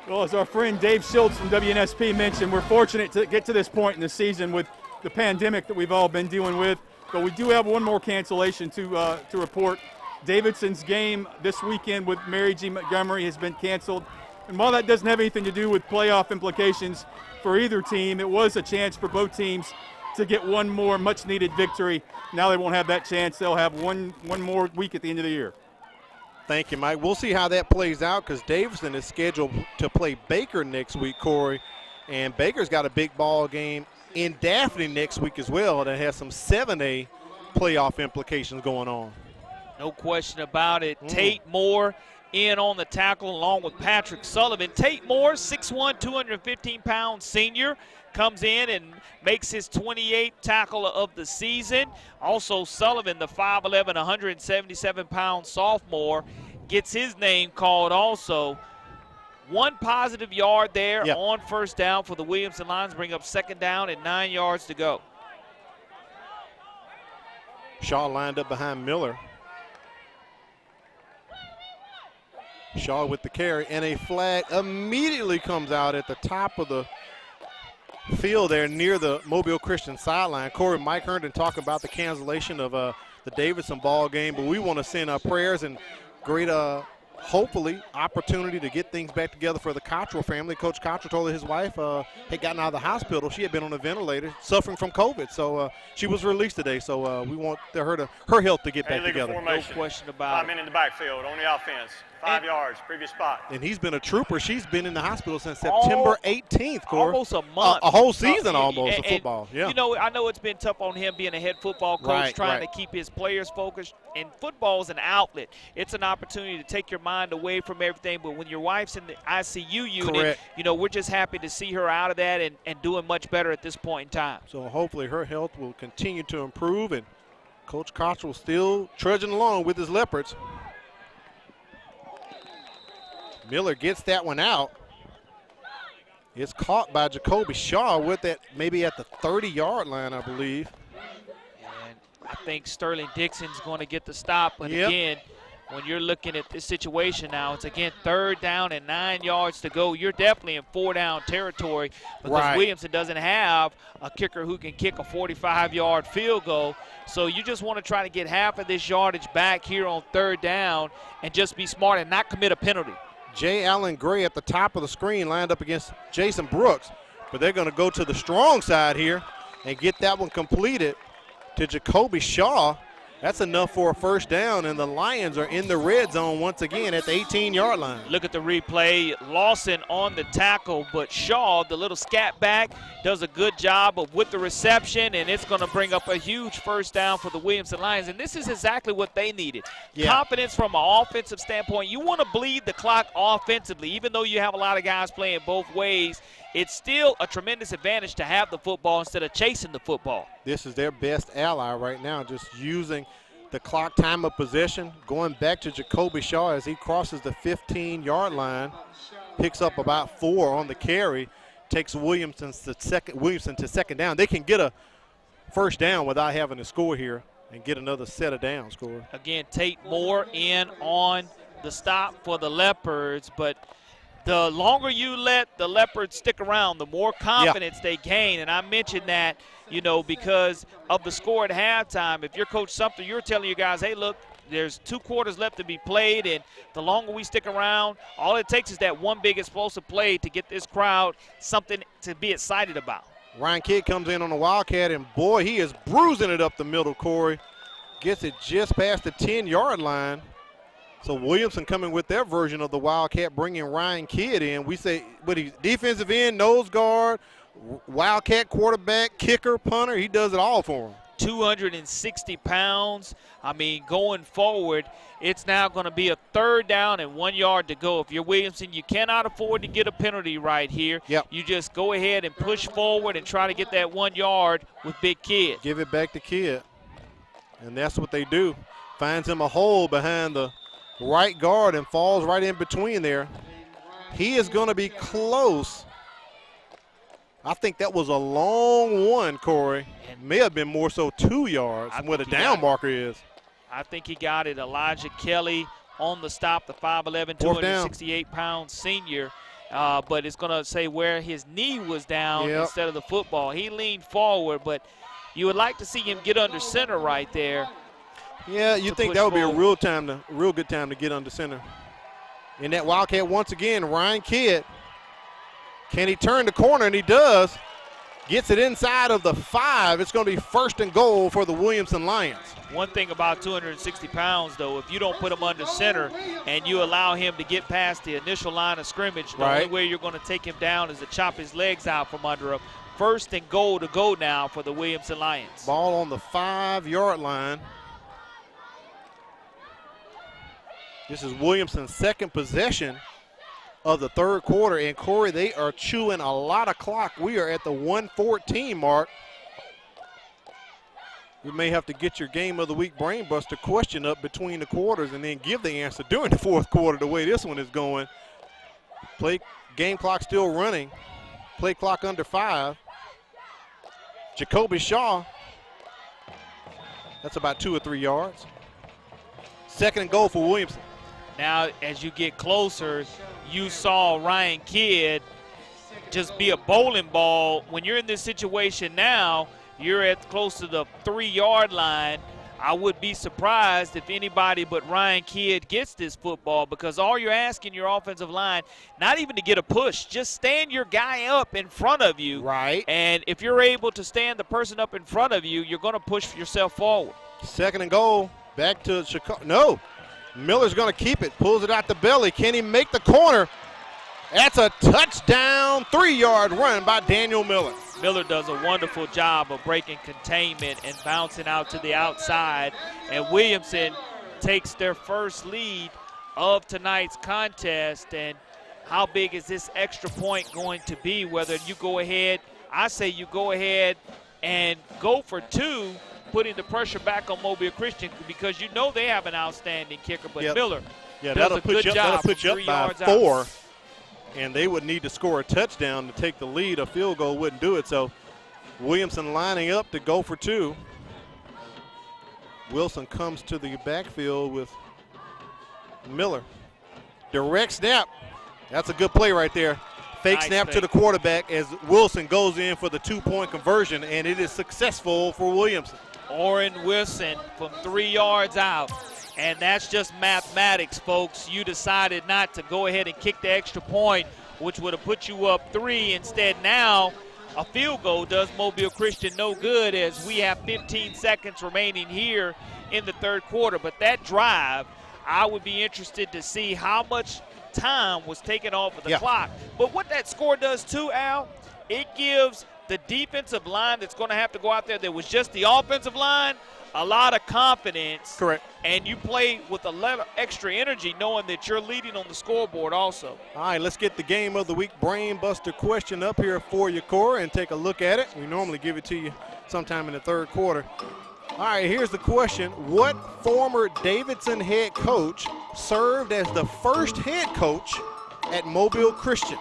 Well, as our friend Dave Schultz from WNSP mentioned, we're fortunate to get to this point in the season with the pandemic that we've all been dealing with. But we do have one more cancellation to report. Davidson's game this weekend with Mary G. Montgomery has been canceled. And while that doesn't have anything to do with playoff implications for either team, it was a chance for both teams to get one more much-needed victory. Now they won't have that chance. They'll have one more week at the end of the year. Thank you, Mike. We'll see how that plays out because Davidson is scheduled to play Baker next week, Corey. And Baker's got a big ball game in Daphne next week as well that has some 7A playoff implications going on. No question about it. Tate Moore in on the tackle along with Patrick Sullivan. Tate Moore, 6'1", 215-pound senior, comes in and makes his 28th tackle of the season. Also Sullivan, the 5'11", 177-pound sophomore, gets his name called also. 1 positive yard there on first down for the Williamson Lions, bring up second down and 9 yards to go. Shaw lined up behind Miller. Shaw with the carry, and a flag immediately comes out at the top of the field there near the Mobile Christian sideline. Corey, Mike Herndon talking about the cancellation of the Davidson ball game, but we want to send our prayers and great hopefully opportunity to get things back together for the Cottrell family. Coach Cottrell told his wife had gotten out of the hospital. She had been on a ventilator suffering from COVID, so she was released today. So we want her health to get back together. No question about it. 5 men in the backfield on the offense. 5 yards, previous spot. And he's been a trooper. She's been in the hospital since September 18th, Corey. Almost a month. A whole season almost of football. Yeah. You know, I know it's been tough on him being a head football coach, trying to keep his players focused. And football is an outlet. It's an opportunity to take your mind away from everything. But when your wife's in the ICU unit, you know, we're just happy to see her out of that and doing much better at this point in time. So hopefully her health will continue to improve. And Coach Cottrell still trudging along with his Leopards. Miller gets that one out. It's caught by Jacoby Shaw with it maybe at the 30-yard line, I believe. And I think Sterling Dixon's going to get the stop. But again, when you're looking at this situation now, it's again 3rd down and 9 yards to go. You're definitely in 4-down territory because Williamson doesn't have a kicker who can kick a 45-yard field goal. So you just want to try to get half of this yardage back here on 3rd down and just be smart and not commit a penalty. J. Allen Gray at the top of the screen lined up against Jason Brooks, but they're going to go to the strong side here and get that one completed to Jacoby Shaw. That's enough for a first down, and the Lions are in the red zone once again at the 18-yard line. Look at the replay. Lawson on the tackle, but Shaw, the little scat back, does a good job with the reception, and it's going to bring up a huge first down for the Williamson Lions. And this is exactly what they needed. Confidence from an offensive standpoint. You want to bleed the clock offensively, even though you have a lot of guys playing both ways. It's still a tremendous advantage to have the football instead of chasing the football. This is their best ally right now, just using the clock time of possession, going back to Jacoby Shaw as he crosses the 15-yard line, picks up about 4 on the carry, takes Williamson to second down. They can get a first down without having to score here and get another set of downs, Corey. Again, Tate Moore in on the stop for the Leopards, but the longer you let the Leopards stick around, the more confidence they gain. And I mentioned that, you know, because of the score at halftime. If you're Coach Sumter, you're telling your guys, hey, look, there's 2 quarters left to be played, and the longer we stick around, all it takes is that one big explosive play to get this crowd something to be excited about. Ryan Kidd comes in on the Wildcat, and, boy, he is bruising it up the middle, Corey. Gets it just past the 10-yard line. So Williamson coming with their version of the Wildcat, bringing Ryan Kidd in. We say, but he's defensive end, nose guard, Wildcat quarterback, kicker, punter. He does it all for him. 260 pounds. I mean, going forward, it's now going to be a 3rd down and 1 yard to go. If you're Williamson, you cannot afford to get a penalty right here. You just go ahead and push forward and try to get that 1 yard with Big Kidd. Give it back to Kidd. And that's what they do. Finds him a hole behind the right guard and falls right in between there. He is going to be close. I think that was a long one, Corey. It may have been more so 2 yards from where the down marker is. I think he got it. Elijah Kelly on the stop, the 5'11", 268-pound senior. But it's going to say where his knee was down instead of the football. He leaned forward, but you would like to see him get under center right there. Yeah, you think that would be a real good time to get under center. In that Wildcat once again, Ryan Kidd. Can he turn the corner? And he does. Gets it inside of the 5. It's going to be 1st and goal for the Williamson Lions. One thing about 260 pounds, though, if you don't put him under center and you allow him to get past the initial line of scrimmage, the only way you're going to take him down is to chop his legs out from under him. 1st and goal to go now for the Williamson Lions. Ball on the 5-yard line. This is Williamson's second possession of the third quarter. And, Corey, they are chewing a lot of clock. We are at the 1:14 mark. We may have to get your Game of the Week Brainbuster question up between the quarters and then give the answer during the fourth quarter the way this one is going. Game clock still running. Play clock under 5. Jacoby Shaw. That's about 2 or 3 yards. Second and goal for Williamson. Now, as you get closer, you saw Ryan Kidd just be a bowling ball. When you're in this situation now, you're at close to the 3-yard line. I would be surprised if anybody but Ryan Kidd gets this football, because all you're asking your offensive line, not even to get a push, just stand your guy up in front of you. Right. And if you're able to stand the person up in front of you, you're going to push yourself forward. Second and goal. Back to Chicago. No. Miller's going to keep it. Pulls it out the belly. Can he make the corner? That's a touchdown, 3-yard run by Daniel Miller. Miller does a wonderful job of breaking containment and bouncing out to the outside. And Williamson takes their first lead of tonight's contest. And how big is this extra point going to be? Whether you go ahead, I say you go ahead and go for 2, putting the pressure back on Mobile Christian, because you know they have an outstanding kicker. But Miller does a good job. That'll put you up by 4. And they would need to score a touchdown to take the lead. A field goal wouldn't do it. So Williamson lining up to go for 2. Wilson comes to the backfield with Miller. Direct snap. That's a good play right there. Fake snap to the quarterback as Wilson goes in for the 2-point conversion, and it is successful for Williamson. Orrin Wilson from 3 yards out. And that's just mathematics, folks. You decided not to go ahead and kick the extra point, which would have put you up 3. Instead, now a field goal does Mobile Christian no good, as we have 15 seconds remaining here in the third quarter. But that drive, I would be interested to see how much time was taken off of the clock. But what that score does too, Al, it gives the defensive line that's going to have to go out there that was just the offensive line a lot of confidence. Correct. And you play with a lot of extra energy knowing that you're leading on the scoreboard also. All right, let's get the Game of the Week Brainbuster question up here for you, Corey, and take a look at it. We normally give it to you sometime in the third quarter. All right, here's the question. What former Davidson head coach served as the first head coach at Mobile Christian?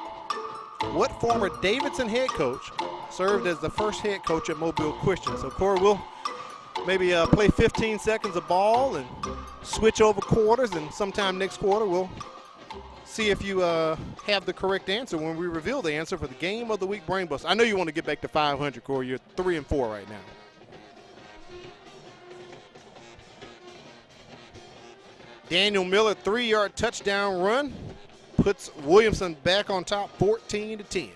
What former Davidson head coach served as the first head coach at Mobile Christian? So, Corey, we'll maybe play 15 seconds of ball and switch over quarters, and sometime next quarter we'll see if you have the correct answer when we reveal the answer for the Game of the Week Brainbuster. I know you want to get back to 500, Corey. You're 3-4 right now. Daniel Miller, 3-yard touchdown run, puts Williamson back on top, 14-10.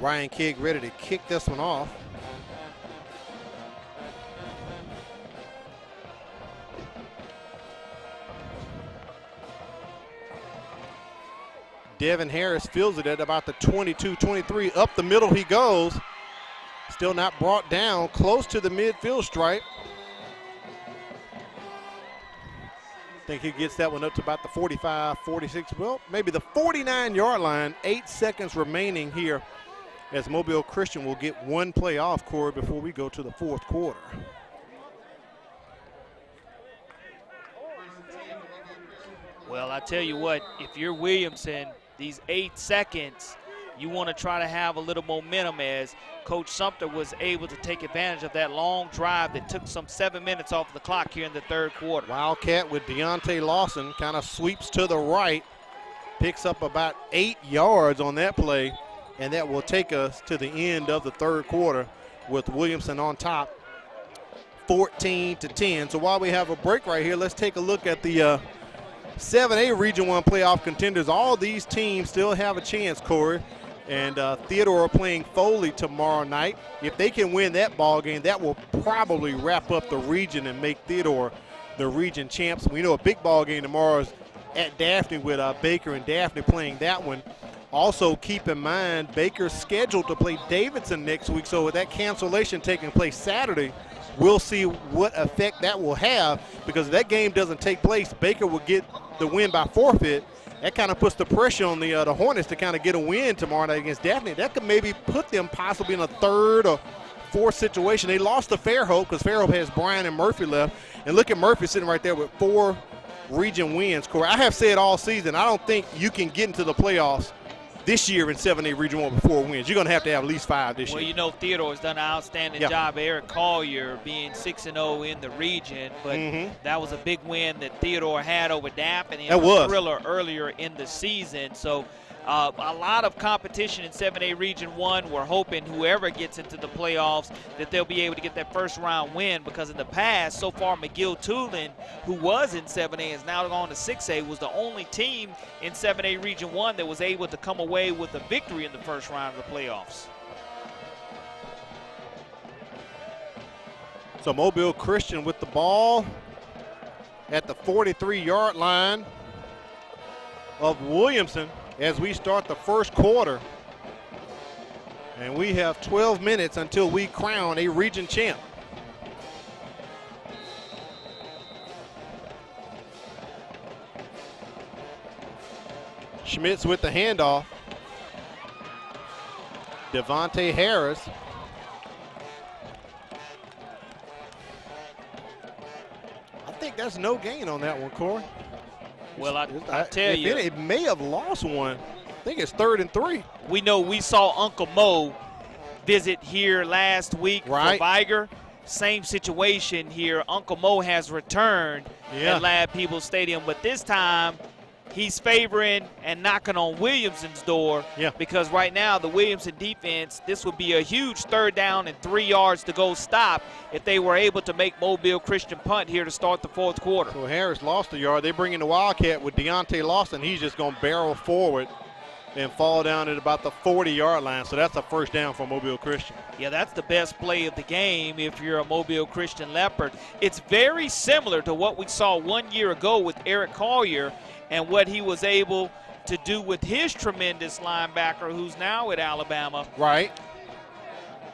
Ryan Kidd ready to kick this one off. Devin Harris fields it at about the 22-23. Up the middle he goes. Still not brought down. Close to the midfield stripe. I think he gets that one up to about the 45, 46. Well, maybe the 49-yard line. 8 seconds remaining here, as Mobile Christian will get one play off, Corey, before we go to the fourth quarter. Well, I tell you what, if you're Williamson, these 8 seconds, you want to try to have a little momentum, as Coach Sumter was able to take advantage of that long drive that took some 7 minutes off the clock here in the third quarter. Wildcat with Deontay Lawson kind of sweeps to the right, picks up about 8 yards on that play, and that will take us to the end of the third quarter with Williamson on top, 14-10. So while we have a break right here, let's take a look at the 7A Region 1 playoff contenders. All these teams still have a chance, Corey. And Theodore are playing Foley tomorrow night. If they can win that ball game, that will probably wrap up the region and make Theodore the region champs. We know a big ball game tomorrow is at Daphne with Baker and Daphne playing that one Also, keep in mind, Baker's scheduled to play Davidson next week, so with that cancellation taking place Saturday, we'll see what effect that will have, because if that game doesn't take place, Baker will get the win by forfeit. That kind of puts the pressure on the Hornets to kind of get a win tomorrow night against Daphne. That could maybe put them possibly in a third or fourth situation. They lost to Fairhope because Fairhope has Bryan and Murphy left. And look at Murphy sitting right there with 4 region wins. Corey, I have said all season, I don't think you can get into the playoffs this year in 7A Region 1 with 4 wins. You're going to have at least 5 this year. Well, you know, Theodore's done an outstanding job. Eric Collier being 6-0 in the region, but that was a big win that Theodore had over Daphne and a thriller earlier in the season. So a lot of competition in 7A Region 1. We're hoping whoever gets into the playoffs that they'll be able to get that first round win, because in the past, so far, McGill-Tulane, who was in 7A, is now gone to 6A, was the only team in 7A Region 1 that was able to come away with a victory in the first round of the playoffs. So Mobile Christian with the ball at the 43-yard line of Williamson as we start the first quarter. And we have 12 minutes until we crown a region champ. Schmitz with the handoff. Devontae Harris. I think that's no gain on that one, Corey. Well, I tell you. It may have lost one. I think it's 3rd and 3. We know we saw Uncle Mo visit here last week for Viger. Same situation here. Uncle Mo has returned at Lad Peoples Stadium, but this time he's favoring and knocking on Williamson's door because right now the Williamson defense, this would be a huge 3rd down and 3 yards to go stop if they were able to make Mobile Christian punt here to start the 4th quarter. So Harris lost a yard. They bring in the Wildcat with Deontay Lawson. He's just going to barrel forward and fall down at about the 40-yard line. So that's a first down for Mobile Christian. Yeah, that's the best play of the game if you're a Mobile Christian Leopard. It's very similar to what we saw 1 year ago with Eric Collier and what he was able to do with his tremendous linebacker who's now at Alabama. Right.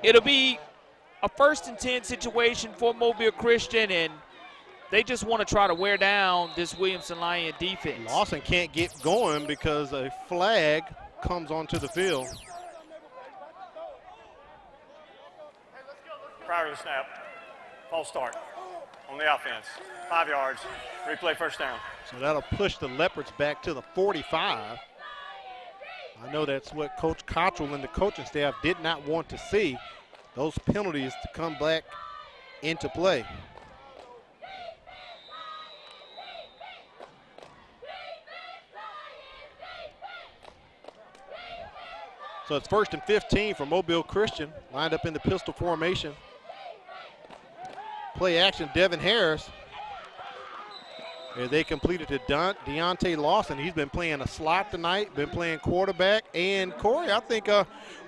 It'll be a 1st and 10 situation for Mobile Christian, and they just want to try to wear down this Williamson Lion defense. Lawson can't get going because a flag comes onto the field. Prior to the snap, false start on the offense. 5 yards, replay first down. So that'll push the Leopards back to the 45. I know that's what Coach Cottrell and the coaching staff did not want to see, those penalties to come back into play. So it's 1st and 15 for Mobile Christian, lined up in the pistol formation. Play action, Devin Harris. They completed to Deontay Lawson. He's been playing a slot tonight, been playing quarterback. And Corey, I think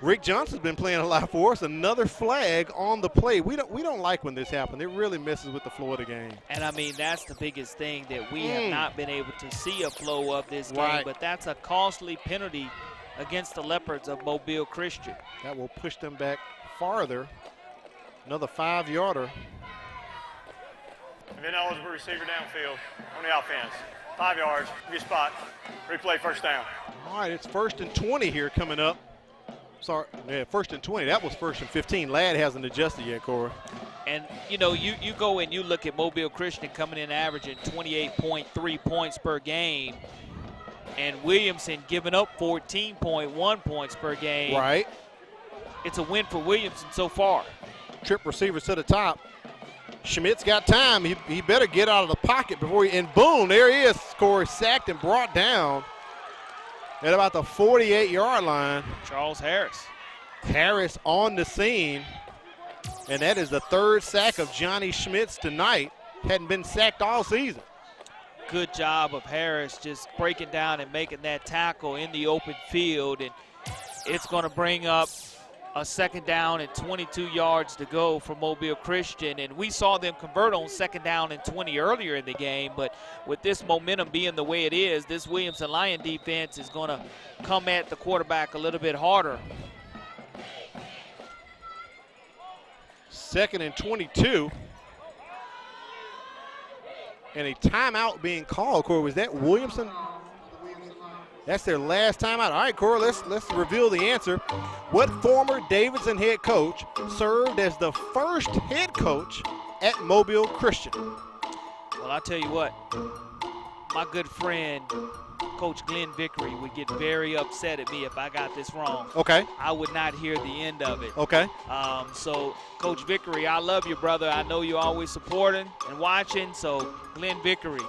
Rick Johnson's been playing a lot for us. Another flag on the play. We don't like when this happens. It really messes with the flow of the game. And I mean, that's the biggest thing, that we have not been able to see a flow of this game. But that's a costly penalty against the Leopards of Mobile Christian. That will push them back farther. Another 5-yarder. And then eligible receiver downfield on the offense. 5 yards, your spot, replay first down. All right, it's 1st and 20 here coming up. Sorry, yeah, 1st and 20. That was 1st and 15. Ladd hasn't adjusted yet, Corey. And, you know, you go and you look at Mobile Christian coming in averaging 28.3 points per game, and Williamson giving up 14.1 points per game. Right. It's a win for Williamson so far. Trip receivers to the top. Schmidt's got time. He better get out of the pocket before and boom, there he is. Corey, sacked and brought down at about the 48-yard line. Charles Harris. Harris on the scene, and that is the 3rd sack of Johnny Schmitz tonight. Hadn't been sacked all season. Good job of Harris just breaking down and making that tackle in the open field, and it's going to bring up a second down and 22 yards to go for Mobile Christian. And we saw them convert on second down and 20 earlier in the game. But with this momentum being the way it is, this Williamson Lion defense is going to come at the quarterback a little bit harder. 2nd and 22. And a timeout being called. Corey, was that Williamson? That's their last timeout. All right, Corey, let's reveal the answer. What former Davidson head coach served as the first head coach at Mobile Christian? Well, I'll tell you what. My good friend, Coach Glenn Vickery, would get very upset at me if I got this wrong. Okay. I would not hear the end of it. Okay. So, Coach Vickery, I love you, brother. I know you're always supporting and watching, so Glenn Vickery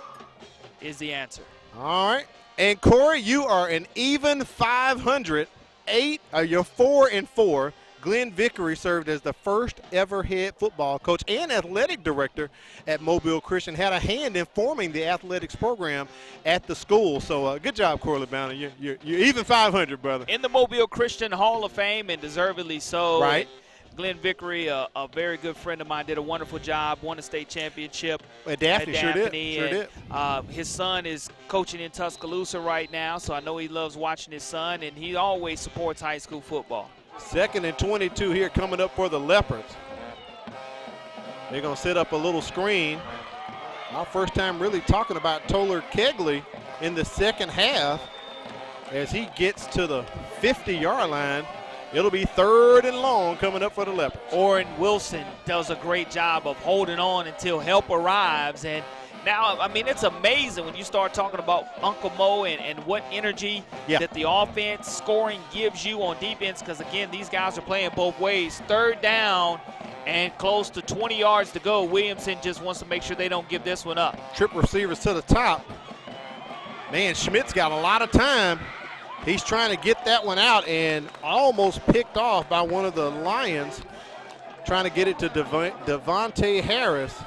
is the answer. All right. And, Corey, you are an even 500. You're 4-4. Glenn Vickery served as the first ever head football coach and athletic director at Mobile Christian, had a hand in forming the athletics program at the school. So good job, Corley Bowner. You're even 500, brother. In the Mobile Christian Hall of Fame, and deservedly so. Right. Glenn Vickery, a very good friend of mine, did a wonderful job, won a state championship at Daphne. Sure did. His son is coaching in Tuscaloosa right now, so I know he loves watching his son, and he always supports high school football. 2nd and 22 here coming up for the Leopards. They're going to set up a little screen. Our first time really talking about Toller Kegley in the second half as he gets to the 50-yard line. It'll be 3rd and long coming up for the Leopards. Orrin Wilson does a great job of holding on until help arrives. And now, I mean, it's amazing when you start talking about Uncle Mo and what energy that the offense scoring gives you on defense, because, again, these guys are playing both ways. 3rd down and close to 20 yards to go. Williamson just wants to make sure they don't give this one up. Trip receivers to the top. Man, Schmidt's got a lot of time. He's trying to get that one out and almost picked off by one of the Lions, trying to get it to Devontae Harris.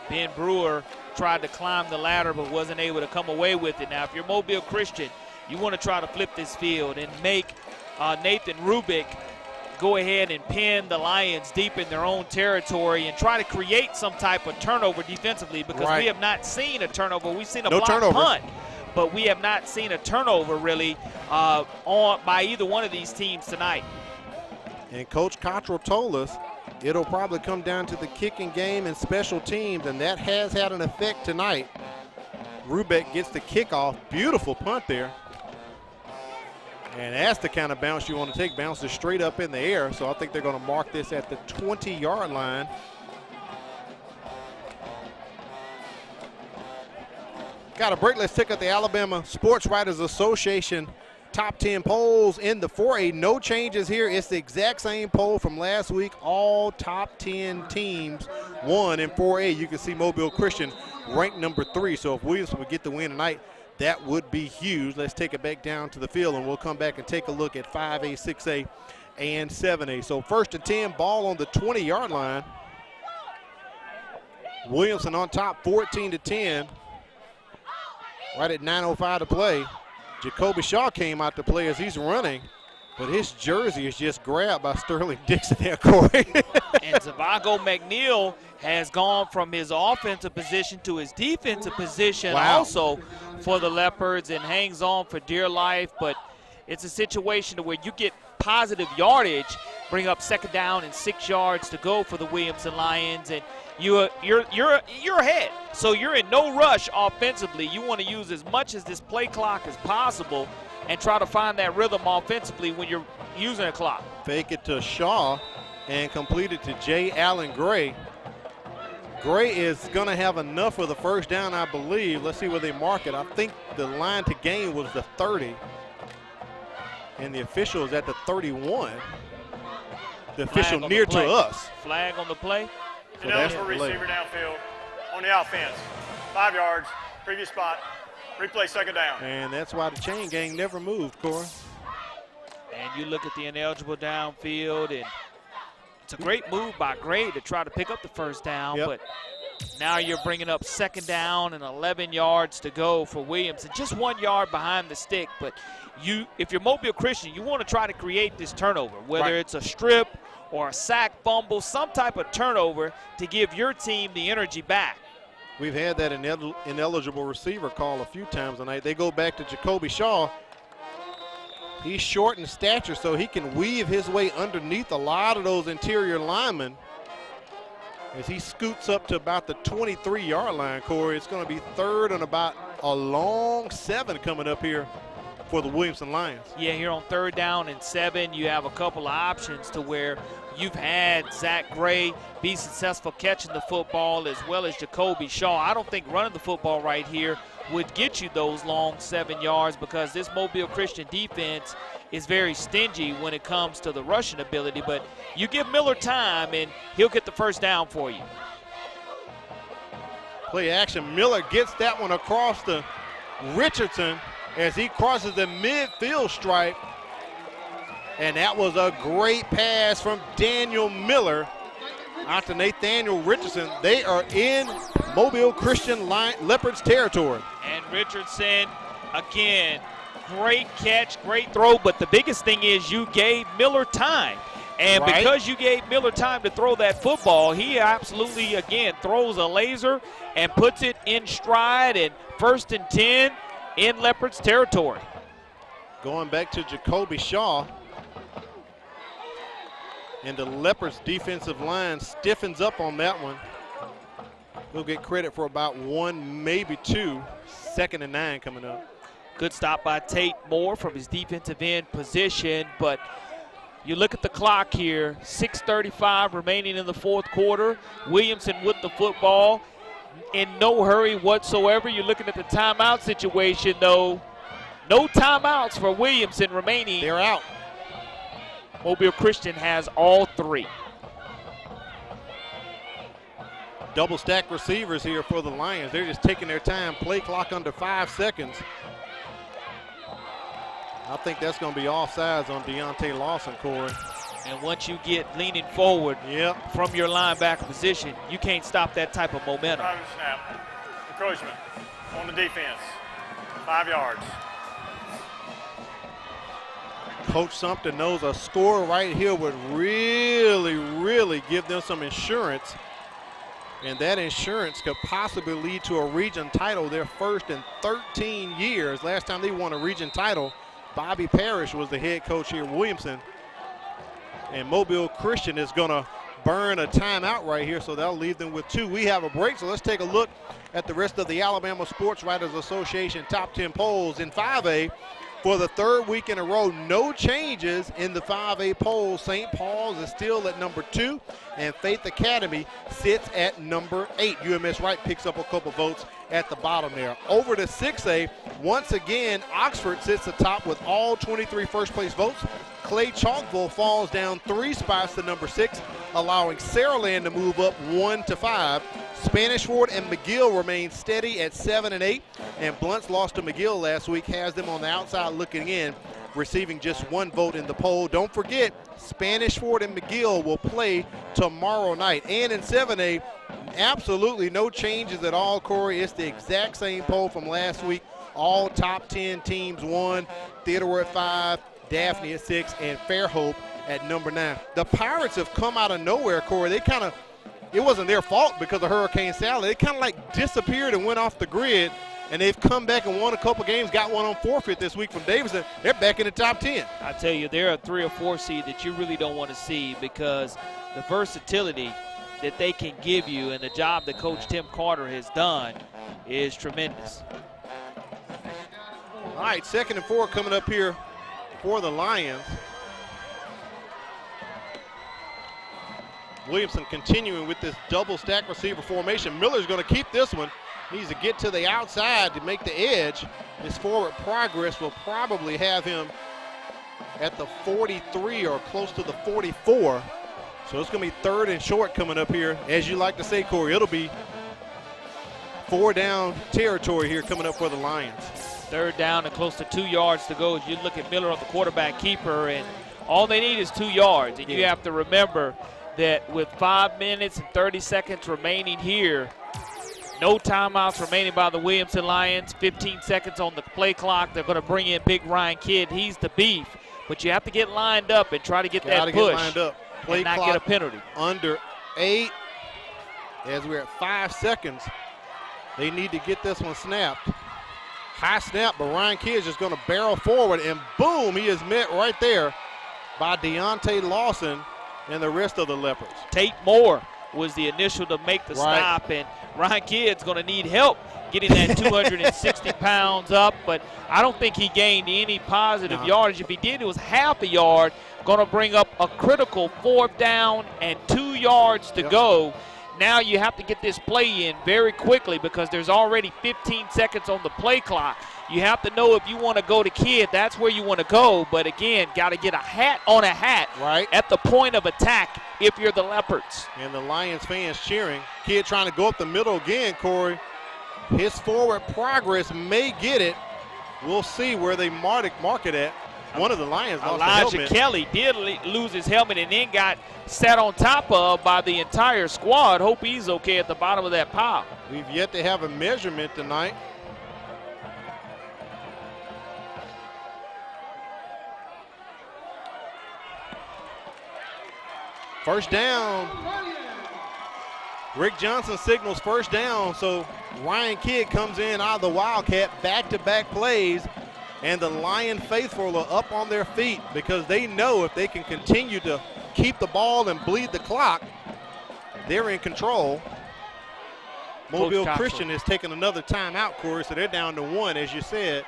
And Ben Brewer tried to climb the ladder but wasn't able to come away with it. Now, if you're Mobile Christian, you want to try to flip this field and make Nathan Rubick go ahead and pin the Lions deep in their own territory and try to create some type of turnover defensively, because we have not seen a turnover. We've seen a block punt, but we have not seen a turnover really by either one of these teams tonight. And Coach Cottrell told us it'll probably come down to the kicking game and special teams, and that has had an effect tonight. Rubeck gets the kickoff. Beautiful punt there. And that's the kind of bounce you want to take. Bounces straight up in the air. So I think they're going to mark this at the 20-yard line. Got a break. Let's check out the Alabama Sports Writers Association top 10 polls in the 4A. No changes here. It's the exact same poll from last week. All top 10 teams won in 4A. You can see Mobile Christian ranked number 3. So if Williamson would get the win tonight, that would be huge. Let's take it back down to the field, and we'll come back and take a look at 5A, 6A, and 7A. So 1st and 10, ball on the 20-yard line. Williamson on top, 14-10. Right at 9:05 to play. Jacoby Shaw came out to play as he's running, but his jersey is just grabbed by Sterling Dixon there, Corey. And Zavago McNeil has gone from his offensive position to his defensive position also for the Leopards, and hangs on for dear life. But it's a situation where you get positive yardage, bring up 2nd down and 6 yards to go for the Williamson Lions, and you're ahead. So you're in no rush offensively. You want to use as much of this play clock as possible and try to find that rhythm offensively when you're using a clock. Fake it to Shaw and complete it to J. Allen Gray. Gray is going to have enough for the 1st down, I believe. Let's see where they mark it. I think the line to gain was the 30, and the official is at the 31. The official near to us. Flag on the play. So Ineligible receiver downfield on the offense. 5 yards, previous spot, replay 2nd down. And that's why the chain gang never moved, Corey. And you look at the ineligible downfield, and it's a great move by Gray to try to pick up the 1st down, but Now you're bringing up 2nd down and 11 yards to go for Williamson. Just 1 yard behind the stick, but if you're Mobile Christian, you want to try to create this turnover, whether it's a strip or a sack, fumble, some type of turnover to give your team the energy back. We've had that ineligible receiver call a few times tonight. They go back to Jacoby Shaw. He's short in stature, so he can weave his way underneath a lot of those interior linemen. As he scoots up to about the 23-yard line, Corey, it's going to be 3rd and about a long 7 coming up here for the Williamson Lions. Yeah, here on 3rd down and 7, you have a couple of options to where you've had Zach Gray be successful catching the football as well as Jacoby Shaw. I don't think running the football right here would get you those long 7 yards because this Mobile Christian defense is very stingy when it comes to the rushing ability, but you give Miller time and he'll get the 1st down for you. Play action. Miller gets that one across to Richardson as he crosses the midfield stripe. And that was a great pass from Daniel Miller out to Nathaniel Richardson. They are in Mobile Christian Leopards territory. And Richardson, again, great catch, great throw, but the biggest thing is you gave Miller time. And because you gave Miller time to throw that football, he absolutely, again, throws a laser and puts it in stride, and 1st and 10 in Leopards territory. Going back to Jacoby Shaw. And the Leopards defensive line stiffens up on that one. He'll get credit for about 1, maybe 2. 2nd and 9 coming up. Good stop by Tate Moore from his defensive end position, but you look at the clock here, 6:35 remaining in the 4th quarter. Williamson with the football in no hurry whatsoever. You're looking at the timeout situation, though. No timeouts for Williamson remaining. They're out. Mobile Christian has all 3. Double stack receivers here for the Lions. They're just taking their time. Play clock under 5 seconds. I think that's going to be offsides on Deontay Lawson, Corey. And once you get leaning forward from your linebacker position, you can't stop that type of momentum. Private snap. Encroachment on the defense. 5 yards. Coach Sumpter knows a score right here would really, really give them some insurance. And that insurance could possibly lead to a region title, their 1st in 13 years. Last time they won a region title, Bobby Parrish was the head coach here at Williamson. And Mobile Christian is going to burn a timeout right here, so that'll leave them with 2. We have a break, so let's take a look at the rest of the Alabama Sports Writers Association top 10 polls in 5A. For the 3rd week in a row, no changes in the 5A polls. St. Paul's is still at number 2, and Faith Academy sits at number 8. UMS Wright picks up a couple votes at the bottom there. Over to 6A, once again, Oxford sits atop with all 23 first-place votes. Clay Chalkville falls down 3 spots to number 6, allowing Saraland to move up 1 to 5. Spanish Ford and McGill remain steady at 7 and 8, and Blunt's loss to McGill last week has them on the outside looking in, receiving just 1 vote in the poll. Don't forget, Spanish Ford and McGill will play tomorrow night. And in 7A, absolutely no changes at all, Corey. It's the exact same poll from last week. All top 10 teams won. Theodore at 5, Daphne at 6, and Fairhope at number 9. The Pirates have come out of nowhere, Corey. They kind of, it wasn't their fault because of Hurricane Sally. They kind of like disappeared and went off the grid, and they've come back and won a couple games, got one on forfeit this week from Davidson. They're back in the top 10. I tell you, they're a 3 or 4 seed that you really don't want to see because the versatility that they can give you and the job that Coach Tim Carter has done is tremendous. All right, 2nd and 4 coming up here for the Lions. Williamson continuing with this double stack receiver formation. Miller's going to keep this one. Needs to get to the outside to make the edge. His forward progress will probably have him at the 43 or close to the 44. So it's going to be 3rd and short coming up here. As you like to say, Corey, it'll be 4 down territory here coming up for the Lions. 3rd down and close to 2 yards to go as you look at Miller on the quarterback keeper, and all they need is 2 yards. And you have to remember that with 5 minutes and 30 seconds remaining here, No timeouts remaining by the Williamson Lions. 15 seconds on the play clock. They're going to bring in big Ryan Kidd. He's the beef. But you have to get lined up and try to get that push. Get lined up. Play and not clock get a penalty. Under 8. As we're at 5 seconds, they need to get this one snapped. High snap, but Ryan Kidd is just going to barrel forward, and boom, he is met right there by Deontay Lawson and the rest of the Leopards. Tate Moore was the initial to make the stop, and Ryan Kidd's going to need help getting that 260 pounds up, but I don't think he gained any positive yardage. If he did, it was half a yard, going to bring up a critical 4th down and 2 yards to go. Now you have to get this play in very quickly because there's already 15 seconds on the play clock. You have to know if you want to go to Kidd, that's where you want to go. But again, got to get a hat on a hat at the point of attack if you're the Leopards. And the Lions fans cheering. Kidd trying to go up the middle again, Corey. His forward progress may get it. We'll see where they mark it at. One of the Lions lost the helmet. Elijah Kelly did lose his helmet and then got sat on top of by the entire squad. Hope he's okay at the bottom of that pile. We've yet to have a measurement tonight. First down. Rick Johnson signals first down, so Ryan Kidd comes in out of the Wildcat, back-to-back plays. And the Lion faithful are up on their feet because they know if they can continue to keep the ball and bleed the clock, they're in control. Mobile Christian has taken another timeout, Corey, so they're down to 1, as you said.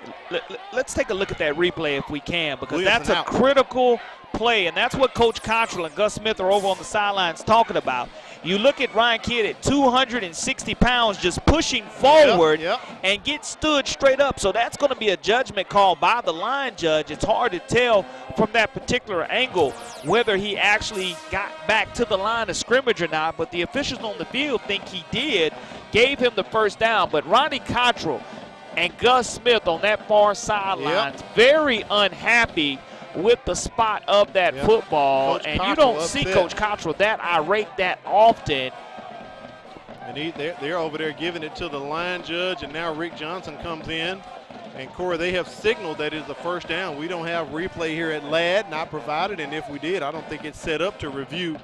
Let's take a look at that replay if we can, because that's a critical play, and that's what Coach Cottrell and Gus Smith are over on the sidelines talking about. You look at Ryan Kidd at 260 pounds just pushing forward and get stood straight up. So that's going to be a judgment call by the line judge. It's hard to tell from that particular angle whether he actually got back to the line of scrimmage or not, but the officials on the field think he did, gave him the first down. But Ronnie Cottrell and Gus Smith on that far sidelines, very unhappy with the spot of that football. And you don't see Coach Cottrell that irate that often. And they're over there giving it to the line judge, and now Rick Johnson comes in. And Corey, they have signaled that is the first down. We don't have replay here at LAD, not provided, and if we did, I don't think it's set up to review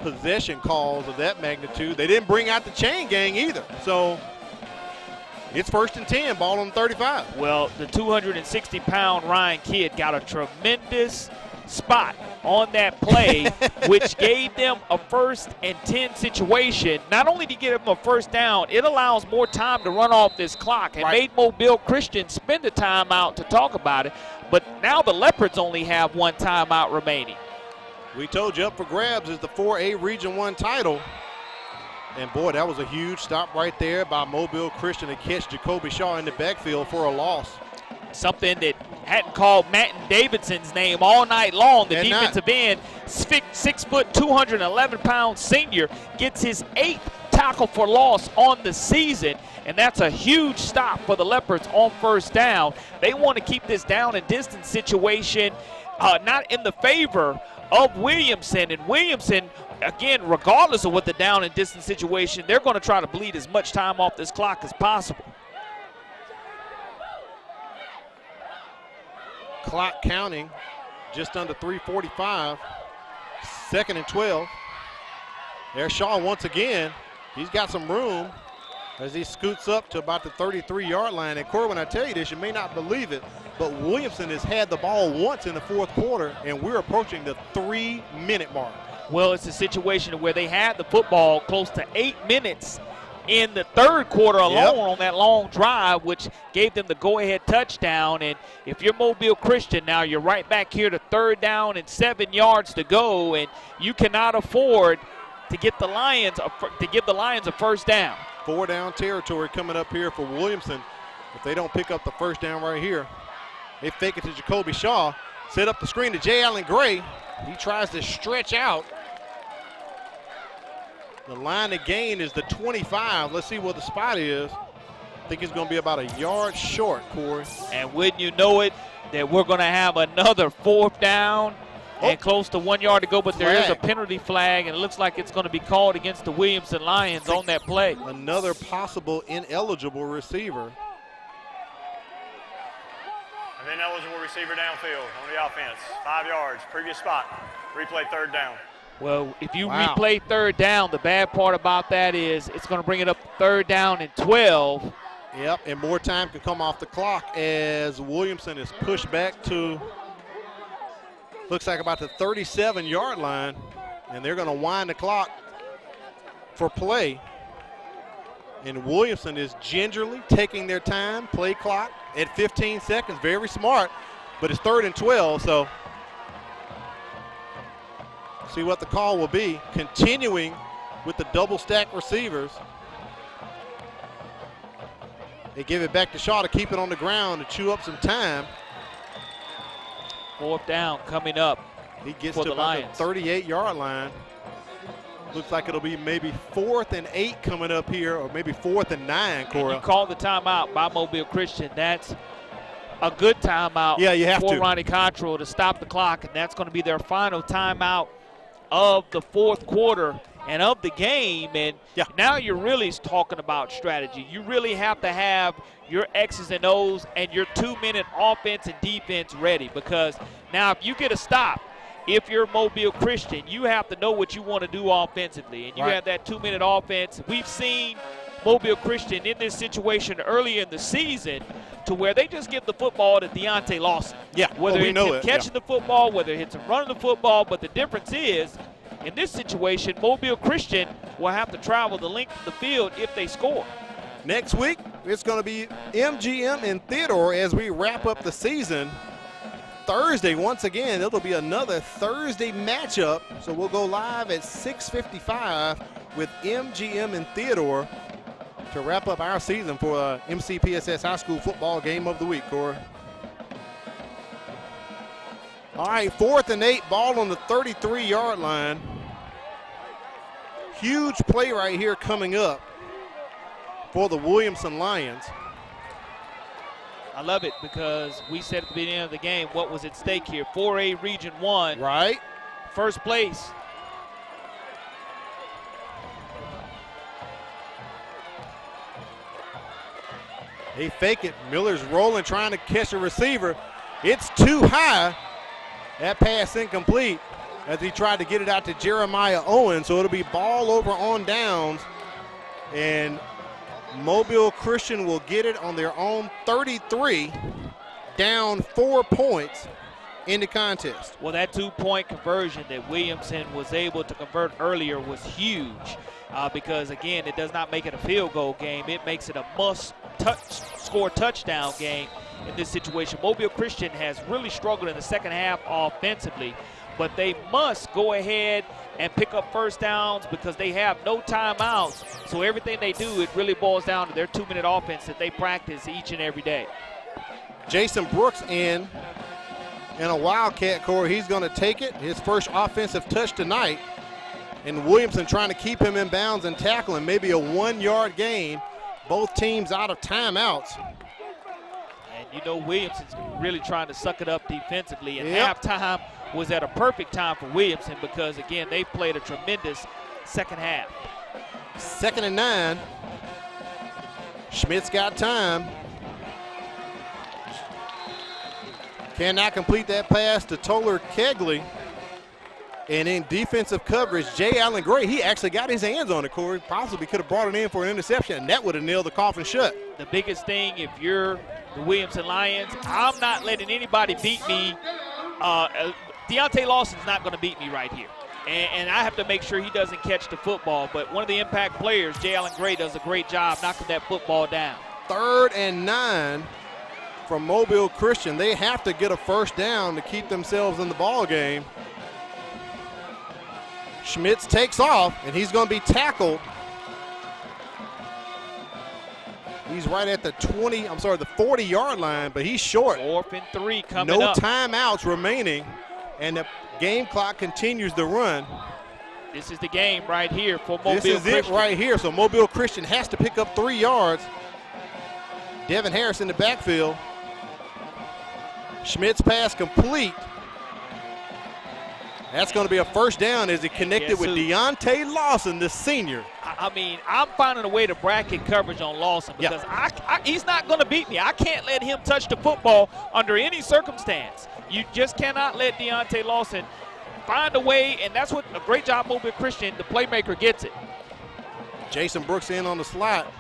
possession calls of that magnitude. They didn't bring out the chain gang either. So it's 1st and 10, ball on 35. Well, the 260-pound Ryan Kidd got a tremendous spot on that play, which gave them a 1st and 10 situation. Not only to get them a first down, it allows more time to run off this clock and made Mobile Christian spend a timeout to talk about it. But now the Leopards only have 1 timeout remaining. We told you up for grabs is the 4A Region 1 title. And, boy, that was a huge stop right there by Mobile Christian to catch Jacoby Shaw in the backfield for a loss. Something that hadn't called Matt Davidson's name all night long. The defensive end, 6 foot, 211-pound senior, gets his 8th tackle for loss on the season, and that's a huge stop for the Leopards on first down. They want to keep this down and distance situation not in the favor of Williamson. And Williamson, again, regardless of what the down and distance situation, they're going to try to bleed as much time off this clock as possible. Clock counting, just under 3:45. 2nd and 12. There's Shaw once again. He's got some room as he scoots up to about the 33-yard line. And Corey, when I tell you this, you may not believe it, but Williamson has had the ball once in the 4th quarter, and we're approaching the 3-minute mark. Well, it's a situation where they had the football close to 8 minutes in the 3rd quarter alone on that long drive, which gave them the go-ahead touchdown. And if you're Mobile Christian now, you're right back here to 3rd down and 7 yards to go, and you cannot afford to get the Lions give the Lions a first down. 4-down territory coming up here for Williamson. If they don't pick up the first down right here, they fake it to Jacoby Shaw, set up the screen to Jay Allen Gray. He tries to stretch out. The line of gain is the 25. Let's see what the spot is. I think it's going to be about a yard short, Corey. And wouldn't you know it, that we're going to have another 4th down and close to 1 yard to go, but there is a Flag. penalty flag, and it looks like it's going to be called against the Williamson Lions on that play. Another possible ineligible receiver. An ineligible receiver downfield on the offense. 5 yards, previous spot. Replay third down. Well, if you Wow. replay third down, the bad part about that is it's going to bring it up third down and 12. Yep, and more time could come off the clock as Williamson is pushed back to, looks like about the 37-yard line, and they're going to wind the clock for play. And Williamson is gingerly taking their time, play clock at 15 seconds, very smart, but it's 3rd and 12, so see what the call will be. Continuing with the double stack receivers. They give it back to Shaw to keep it on the ground to chew up some time. 4th down coming up. He gets for to the about Lions. the 38-yard line. Looks like it'll be maybe 4th and 8 coming up here, or maybe 4th and 9, Cora. You call the timeout by Mobile Christian. That's a good timeout Yeah, you have for to. Ronnie Cottrell to stop the clock, and that's going to be their final timeout of the 4th quarter and of the game. And now you're really talking about strategy. You really have to have your X's and O's and your 2-minute offense and defense ready, because now if you get a stop, if you're Mobile Christian, you have to know what you want to do offensively, and you Right. have that 2-minute offense. We've seen Mobile Christian in this situation early in the season to where they just give the football to Deontay Lawson. Yeah, Whether we it's know him it. catching the football, whether it's him running the football, but the difference is, in this situation, Mobile Christian will have to travel the length of the field if they score. Next week, it's going to be MGM in Theodore as we wrap up the season. Thursday, once again, it'll be another Thursday matchup. So we'll go live at 6:55 with MGM in Theodore to wrap up our season for MCPSS High School Football Game of the Week, Corey. All right, 4th and 8, ball on the 33-yard line. Huge play right here coming up for the Williamson Lions. I love it because we said at the beginning of the game what was at stake here. 4A Region 1. Right. First place. They fake it. Miller's rolling, trying to catch a receiver. It's too high. That pass incomplete as he tried to get it out to Jeremiah Owen. So it'll be ball over on downs. And Mobile Christian will get it on their own 33, down 4 points in the contest. Well, that 2-point conversion that Williamson was able to convert earlier was huge because, again, it does not make it a field goal game. It makes it a must-score touchdown game in this situation. Mobile Christian has really struggled in the second half offensively, but they must go ahead and pick up first downs because they have no timeouts. So everything they do, it really boils down to their 2-minute offense that they practice each and every day. Jason Brooks in a Wildcat core. He's going to take it. His first offensive touch tonight. And Williamson trying to keep him in bounds and tackle him. Maybe a 1-yard gain. Both teams out of timeouts. And you know Williamson's really trying to suck it up defensively. And Yep. halftime was at a perfect time for Williamson because, again, they played a tremendous second half. 2nd and 9. Schmidt's got time. Cannot complete that pass to Toller Kegley. And in defensive coverage, Jay Allen Gray, he actually got his hands on it, Corey. Possibly could have brought it in for an interception, and that would have nailed the coffin shut. The biggest thing, if you're the Williamson Lions, I'm not letting anybody beat me. Deontay Lawson's not going to beat me right here. And I have to make sure he doesn't catch the football. But one of the impact players, Jay Allen Gray, does a great job knocking that football down. 3rd and 9 from Mobile Christian. They have to get a first down to keep themselves in the ball game. Schmitz takes off, and he's going to be tackled. He's right at the 40-yard line, but he's short. 4th and 3 coming No up. timeouts remaining, and the game clock continues to run. This is the game right here for Mobile This is Christian. it right here, so Mobile Christian has to pick up 3 yards. Devin Harris in the backfield. Schmidt's pass complete. That's going to be a first down as he connected with Deontay Lawson, the senior. I mean, I'm finding a way to bracket coverage on Lawson because he's not going to beat me. I can't let him touch the football under any circumstance. You just cannot let Deontay Lawson find a way, and that's what a great job Mobile Christian, the playmaker, gets it. Jason Brooks in on the slot.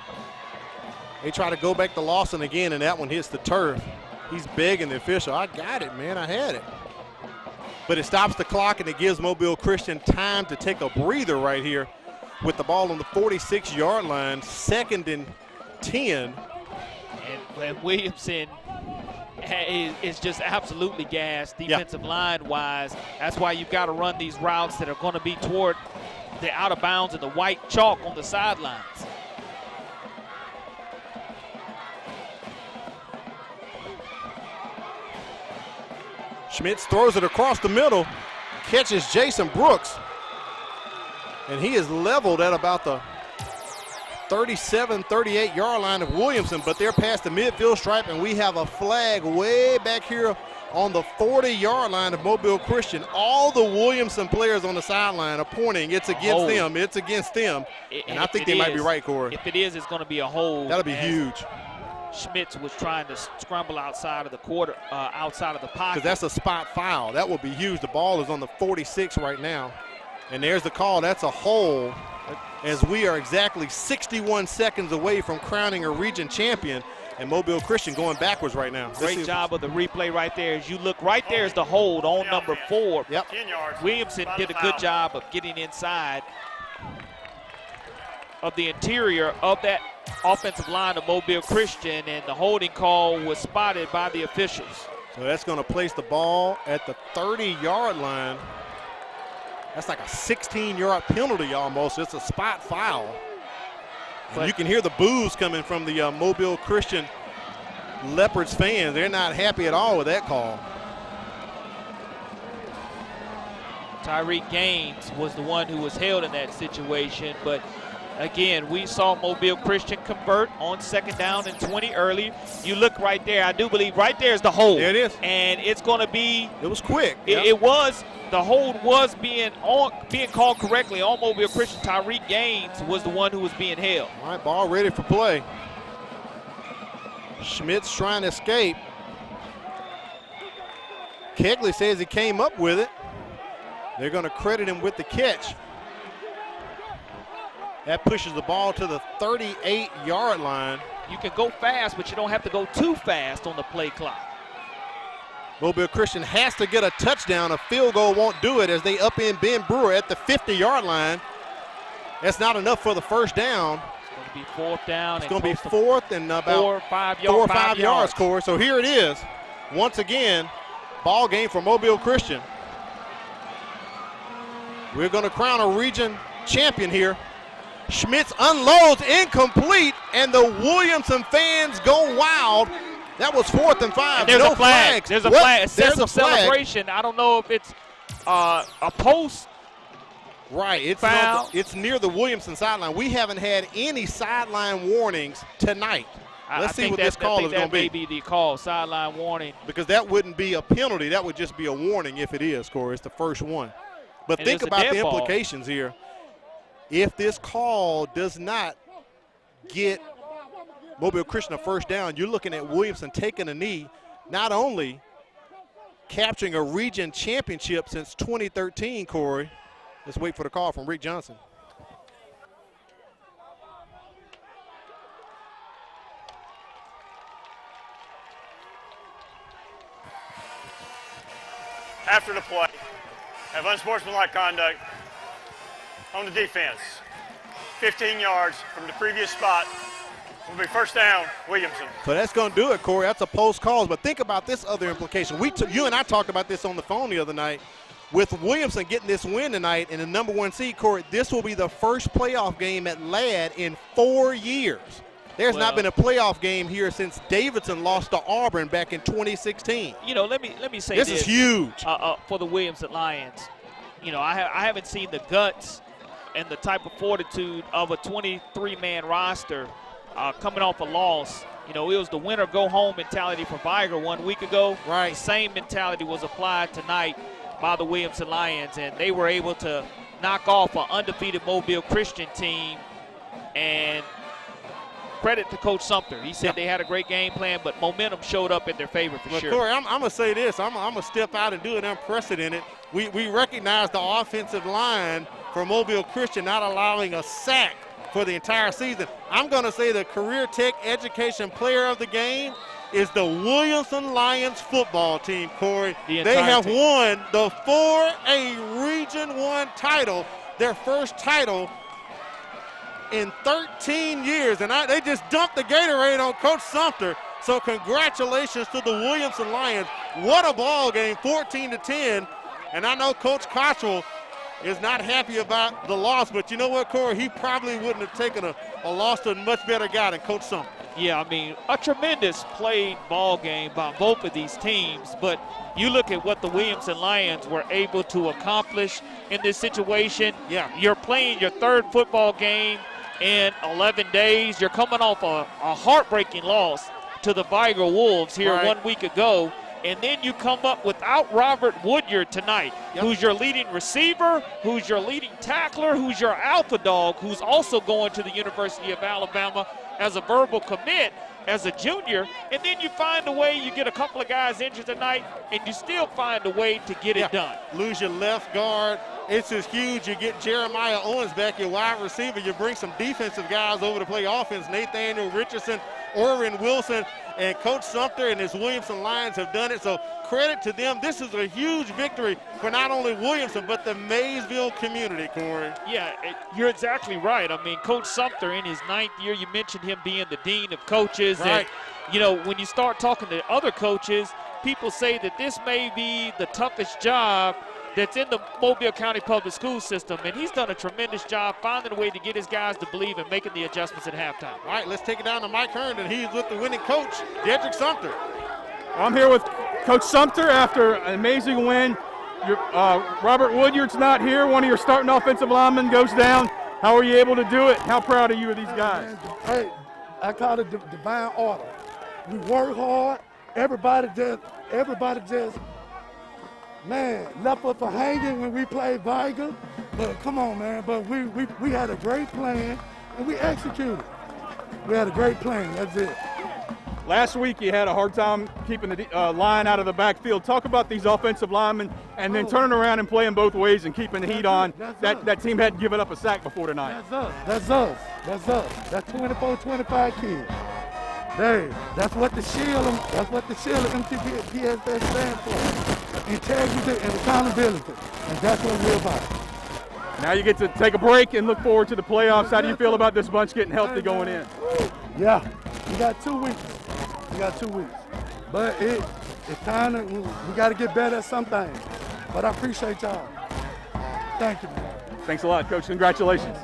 They try to go back to Lawson again, and that one hits the turf. He's begging the official, I got it, man, I had it. But it stops the clock, and it gives Mobile Christian time to take a breather right here with the ball on the 46-yard line, 2nd and 10. And Williamson is just absolutely gassed defensive line-wise. That's why you've got to run these routes that are going to be toward the out of bounds and the white chalk on the sidelines. Schmitz throws it across the middle, catches Jason Brooks, and he is leveled at about the 37, 38-yard line of Williamson, but they're past the midfield stripe, and we have a flag way back here on the 40-yard line of Mobile Christian. All the Williamson players on the sideline are pointing. It's against them. It's against them. And I think they might be right, Corey. If it is, it's going to be a hold. That'll be huge. Schmitz was trying to scramble outside of the outside of the pocket. Because that's a spot foul. That will be huge. The ball is on the 46 right now. And there's the call. That's a hold, as we are exactly 61 seconds away from crowning a region champion, and Mobile Christian going backwards right now. Great job of the replay right there. As you look, right there is the hold on number 4. Yep. 10 yards. Williamson did a good job of getting inside of the interior of that offensive line of Mobile Christian, and the holding call was spotted by the officials. So that's going to place the ball at the 30-yard line. That's like a 16-yard penalty almost. It's a spot foul. And you can hear the boos coming from the Mobile Christian Leopards fans. They're not happy at all with that call. Tyreek Gaines was the one who was held in that situation, but again, we saw Mobile Christian convert on 2nd down and 20 early. You look right there. I do believe right there is the hold. There it is. And it's going to be. It was quick. It was. The hold was being called correctly on Mobile Christian. Tyreek Gaines was the one who was being held. All right, ball ready for play. Schmitz trying to escape. Kegley says he came up with it. They're going to credit him with the catch. That pushes the ball to the 38-yard line. You can go fast, but you don't have to go too fast on the play clock. Mobile Christian has to get a touchdown. A field goal won't do it as they upend Ben Brewer at the 50-yard line. That's not enough for the first down. It's going to be 4th down. It's going to be 4th and about 4 or 5 yards, Corey. So here it is. Once again, ball game for Mobile Christian. We're going to crown a region champion here. Schmitz unloads, incomplete, and the Williamson fans go wild. That was 4th and 5. And there's no a flag. flags. There's a flag. There's a flag. Celebration. I don't know if it's a post. Right. It's foul. It's near the Williamson sideline. We haven't had any sideline warnings tonight. Let's see what this call is going to be. That may be the call, sideline warning. Because that wouldn't be a penalty. That would just be a warning if it is, Corey. It's the first one. But And think it's a about dead the ball. implications here. If this call does not get Mobile Christian a first down, you're looking at Williamson taking a knee, not only capturing a region championship since 2013, Corey. Let's wait for the call from Rick Johnson. After the play, have unsportsmanlike conduct on the defense. 15 yards from the previous spot will be first down, Williamson. So that's going to do it, Corey. That's a post call. But think about this other implication. You and I talked about this on the phone the other night. With Williamson getting this win tonight and the #1 seed, Corey, this will be the first playoff game at Ladd in 4 years. There's not been a playoff game here since Davidson lost to Auburn back in 2016. You know, let me say this is huge for the Williamson Lions. You know, I haven't seen the guts and the type of fortitude of a 23-man roster coming off a loss. You know, it was the winner go home mentality for Viger 1 week ago. Right. The same mentality was applied tonight. by the Williamson Lions, and they were able to knock off an undefeated Mobile Christian team. And credit to Coach Sumter. He said they had a great game plan, but momentum showed up in their favor for sure. Corey, I'm going to say this. I'm going to step out and do an unprecedented. We recognize the offensive line for Mobile Christian not allowing a sack for the entire season. I'm going to say the Career Tech Education Player of the Game is the Williamson Lions football team, Corey. They have won the 4A Region 1 title, their first title in 13 years, and they just dumped the Gatorade on Coach Sumter. So congratulations to the Williamson Lions. What a ball game, 14-10. And I know Coach Cottrell is not happy about the loss, but you know what, Corey? He probably wouldn't have taken a loss to a much better guy than Coach Sumter. Yeah, I mean, a tremendous played ball game by both of these teams, but you look at what the Williamson Lions were able to accomplish in this situation. Yeah. You're playing your third football game in 11 days. You're coming off a heartbreaking loss to the Viger Wolves here 1 week ago. And then you come up without Robert Woodyard tonight, who's your leading receiver, who's your leading tackler, who's your alpha dog, who's also going to the University of Alabama as a verbal commit as a junior. And then you find a way, you get a couple of guys injured tonight, and you still find a way to get it done. Lose your left guard. It's just huge. You get Jeremiah Owens back, your wide receiver. You bring some defensive guys over to play offense. Nathaniel Richardson, Orrin Wilson, and Coach Sumter and his Williamson Lions have done it. So credit to them. This is a huge victory for not only Williamson, but the Maysville community, Corey. Yeah, you're exactly right. I mean, Coach Sumter in his 9th year, you mentioned him being the dean of coaches. Right. And, you know, when you start talking to other coaches, people say that this may be the toughest job that's in the Mobile County Public School system, and he's done a tremendous job finding a way to get his guys to believe and making the adjustments at halftime. All right, let's take it down to Mike Herndon. He's with the winning coach, Dedrick Sumter. I'm here with Coach Sumter after an amazing win. Robert Woodyard's not here. One of your starting offensive linemen goes down. How are you able to do it? How proud are you of these guys? Hey, I call it divine order. We work hard. Everybody just, man, left us for hanging when we played Viger. But come on, man. But we had a great plan, and we executed. We had a great plan. That's it. Last week you had a hard time keeping the line out of the backfield. Talk about these offensive linemen and then turning around and playing both ways and keeping the heat on. That team hadn't given up a sack before tonight. That's us. That's 24-25 kids. That's what the shield of MCPSS stands for. Integrity and accountability. And that's what we're about. Now you get to take a break and look forward to the playoffs. How do you feel about this bunch getting healthy going in? Yeah, we got 2 weeks. But it's kind of, we got to get better at some things. But I appreciate y'all. Thank you, man. Thanks a lot, Coach. Congratulations.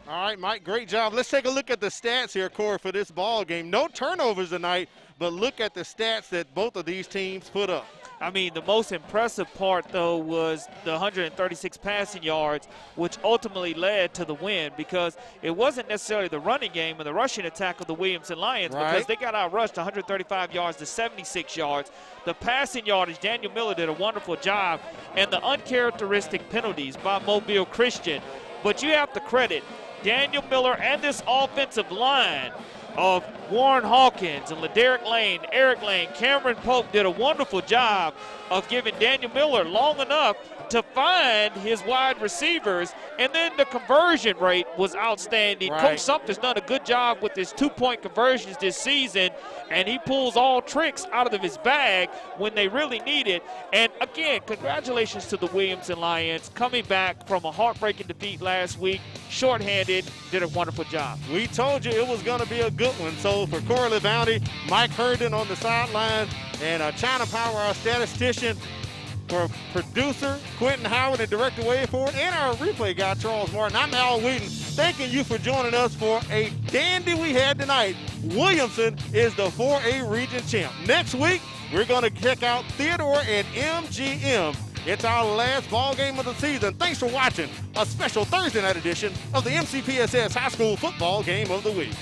All right, Mike, great job. Let's take a look at the stats here, Corey, for this ball game. No turnovers tonight, but look at the stats that both of these teams put up. I mean, the most impressive part, though, was the 136 passing yards, which ultimately led to the win because it wasn't necessarily the running game and the rushing attack of the Williamson Lions because they got outrushed 135 yards to 76 yards. The passing yardage, Daniel Miller did a wonderful job, and the uncharacteristic penalties by Mobile Christian. But you have to credit Daniel Miller and this offensive line of Warren Hawkins and LaDerrick Lane, Eric Lane, Cameron Pope did a wonderful job of giving Daniel Miller long enough to find his wide receivers, and then the conversion rate was outstanding. Coach Sumter's done a good job with his 2-point conversions this season, and he pulls all tricks out of his bag when they really need it. And again, congratulations to the Williamson Lions coming back from a heartbreaking defeat last week, shorthanded, did a wonderful job. We told you it was going to be a good one. So for Corley Bounty, Mike Herndon on the sideline, and China Power, our statistician, for producer Quentin Howard and director Wade Ford, and our replay guy Charles Martin. I'm Al Wheaton, thanking you for joining us for a dandy we had tonight. Williamson is the 4A region champ. Next week, we're going to check out Theodore and MGM. It's our last ball game of the season. Thanks for watching a special Thursday night edition of the MCPSS High School Football Game of the Week.